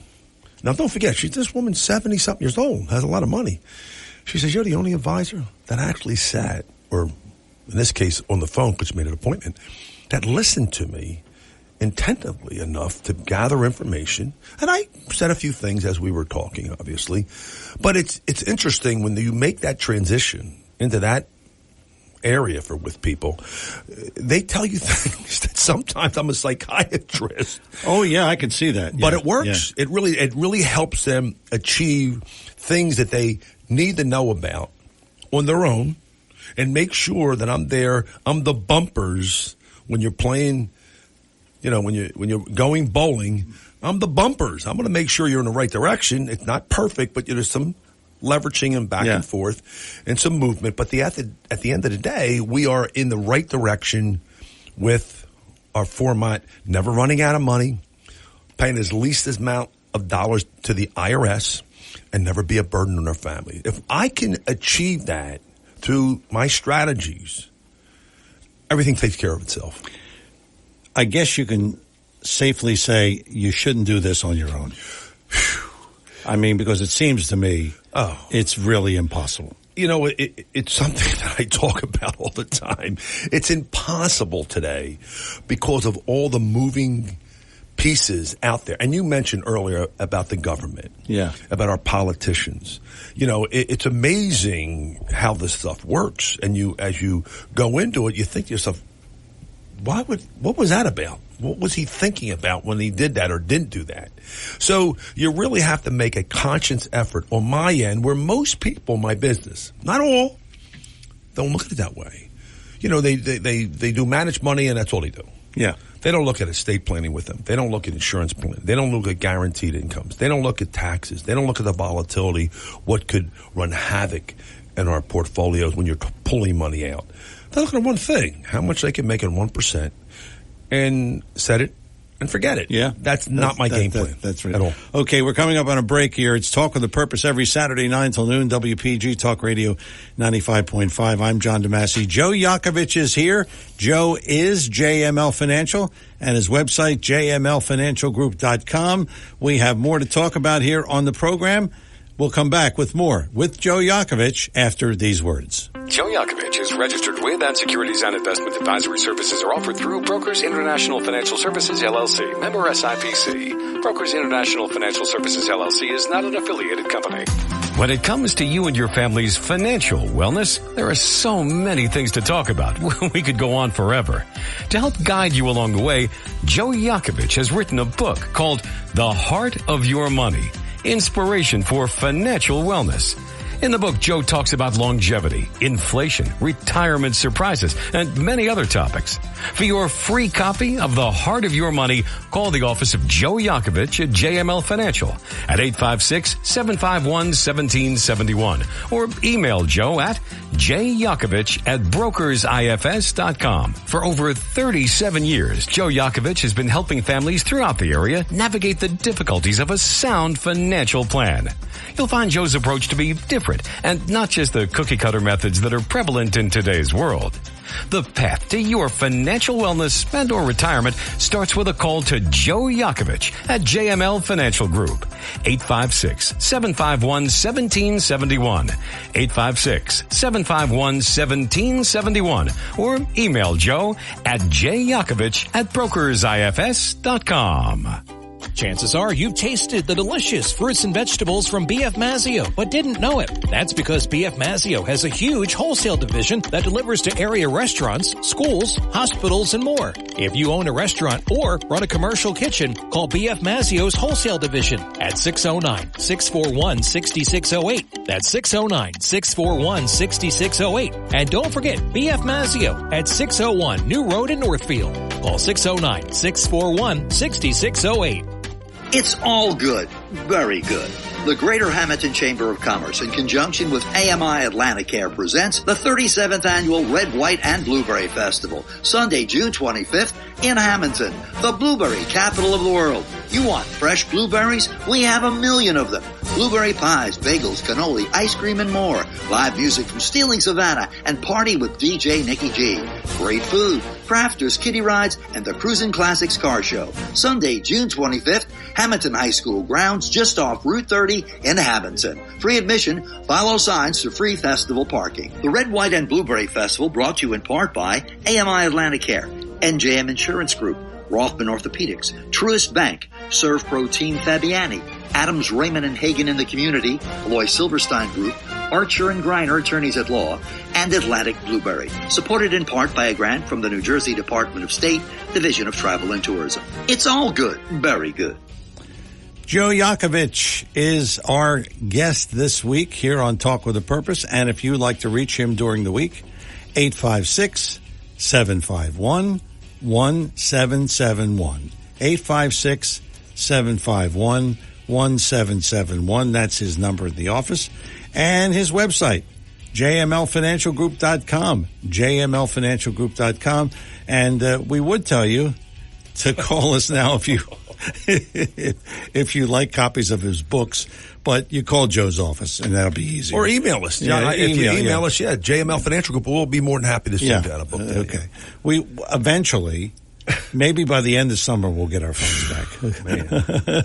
Now, don't forget, this woman's 70-something years old, has a lot of money. She says, "You're the only advisor that actually sat," or in this case, on the phone, because she made an appointment, that listened to me attentively enough to gather information. And I said a few things as we were talking, obviously. But it's interesting when you make that transition into that area with people, they tell you things that sometimes I'm a psychiatrist. Oh yeah, I can see that. But it works. Yeah. It really helps them achieve things that they need to know about on their own, and make sure that I'm there. I'm the bumpers when you're playing, when you're going bowling. I'm the bumpers. I'm going to make sure you're in the right direction. It's not perfect, but there's some leveraging and back and forth and some movement. But at the end of the day, we are in the right direction with our format, never running out of money, paying as least amount of dollars to the IRS, and never be a burden on our family. If I can achieve that through my strategies, everything takes care of itself. I guess you can safely say you shouldn't do this on your own. I mean, because it seems to me it's really impossible. It's something that I talk about all the time. It's impossible today because of all the moving pieces out there. And you mentioned earlier about the government. Yeah. About our politicians. It's amazing how this stuff works. And as you go into it, you think to yourself, what was that about? What was he thinking about when he did that or didn't do that? So you really have to make a conscious effort on my end, where most people in my business, not all, don't look at it that way. They do manage money, and that's all they do. Yeah. They don't look at estate planning with them. They don't look at insurance planning. They don't look at guaranteed incomes. They don't look at taxes. They don't look at the volatility, what could run havoc in our portfolios when you're pulling money out. They look at one thing, how much they can make in 1%, and set it and forget it. Yeah. That's not my game plan. That's right. At all. Okay, we're coming up on a break here. It's Talk with a Purpose every Saturday, 9 till noon, WPG Talk Radio 95.5. I'm John DeMasi. Joe Yakovich is here. Joe is JML Financial, and his website, jmlfinancialgroup.com. We have more to talk about here on the program. We'll come back with more with Joe Yakovich after these words. Joe Yakovich is registered with, and securities and investment advisory services are offered through Brokers International Financial Services, LLC, member SIPC. Brokers International Financial Services, LLC is not an affiliated company. When it comes to you and your family's financial wellness, there are so many things to talk about. We could go on forever. To help guide you along the way, Joe Yakovich has written a book called The Heart of Your Money, Inspiration for Financial Wellness. In the book, Joe talks about longevity, inflation, retirement surprises, and many other topics. For your free copy of The Heart of Your Money, call the office of Joe Yakovich at JML Financial at 856-751-1771 or email Joe at jyakovich@brokersifs.com. For over 37 years, Joe Yakovich has been helping families throughout the area navigate the difficulties of a sound financial plan. You'll find Joe's approach to be different and not just the cookie-cutter methods that are prevalent in today's world. The path to your financial wellness and or retirement starts with a call to Joe Yakovich at JML Financial Group. 856-751-1771. 856-751-1771. Or email Joe at jyakovich@brokersifs.com. Chances are you've tasted the delicious fruits and vegetables from B.F. Mazzio, but didn't know it. That's because B.F. Mazzio has a huge wholesale division that delivers to area restaurants, schools, hospitals, and more. If you own a restaurant or run a commercial kitchen, call B.F. Mazzio's wholesale division at 609-641-6608. That's 609-641-6608. And don't forget B.F. Mazzio at 601 New Road in Northfield. Call 609-641-6608. It's all good. Very good. The Greater Hamilton Chamber of Commerce, in conjunction with AMI Atlanticare, presents the 37th Annual Red, White, and Blueberry Festival, Sunday, June 25th in Hamilton, the blueberry capital of the world. You want fresh blueberries? We have 1 million of them. Blueberry pies, bagels, cannoli, ice cream, and more. Live music from Stealing Savannah and party with DJ Nikki G. Great food, crafters, kiddie rides, and the Cruisin' Classics car show. Sunday, June 25th, Hamilton High School grounds just off Route 30 in Hamilton. Free admission, follow signs for free festival parking. The Red, White, and Blueberry Festival brought to you in part by AMI Atlanticare, NJM Insurance Group, Rothman Orthopedics, Truist Bank, Serve Pro Team Fabiani, Adams, Raymond, and Hagen in the Community, Aloy Silverstein Group, Archer and Greiner Attorneys at Law, and Atlantic Blueberry. Supported in part by a grant from the New Jersey Department of State, Division of Travel and Tourism. It's all good. Very good. Joe Yakovich is our guest this week here on Talk with a Purpose. And if you'd like to reach him during the week, 856-751-1771. 856-751-1771. That's his number at the office. And his website, jmlfinancialgroup.com, jmlfinancialgroup.com. And we would tell you to call us now if you like copies of his books, but you call Joe's office and that'll be easy. Or email us. Yeah, if you email us, JML Financial Group, we'll be more than happy to send out a book. Okay. We eventually, maybe by the end of summer, we'll get our phones back. Man,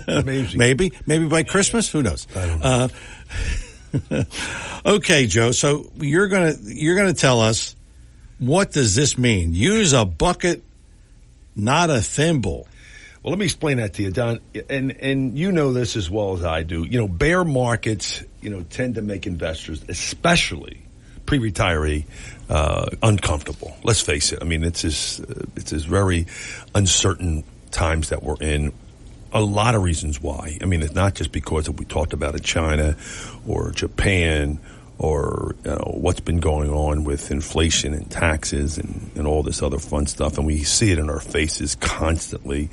amazing. Maybe by Christmas. Who knows? I don't know. Okay, Joe. So you're gonna tell us, what does this mean? Use a bucket, not a thimble. Well, let me explain that to you, Don. And you know this as well as I do. You know, bear markets, tend to make investors, especially pre-retiree, uncomfortable. Let's face it. I mean, it's this very uncertain times that we're in. A lot of reasons why. I mean, it's not just because we talked about it, China or Japan or what's been going on with inflation and taxes and all this other fun stuff, and we see it in our faces constantly.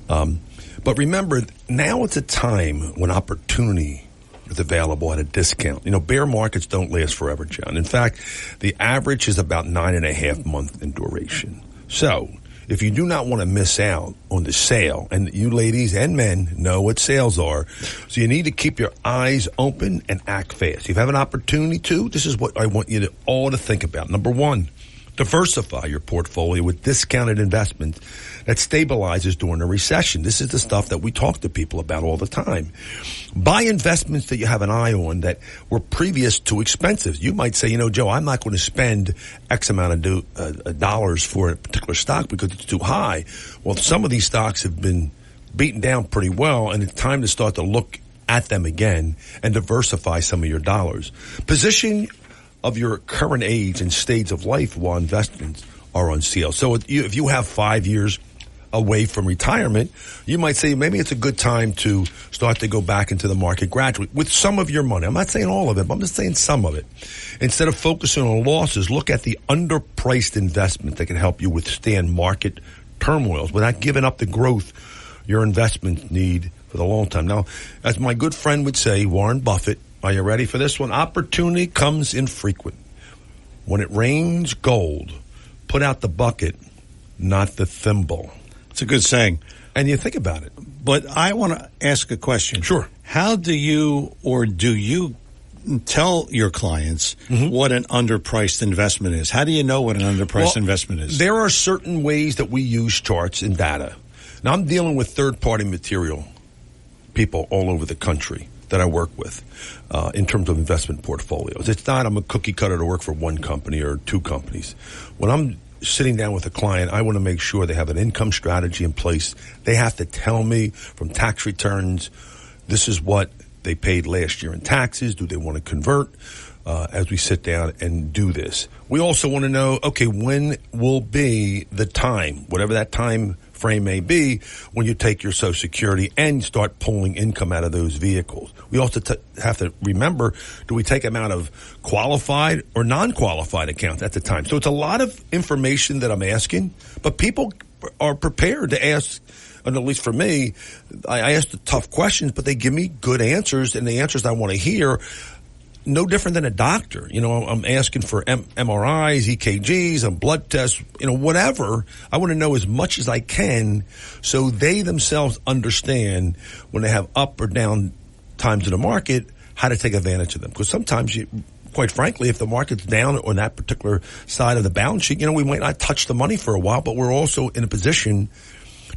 But remember, now it's a time when opportunity is available at a discount. Bear markets don't last forever, John. In fact, the average is about 9.5 months in duration. So if you do not want to miss out on the sale, and you ladies and men know what sales are, so you need to keep your eyes open and act fast. If you have an opportunity to, this is what I want you to all to think about. Number one, diversify your portfolio with discounted investments that stabilizes during a recession. This is the stuff that we talk to people about all the time. Buy investments that you have an eye on that were previous too expensive. You might say, Joe, I'm not going to spend X amount of dollars for a particular stock because it's too high. Well, some of these stocks have been beaten down pretty well, and it's time to start to look at them again and diversify some of your dollars. Position of your current age and stage of life while investments are on sale. So if you have 5 years away from retirement, you might say maybe it's a good time to start to go back into the market gradually with some of your money. I'm not saying all of it, but I'm just saying some of it. Instead of focusing on losses, look at the underpriced investment that can help you withstand market turmoils without giving up the growth your investments need for the long time. Now, as my good friend would say, Warren Buffett, are you ready for this one? Opportunity comes infrequent. When it rains gold, put out the bucket, not the thimble. It's a good saying. And you think about it. But I want to ask a question. Sure. How do you tell your clients what an underpriced investment is? How do you know what an underpriced investment is? There are certain ways that we use charts and data. Now, I'm dealing with third-party material people all over the country that I work with in terms of investment portfolios. It's not I'm a cookie cutter to work for one company or two companies. When I'm sitting down with a client, I want to make sure they have an income strategy in place. They have to tell me from tax returns, this is what they paid last year in taxes. Do they want to convert as we sit down and do this? We also want to know, okay, when will be the time, whatever that time frame may be, when you take your Social Security and start pulling income out of those vehicles. We also have to remember, do we take them out of qualified or non-qualified accounts at the time? So it's a lot of information that I'm asking, but people are prepared to ask, and at least for me, I ask the tough questions, but they give me good answers, and the answers I want to hear. No different than a doctor. You know, I'm asking for MRIs, EKGs, and blood tests, whatever. I want to know as much as I can so they themselves understand when they have up or down times in the market, how to take advantage of them. Because sometimes, quite frankly, if the market's down on that particular side of the balance sheet, we might not touch the money for a while, but we're also in a position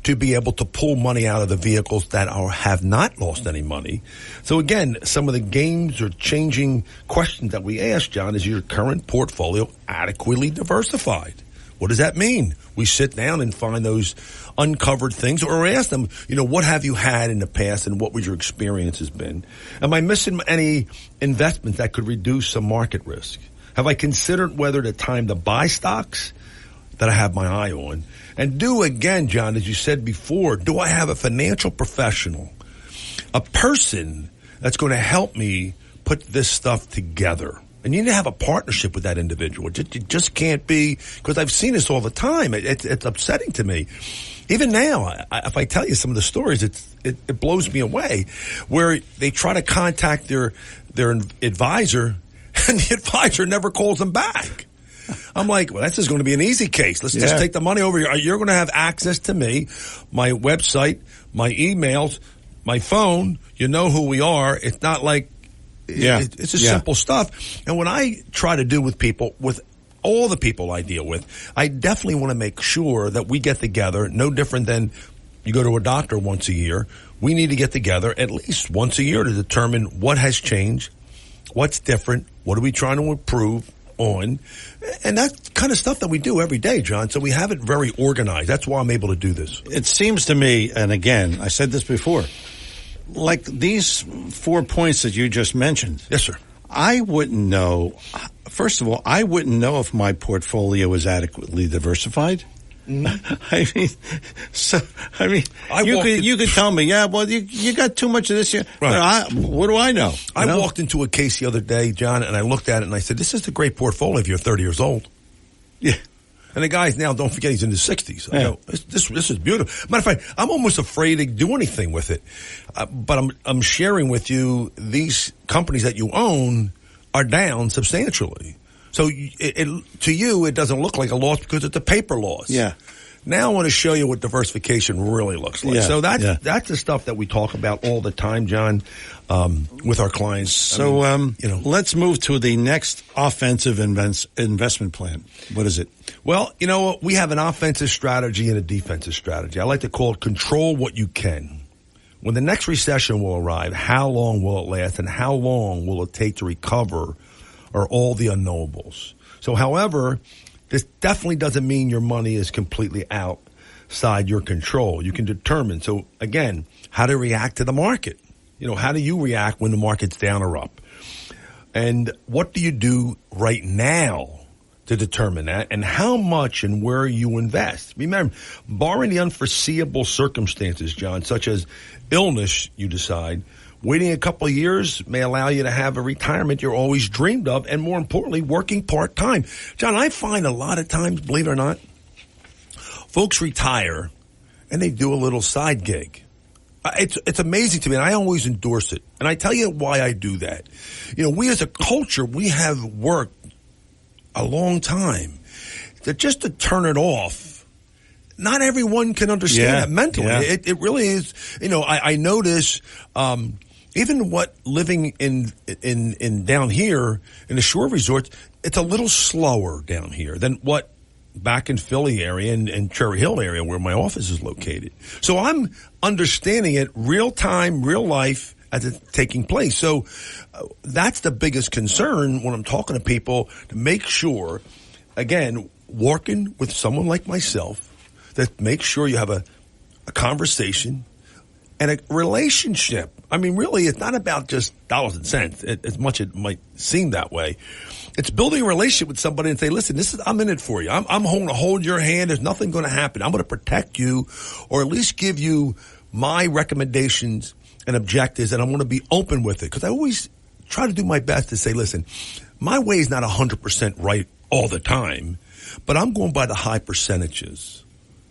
to be able to pull money out of the vehicles that have not lost any money. So again, some of the games or changing questions that we ask, John, is your current portfolio adequately diversified? What does that mean? We sit down and find those uncovered things, or ask them, what have you had in the past and what would your experience has been? Am I missing any investments that could reduce some market risk? Have I considered whether the time to buy stocks that I have my eye on? And again, John, as you said before, do I have a financial professional, a person that's going to help me put this stuff together? And you need to have a partnership with that individual. It just can't be, because I've seen this all the time. It's upsetting to me. Even now, if I tell you some of the stories, it blows me away, where they try to contact their advisor, and the advisor never calls them back. I'm like, well, that's just going to be an easy case. Let's just take the money over here. You're going to have access to me, my website, my emails, my phone. You know who we are. It's not like, it's just simple stuff. And what I try to do with people, with all the people I deal with, I definitely want to make sure that we get together, no different than you go to a doctor once a year. We need to get together at least once a year to determine what has changed, what's different, what are we trying to improve on, and that's kind of stuff that we do every day, John. So we have it very organized. That's why I'm able to do this. It seems to me, and again, I said this before, like these 4 points that you just mentioned. Yes, sir. I wouldn't know. First of all, I wouldn't know if my portfolio is adequately diversified. You could tell me, you got too much of this here. Right. What do I know? I walked into a case the other day, John, and I looked at it and I said, this is a great portfolio if you're 30 years old. Yeah. And the guy's now, don't forget, he's in his 60s. I go, this is beautiful. Matter of fact, I'm almost afraid to do anything with it. But I'm sharing with you, these companies that you own are down substantially. So to you, it doesn't look like a loss because it's a paper loss. Yeah. Now I want to show you what diversification really looks like. Yeah. So that's the stuff that we talk about all the time, John, with our clients. So, let's move to the next offensive investment plan. What is it? Well, we have an offensive strategy and a defensive strategy. I like to call it control what you can. When the next recession will arrive, how long will it last and how long will it take to recover are all the unknowables. So, however, this definitely doesn't mean your money is completely outside your control. You can determine. So, again, how to react to the market. How do you react when the market's down or up? And what do you do right now to determine that? And how much and where you invest? Remember, barring the unforeseeable circumstances, John, such as illness, you decide, waiting a couple of years may allow you to have a retirement you're always dreamed of, and more importantly, working part-time. John, I find a lot of times, believe it or not, folks retire and they do a little side gig. It's amazing to me, and I always endorse it. And I tell you why I do that. We as a culture, we have worked a long time. Just to turn it off, not everyone can understand that mentally. Yeah. It really is. I notice even what living in down here in the shore resorts, it's a little slower down here than what back in Philly area and Cherry Hill area where my office is located. So I'm understanding it real time, real life as it's taking place. So that's the biggest concern when I'm talking to people, to make sure, again, working with someone like myself that makes sure you have a conversation and a relationship. I mean, really, it's not about just dollars and cents, as much as it might seem that way. It's building a relationship with somebody and say, listen, I'm in it for you. I'm going to hold your hand. There's nothing going to happen. I'm going to protect you, or at least give you my recommendations and objectives, and I'm going to be open with it. Because I always try to do my best to say, listen, my way is not 100% right all the time, but I'm going by the high percentages.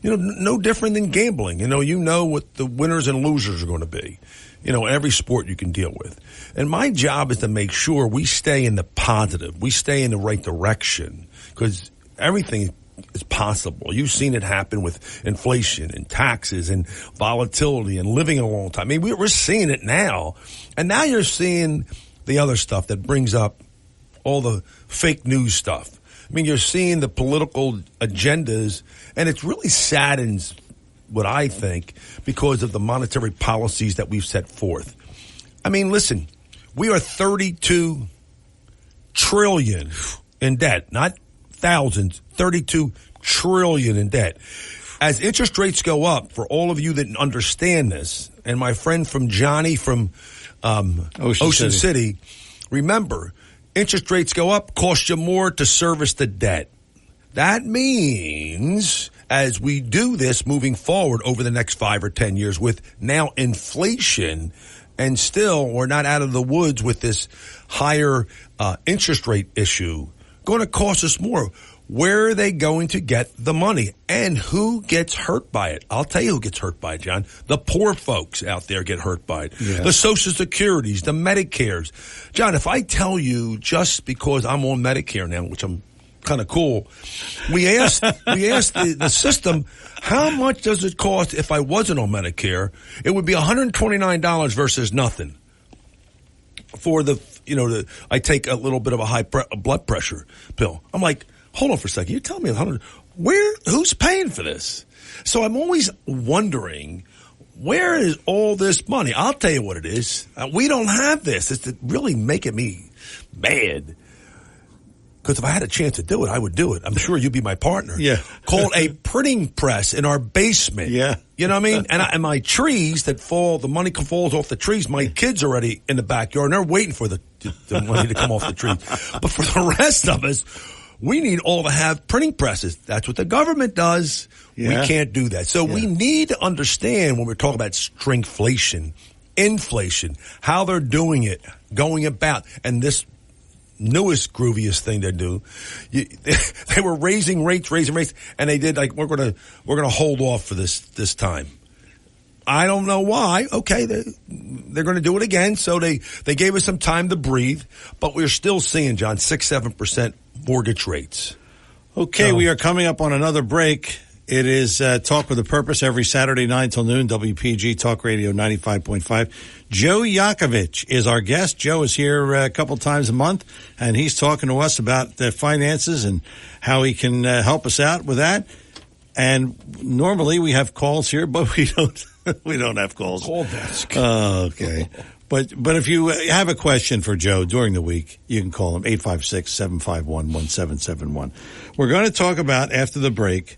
You know, no different than gambling. You know what the winners and losers are going to be. You know, every sport you can deal with. And my job is to make sure we stay in the positive. We stay in the right direction, because everything is possible. You've seen it happen with inflation and taxes and volatility and living a long time. I mean, we're seeing it now. And now you're seeing the other stuff that brings up all the fake news stuff. I mean, you're seeing the political agendas, and it really saddens what I think, because of the monetary policies that we've set forth. I mean, listen, we are $32 trillion in debt, not thousands, $32 trillion in debt. As interest rates go up, for all of you that understand this, and my friend from Johnny from Ocean City, remember, interest rates go up, cost you more to service the debt. That means, as we do this moving forward over the next 5 or 10 years with now inflation, and still we're not out of the woods with this higher interest rate issue, going to cost us more. Where are they going to get the money? And who gets hurt by it? I'll tell you who gets hurt by it, John. The poor folks out there get hurt by it. Yeah. The Social Securities, the Medicares. John, if I tell you, just because I'm on Medicare now, which I'm kind of cool, we asked the system, how much does it cost if I wasn't on Medicare? It would be $129 versus nothing. For I take a little bit of a high blood pressure pill. I'm like, hold on for a second. You tell me who's paying for this? So I'm always wondering, where is all this money? I'll tell you what it is. We don't have this. It's really making me mad. Because if I had a chance to do it, I would do it. I'm sure you'd be my partner. Yeah. Called a printing press in our basement. Yeah. You know what I mean? And my trees that fall, the money falls off the trees. My kids are already in the backyard, and they're waiting for the money to come off the tree. But for the rest of us, we need all to have printing presses. That's what the government does. Yeah. We can't do that. So we need to understand, when we're talking about stringflation, inflation, how they're doing it, going about, and this newest grooviest thing they do, they were raising rates, and they did like, we're gonna hold off for this time. I don't know why. Okay, they're going to do it again. So they gave us some time to breathe, but we're still seeing, John, 6-7% mortgage rates. Okay, we are coming up on another break. It is Talk with a Purpose every Saturday 9 till noon, WPG Talk Radio 95.5. Joe Yakovich is our guest. Joe is here a couple times a month, and he's talking to us about the finances and how he can help us out with that. And normally we have calls here, but we don't. We don't have calls. Call desk. Okay. But if you have a question for Joe during the week, you can call him 856-751-1771. We're going to talk about, after the break,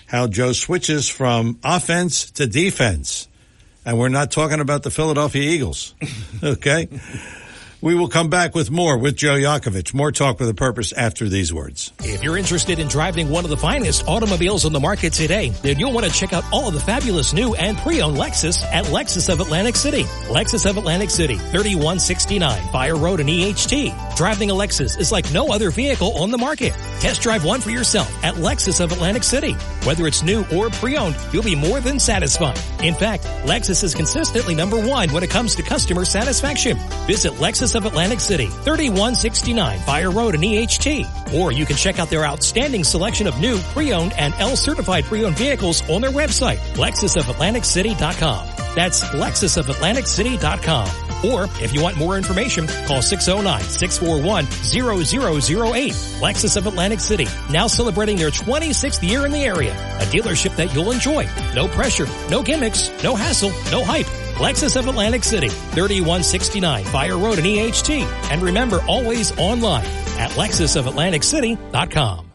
how Joe switches from offense to defense. And we're not talking about the Philadelphia Eagles. Okay? We will come back with more with Joe Yakovich. More Talk with a Purpose after these words. If you're interested in driving one of the finest automobiles on the market today, then you'll want to check out all of the fabulous new and pre-owned Lexus at Lexus of Atlantic City. Lexus of Atlantic City, 3169 Fire Road in EHT. Driving a Lexus is like no other vehicle on the market. Test drive one for yourself at Lexus of Atlantic City. Whether it's new or pre-owned, you'll be more than satisfied. In fact, Lexus is consistently #1 when it comes to customer satisfaction. Visit Lexus of Atlantic City, 3169 Fire Road in EHT. Or you can check out their outstanding selection of new, pre-owned, and L-certified pre-owned vehicles on their website, LexusOfAtlanticCity.com. That's LexusOfAtlanticCity.com. Or if you want more information, call 609-641-0008. Lexus of Atlantic City, now celebrating their 26th year in the area. A dealership that you'll enjoy. No pressure, no gimmicks, no hassle, no hype. Lexus of Atlantic City, 3169 Fire Road in EHT. And remember, always online at LexusOfAtlanticCity.com.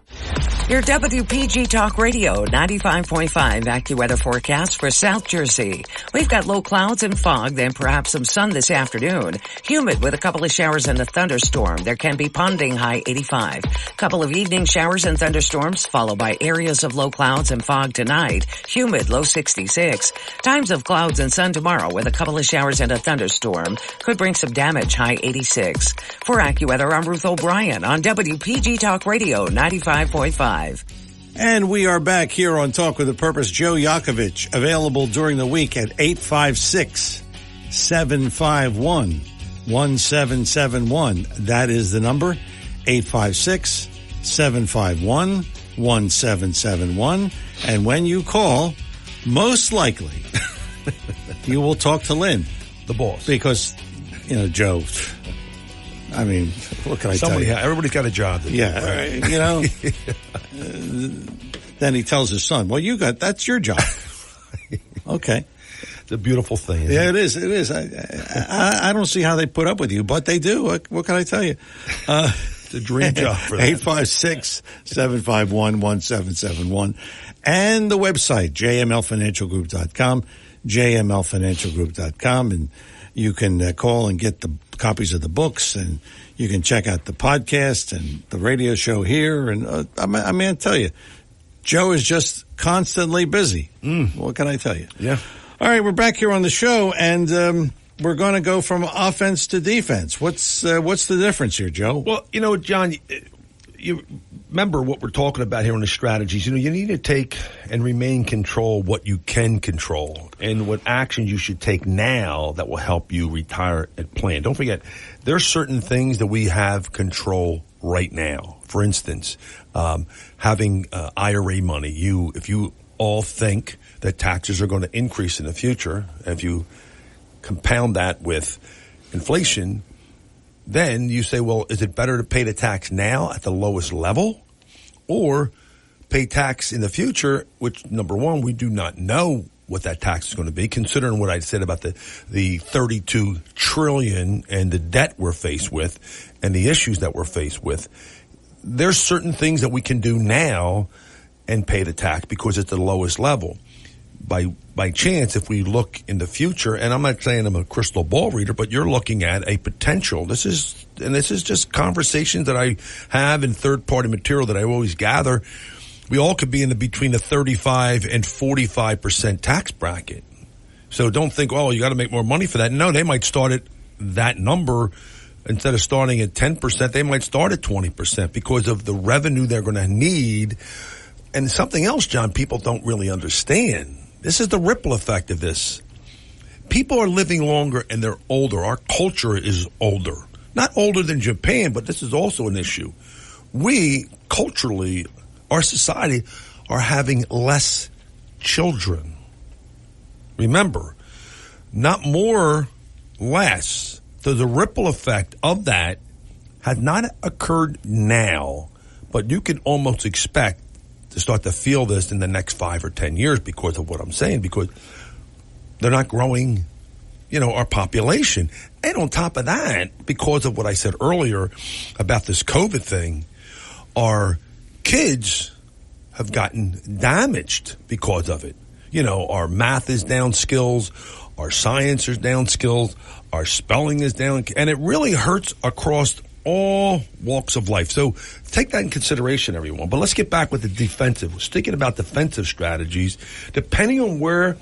Your WPG Talk Radio 95.5 AccuWeather forecast for South Jersey. We've got low clouds and fog, then perhaps some sun this afternoon. Humid with a couple of showers and a thunderstorm. There can be ponding, high 85. Couple of evening showers and thunderstorms, followed by areas of low clouds and fog tonight. Humid, low 66. Times of clouds and sun tomorrow with a couple of showers and a thunderstorm. Could bring some damage, high 86. For AccuWeather, I'm Ruth O'Brien on WPG Talk Radio 95.5. And we are back here on Talk with a Purpose. Joe Yakovich, available during the week at 856-751-1771. That is the number, 856-751-1771. And when you call, most likely, you will talk to Lynn, the boss. Because, Joe, I mean, what can I tell you? Everybody's got a job to do. Yeah, right? Then he tells his son, well, that's your job. Okay. It's a beautiful thing. It is. It is. I don't see how they put up with you, but they do. What can I tell you? It's a dream job for them. 856-751-1771. And the website, jmlfinancialgroup.com, jmlfinancialgroup.com. And you can call and get the copies of the books, and you can check out the podcast and the radio show here. And I tell you, Joe is just constantly busy. What can I tell you? Yeah. All right, we're back here on the show, and we're going to go from offense to defense. What's the difference here, Joe? Well, John, you remember what we're talking about here on the strategies. You need to take and remain control what you can control and what actions you should take now that will help you retire and plan. Don't forget, there are certain things that we have control right now. For instance, having IRA money. If you all think that taxes are going to increase in the future, if you compound that with inflation, then you say, well, is it better to pay the tax now at the lowest level or pay tax in the future, which, number one, we do not know what that tax is going to be, considering what I said about the $32 trillion and the debt we're faced with and the issues that we're faced with. There's certain things that we can do now and pay the tax because it's the lowest level. By chance, if we look in the future, and I'm not saying I'm a crystal ball reader, but you're looking at a potential. This is just conversations that I have in third-party material that I always gather. We all could be in between the 35 and 45% tax bracket. So don't think, oh, you got to make more money for that. No, they might start at that number. Instead of starting at 10%, they might start at 20% because of the revenue they're going to need. And something else, John, people don't really understand. This is the ripple effect of this. People are living longer and they're older. Our culture is older. Not older than Japan, but this is also an issue. We, culturally, our society, are having less children. Remember, not more, less. So the ripple effect of that has not occurred now, but you can almost expect to start to feel this in the next 5 or 10 years because of what I'm saying, because they're not growing, our population. And on top of that, because of what I said earlier about this COVID thing, our kids have gotten damaged because of it. Our math is down skills, our science is down skills, our spelling is down, and it really hurts across all walks of life. So take that in consideration, everyone. But let's get back with the defensive. We're thinking about defensive strategies, depending on where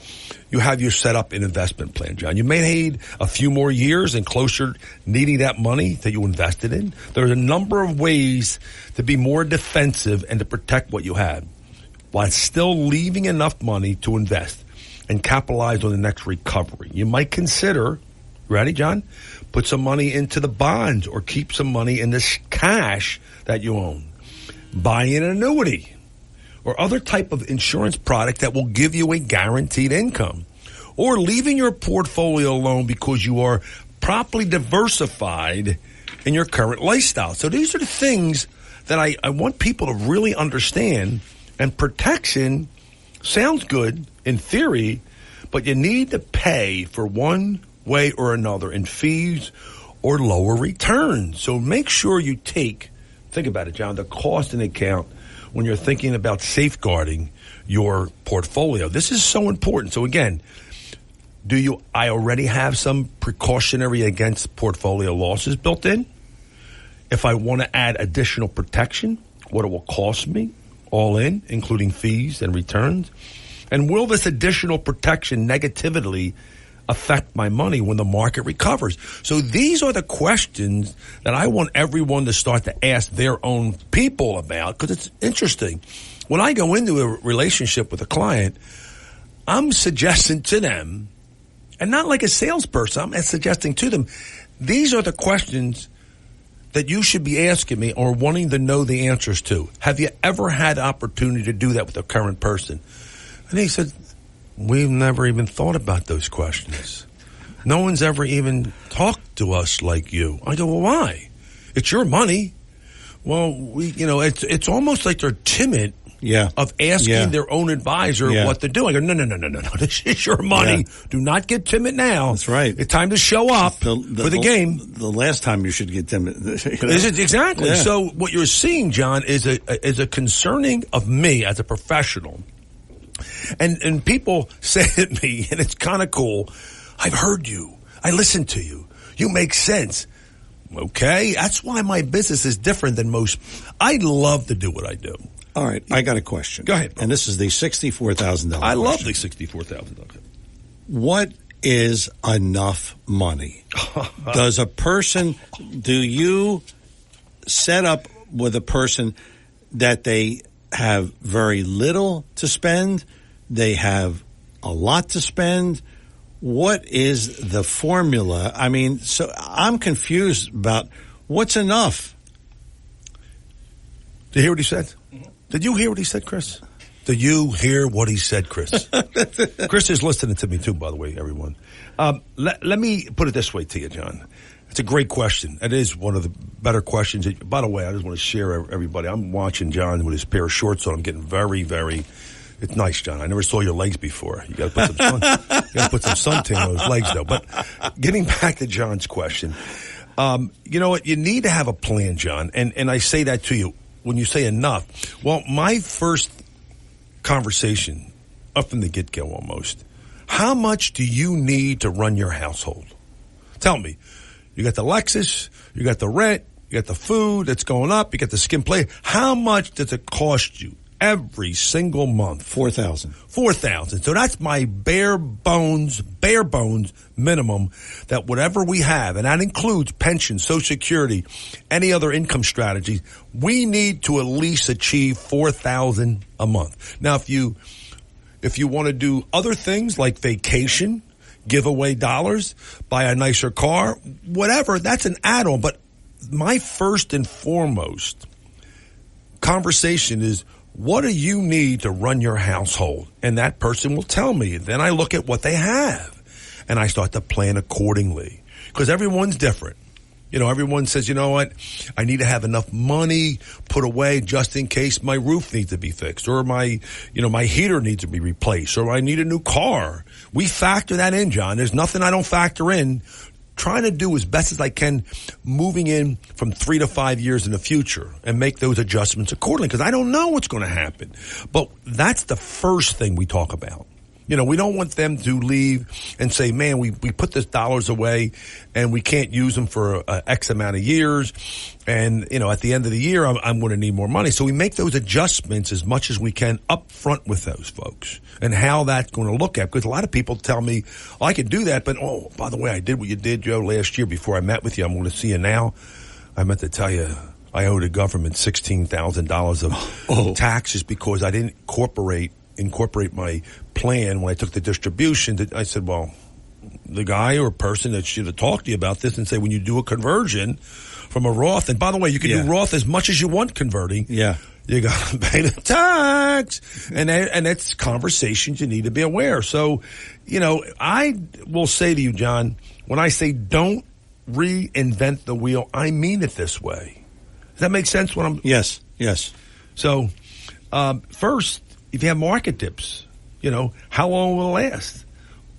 you have your setup and investment plan, John. You may need a few more years and closer needing that money that you invested in. There's a number of ways to be more defensive and to protect what you have while still leaving enough money to invest and capitalize on the next recovery. You might consider, ready, John? Put some money into the bonds or keep some money in this cash that you own. Buy an annuity or other type of insurance product that will give you a guaranteed income. Or leaving your portfolio alone because you are properly diversified in your current lifestyle. So these are the things that I want people to really understand. And protection sounds good in theory, but you need to pay for one way or another in fees or lower returns. So make sure you think about it, John, the cost into account when you're thinking about safeguarding your portfolio. This is so important. So again, I already have some precautionary against portfolio losses built in? If I want to add additional protection, what it will cost me, all in, including fees and returns? And will this additional protection negatively affect my money when the market recovers? So these are the questions that I want everyone to start to ask their own people about, because it's interesting. When I go into a relationship with a client, I'm suggesting to them, and not like a salesperson, I'm suggesting to them, these are the questions that you should be asking me or wanting to know the answers to. Have you ever had opportunity to do that with a current person? And he said, we've never even thought about those questions. No one's ever even talked to us like you. I go, well, why? It's your money. Well, it's almost like they're timid of asking their own advisor what to do. I go, no. This is your money. Yeah. Do not get timid now. That's right. It's time to show up for the game. The last time you should get timid. Is it exactly? Yeah. So what you're seeing, John, is a concerning of me as a professional. And people say to me, and it's kind of cool, I've heard you. I listened to you. You make sense. Okay, that's why my business is different than most. I love to do what I do. All right, I got a question. Go ahead. And this is the $64,000 I love the $64,000. What is enough money? Do you set up with a person that they have very little to spend, they have a lot to spend? What is the formula? I mean, so I'm confused about what's enough. Did you hear what he said? Mm-hmm. Did you hear what he said, Chris? Did you hear what he said, Chris? Chris is listening to me too, by the way, everyone. Let me put it this way to you, John. It's a great question. It is one of the better questions. By the way, I just want to share everybody. I'm watching John with his pair of shorts on. I'm getting very, very... It's nice, John. I never saw your legs before. You got to put some suntan on those legs, though. But getting back to John's question, you know what? You need to have a plan, John. And I say that to you when you say enough. Well, my first conversation, up from the get-go almost, how much do you need to run your household? Tell me. You got the Lexus, you got the rent, you got the food that's going up, you got the skin play. How much does it cost you? Every single month. $4,000. So that's my bare bones minimum, that whatever we have, and that includes pension, Social Security, any other income strategies, we need to at least achieve $4,000 a month. Now, if you want to do other things like vacation, give away dollars, buy a nicer car, whatever, that's an add-on. But my first and foremost conversation is, what do you need to run your household? And that person will tell me. Then I look at what they have, and I start to plan accordingly. Because everyone's different. You know, everyone says, you know what, I need to have enough money put away just in case my roof needs to be fixed, or my heater needs to be replaced, or I need a new car. We factor that in, John. There's nothing I don't factor in. Trying to do as best as I can, moving in from 3 to 5 years in the future, and make those adjustments accordingly, because I don't know what's going to happen. But that's the first thing we talk about. You know, we don't want them to leave and say, man, we put this dollars away and we can't use them for X amount of years. And, you know, at the end of the year, I'm going to need more money. So we make those adjustments as much as we can up front with those folks, and how that's going to look at. Because a lot of people tell me, oh, I could do that, but, oh, by the way, I did what you did, Joe, last year before I met with you. I'm going to see you now. I meant to tell you, I owe the government $16,000 of taxes because I didn't incorporate my plan when I took the distribution. I said, well, the guy or person that should have talked to you about this and say, when you do a conversion from a Roth, and by the way, you can do Roth as much as you want converting. Yeah. You got to pay the tax. And that's conversations you need to be aware. So, you know, I will say to you, John, when I say don't reinvent the wheel, I mean it this way. Does that make sense? Yes. So, first, if you have market dips, you know, how long will it last?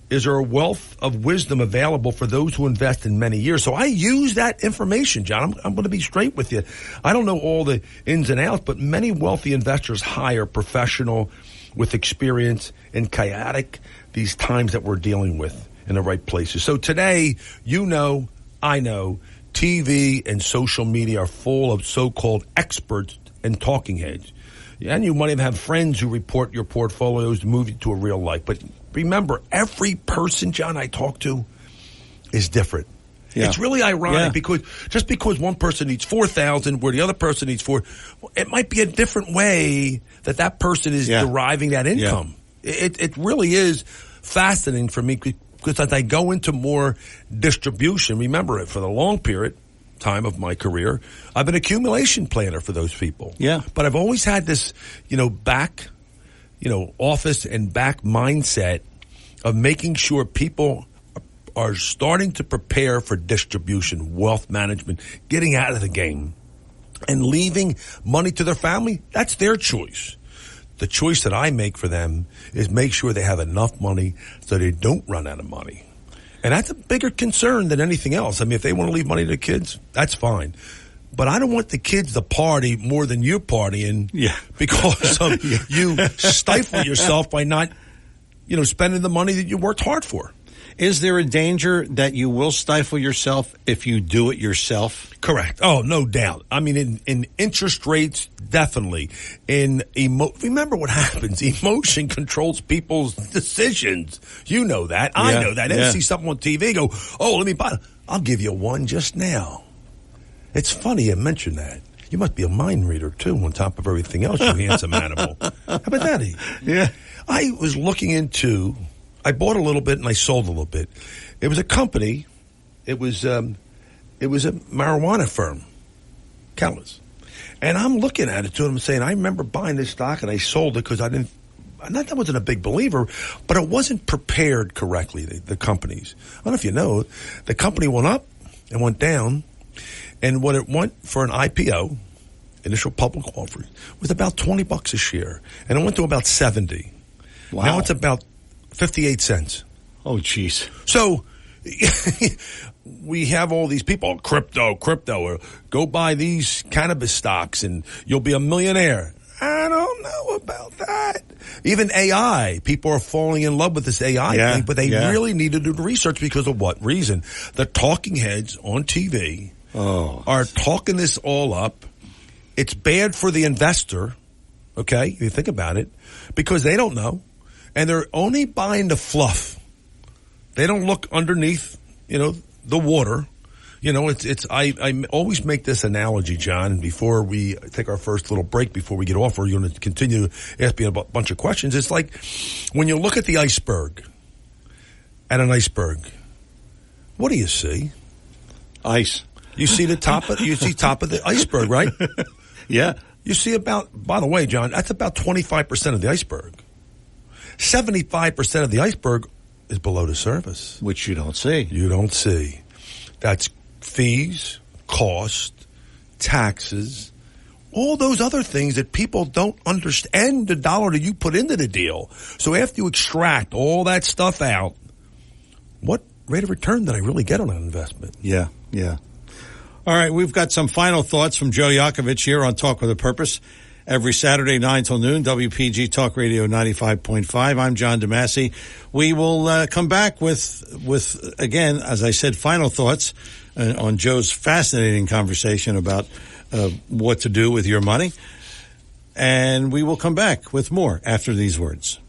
is there a wealth of wisdom available for those who invest in many years? So I use that information, John. I'm going to be straight with you. I don't know all the ins and outs, but many wealthy investors hire professional with experience in chaotic these times that we're dealing with in the right places. So today, you know, I know, TV and social media are full of so-called experts and talking heads. And you might even have friends who report your portfolios to move you to a real life. But remember, every person, John, I talk to is different. Yeah. It's really ironic because just because one person needs 4,000 where the other person needs 4, it might be a different way that person is deriving that income. Yeah. It really is fascinating for me because as I go into more distribution, remember, for the long period time of my career, I've been an accumulation planner for those people. Yeah. But I've always had this, back, office and back mindset of making sure people are starting to prepare for distribution, wealth management, getting out of the game and leaving money to their family. That's their choice. The choice that I make for them is make sure they have enough money so they don't run out of money. And that's a bigger concern than anything else. I mean, if they want to leave money to the kids, that's fine. But I don't want the kids to party more than you're partying because of you stifle yourself by not, spending the money that you worked hard for. Is there a danger that you will stifle yourself if you do it yourself? Correct. Oh, no doubt. I mean, in interest rates, definitely. Remember what happens. Emotion controls people's decisions. You know that. I know that. They see something on TV, go, oh, let me buy it. I'll give you one just now. It's funny you mention that. You must be a mind reader, too, on top of everything else, you handsome animal. How about that? Yeah. I was looking into... I bought a little bit and I sold a little bit. It was a company. It was a marijuana firm, Kellis. And I'm looking at it to them and saying, I remember buying this stock and I sold it because I wasn't a big believer, but it wasn't prepared correctly, the companies. I don't know if you know, the company went up and went down, and what it went for an IPO, initial public offering, was about $20 a share. And it went to about 70. Wow. Now it's about 58 cents. Oh, jeez. So we have all these people, crypto, or go buy these cannabis stocks and you'll be a millionaire. I don't know about that. Even AI, people are falling in love with this AI thing, but they really need to do the research because of what reason? The talking heads on TV are talking this all up. It's bad for the investor, okay, if you think about it, because they don't know. And they're only buying the fluff. They don't look underneath, the water. I always make this analogy, John, and before we take our first little break, before we get off, we're going to continue to ask me a bunch of questions. It's like when you look at the iceberg, what do you see? Ice. You see top of the iceberg, right? Yeah. You see by the way, John, that's about 25% of the iceberg. 75% of the iceberg is below the surface. Which you don't see. You don't see. That's fees, cost, taxes, all those other things that people don't understand, and the dollar that you put into the deal. So after you extract all that stuff out, what rate of return did I really get on an investment? Yeah. All right, we've got some final thoughts from Joe Yakovich here on Talk with a Purpose. Every Saturday, 9 till noon, WPG Talk Radio 95.5. I'm John DeMasi. We will come back with again, as I said, final thoughts on Joe's fascinating conversation about what to do with your money. And we will come back with more after these words.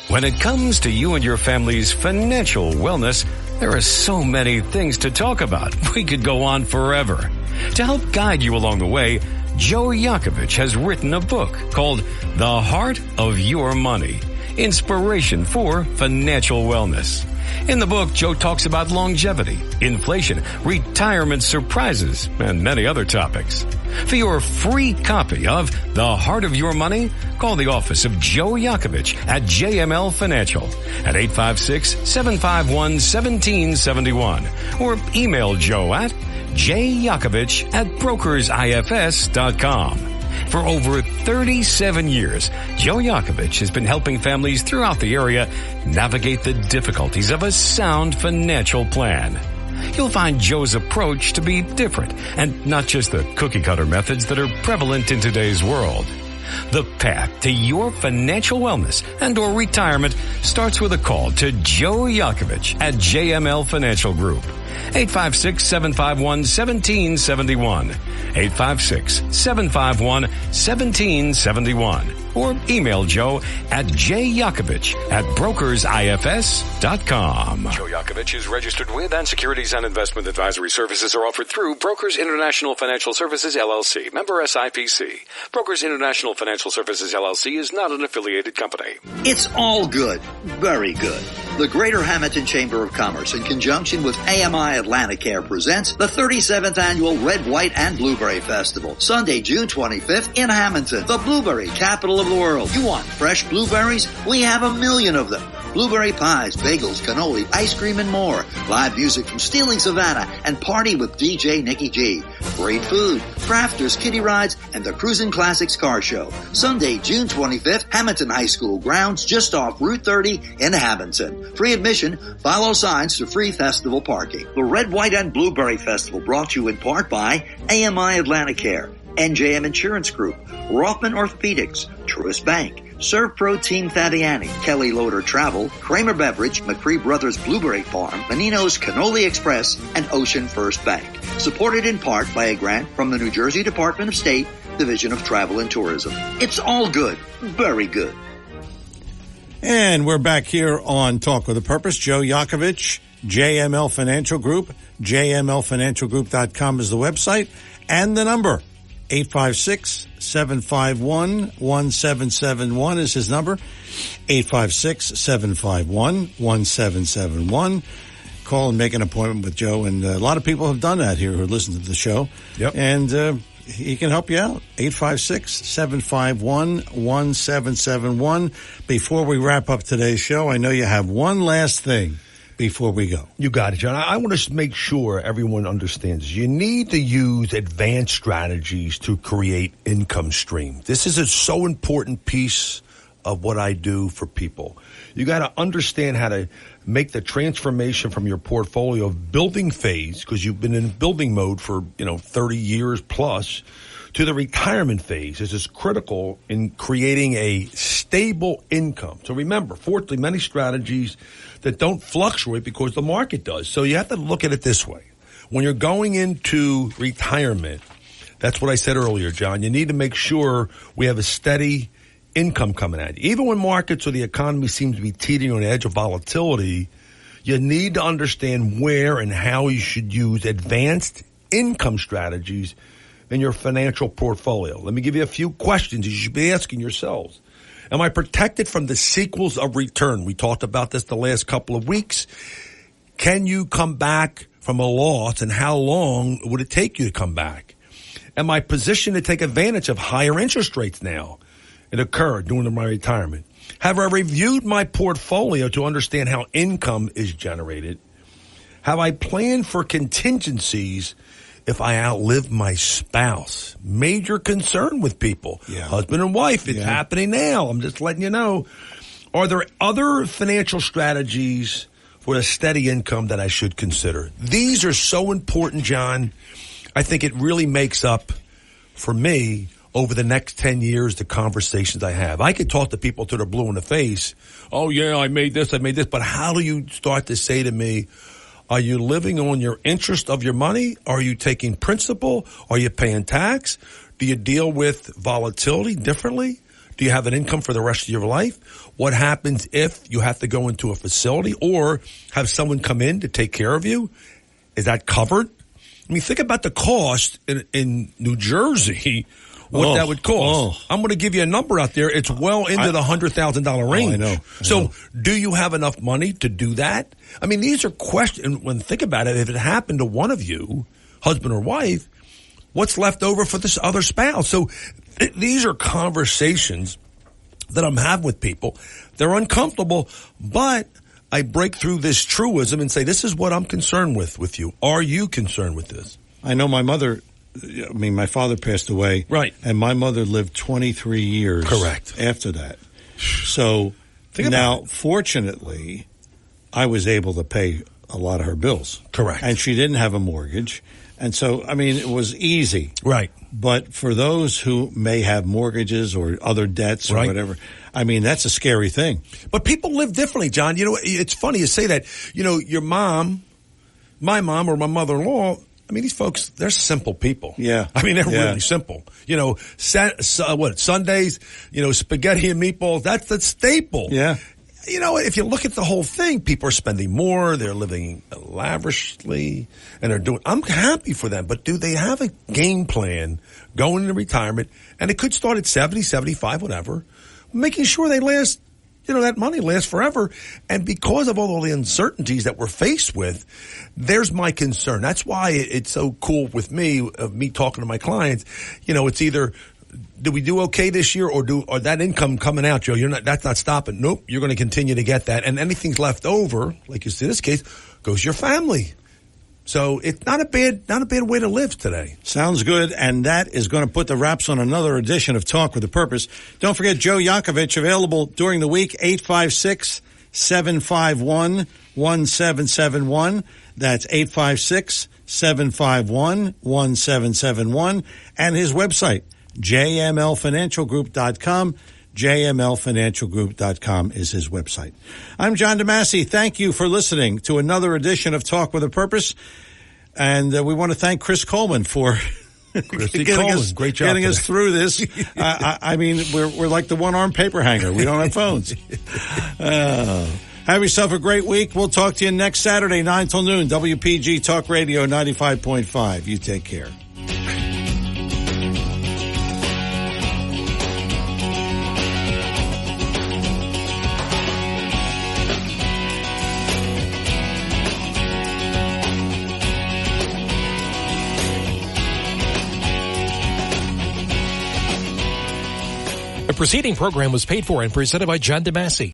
When it comes to you and your family's financial wellness, there are so many things to talk about. We could go on forever. To help guide you along the way, Joe Yakovich has written a book called The Heart of Your Money, Inspiration for Financial Wellness. In the book, Joe talks about longevity, inflation, retirement surprises, and many other topics. For your free copy of The Heart of Your Money, call the office of Joe Yakovich at JML Financial at 856-751-1771 or email Joe at jyakovich@brokersifs.com. For over 37 years, Joe Yakovich has been helping families throughout the area navigate the difficulties of a sound financial plan. You'll find Joe's approach to be different and not just the cookie-cutter methods that are prevalent in today's world. The path to your financial wellness and or retirement starts with a call to Joe Yakovich at JML Financial Group. 856-751-1771. 856-751-1771. Or email Joe at jyakovich@brokersifs.com. Joe Yakovich is registered with and securities and investment advisory services are offered through Brokers International Financial Services, LLC. Member SIPC. Brokers International Financial Services, LLC is not an affiliated company. It's all good. Very good. The Greater Hamilton Chamber of Commerce, in conjunction with AMI Atlanticare, presents the 37th Annual Red, White, and Blueberry Festival, Sunday, June 25th in Hamilton, the blueberry capital of the world. You want fresh blueberries? We have 1 million of them. Blueberry pies, bagels, cannoli, ice cream, and more. Live music from Stealing Savannah and party with DJ Nikki G. Great food, crafters, kiddie rides, and the Cruisin' Classics Car Show. Sunday, June 25th, Hamilton High School grounds just off Route 30 in Hamilton. Free admission, follow signs for free festival parking. The Red, White, and Blueberry Festival brought to you in part by AMI Atlanticare, NJM Insurance Group, Rothman Orthopedics, Truist Bank, ServPro Team Fabiani, Kelly Loader Travel, Kramer Beverage, McCree Brothers Blueberry Farm, Menino's Cannoli Express, and Ocean First Bank. Supported in part by a grant from the New Jersey Department of State, Division of Travel and Tourism. It's all good. Very good. And we're back here on Talk with a Purpose. Joe Yakovich, JML Financial Group. JMLFinancialGroup.com is the website. And the number, 856-751-1771 is his number. 856-751-1771. Call and make an appointment with Joe. And a lot of people have done that here who listen to the show. Yep. And he can help you out. 856-751-1771. Before we wrap up today's show, I know you have one last thing before we go. You got it, John. I want to make sure everyone understands. You need to use advanced strategies to create income stream. This is a so important piece of what I do for people. You got to understand how to make the transformation from your portfolio of building phase, because you've been in building mode for 30 years plus, to the retirement phase. This is critical in creating a stable income. So remember, fortunately, many strategies that don't fluctuate because the market does. So you have to look at it this way. When you're going into retirement, that's what I said earlier, John, you need to make sure we have a steady income coming at you. Even when markets or the economy seems to be teetering on the edge of volatility, you need to understand where and how you should use advanced income strategies in your financial portfolio. Let me give you a few questions you should be asking yourselves. Am I protected from the sequels of return? We talked about this the last couple of weeks. Can you come back from a loss, and how long would it take you to come back? Am I positioned to take advantage of higher interest rates now? It occurred during my retirement. Have I reviewed my portfolio to understand how income is generated? Have I planned for contingencies if I outlive my spouse? Major concern with people. Yeah. Husband and wife, it's happening now. I'm just letting you know. Are there other financial strategies for a steady income that I should consider? These are so important, John. I think it really makes up, for me, over the next 10 years, the conversations I have. I could talk to people till they're blue in the face. Oh, yeah, I made this. But how do you start to say to me, are you living on your interest of your money? Are you taking principal? Are you paying tax? Do you deal with volatility differently? Do you have an income for the rest of your life? What happens if you have to go into a facility or have someone come in to take care of you? Is that covered? I mean, think about the cost in New Jersey, what that would cost. I'm going to give you a number out there. It's well into the $100,000 range. I know. So do you have enough money to do that? I mean, these are questions. When think about it, if it happened to one of you, husband or wife, what's left over for this other spouse? So these are conversations that I'm having with people. They're uncomfortable, but I break through this truism and say, this is what I'm concerned with you. Are you concerned with this? I know my mother I mean, my father passed away. Right. And my mother lived 23 years. Correct. After that. So now, fortunately, I was able to pay a lot of her bills. Correct. And she didn't have a mortgage. And so, I mean, it was easy. Right. But for those who may have mortgages or other debts or whatever, I mean, that's a scary thing. But people live differently, John. You know, it's funny you say that. You know, your mom, my mom or my mother-in-law, I mean, these folks, they're simple people. Yeah. I mean, they're really simple. You know, Sundays, you know, spaghetti and meatballs, that's the staple. Yeah. You know, if you look at the whole thing, people are spending more, they're living lavishly, and they're doing, I'm happy for them, but do they have a game plan going into retirement? And it could start at 70, 75, whatever, making sure they last, you know, that money lasts forever. And because of all the uncertainties that we're faced with, there's my concern. That's why it's so cool with me, me talking to my clients. You know, it's either, do we do okay this year, or that income coming out, Joe? That's not stopping. Nope, you're going to continue to get that, and anything's left over, like you see in this case, goes to your family. So it's not a bad way to live today. Sounds good, and that is going to put the wraps on another edition of Talk with a Purpose. Don't forget Joe Yakovich, available during the week, 856-751-1771. That's 856-751-1771, and his website, jmlfinancialgroup.com. jmlfinancialgroup.com is his website. I'm John DeMasi. Thank you for listening to another edition of Talk with a Purpose. And we want to thank Chris Coleman for getting us through this. I mean, we're like the one-armed paper hanger. We don't have phones. Have yourself a great week. We'll talk to you next Saturday, 9 till noon, WPG Talk Radio 95.5. You take care. The preceding program was paid for and presented by John DeMasi.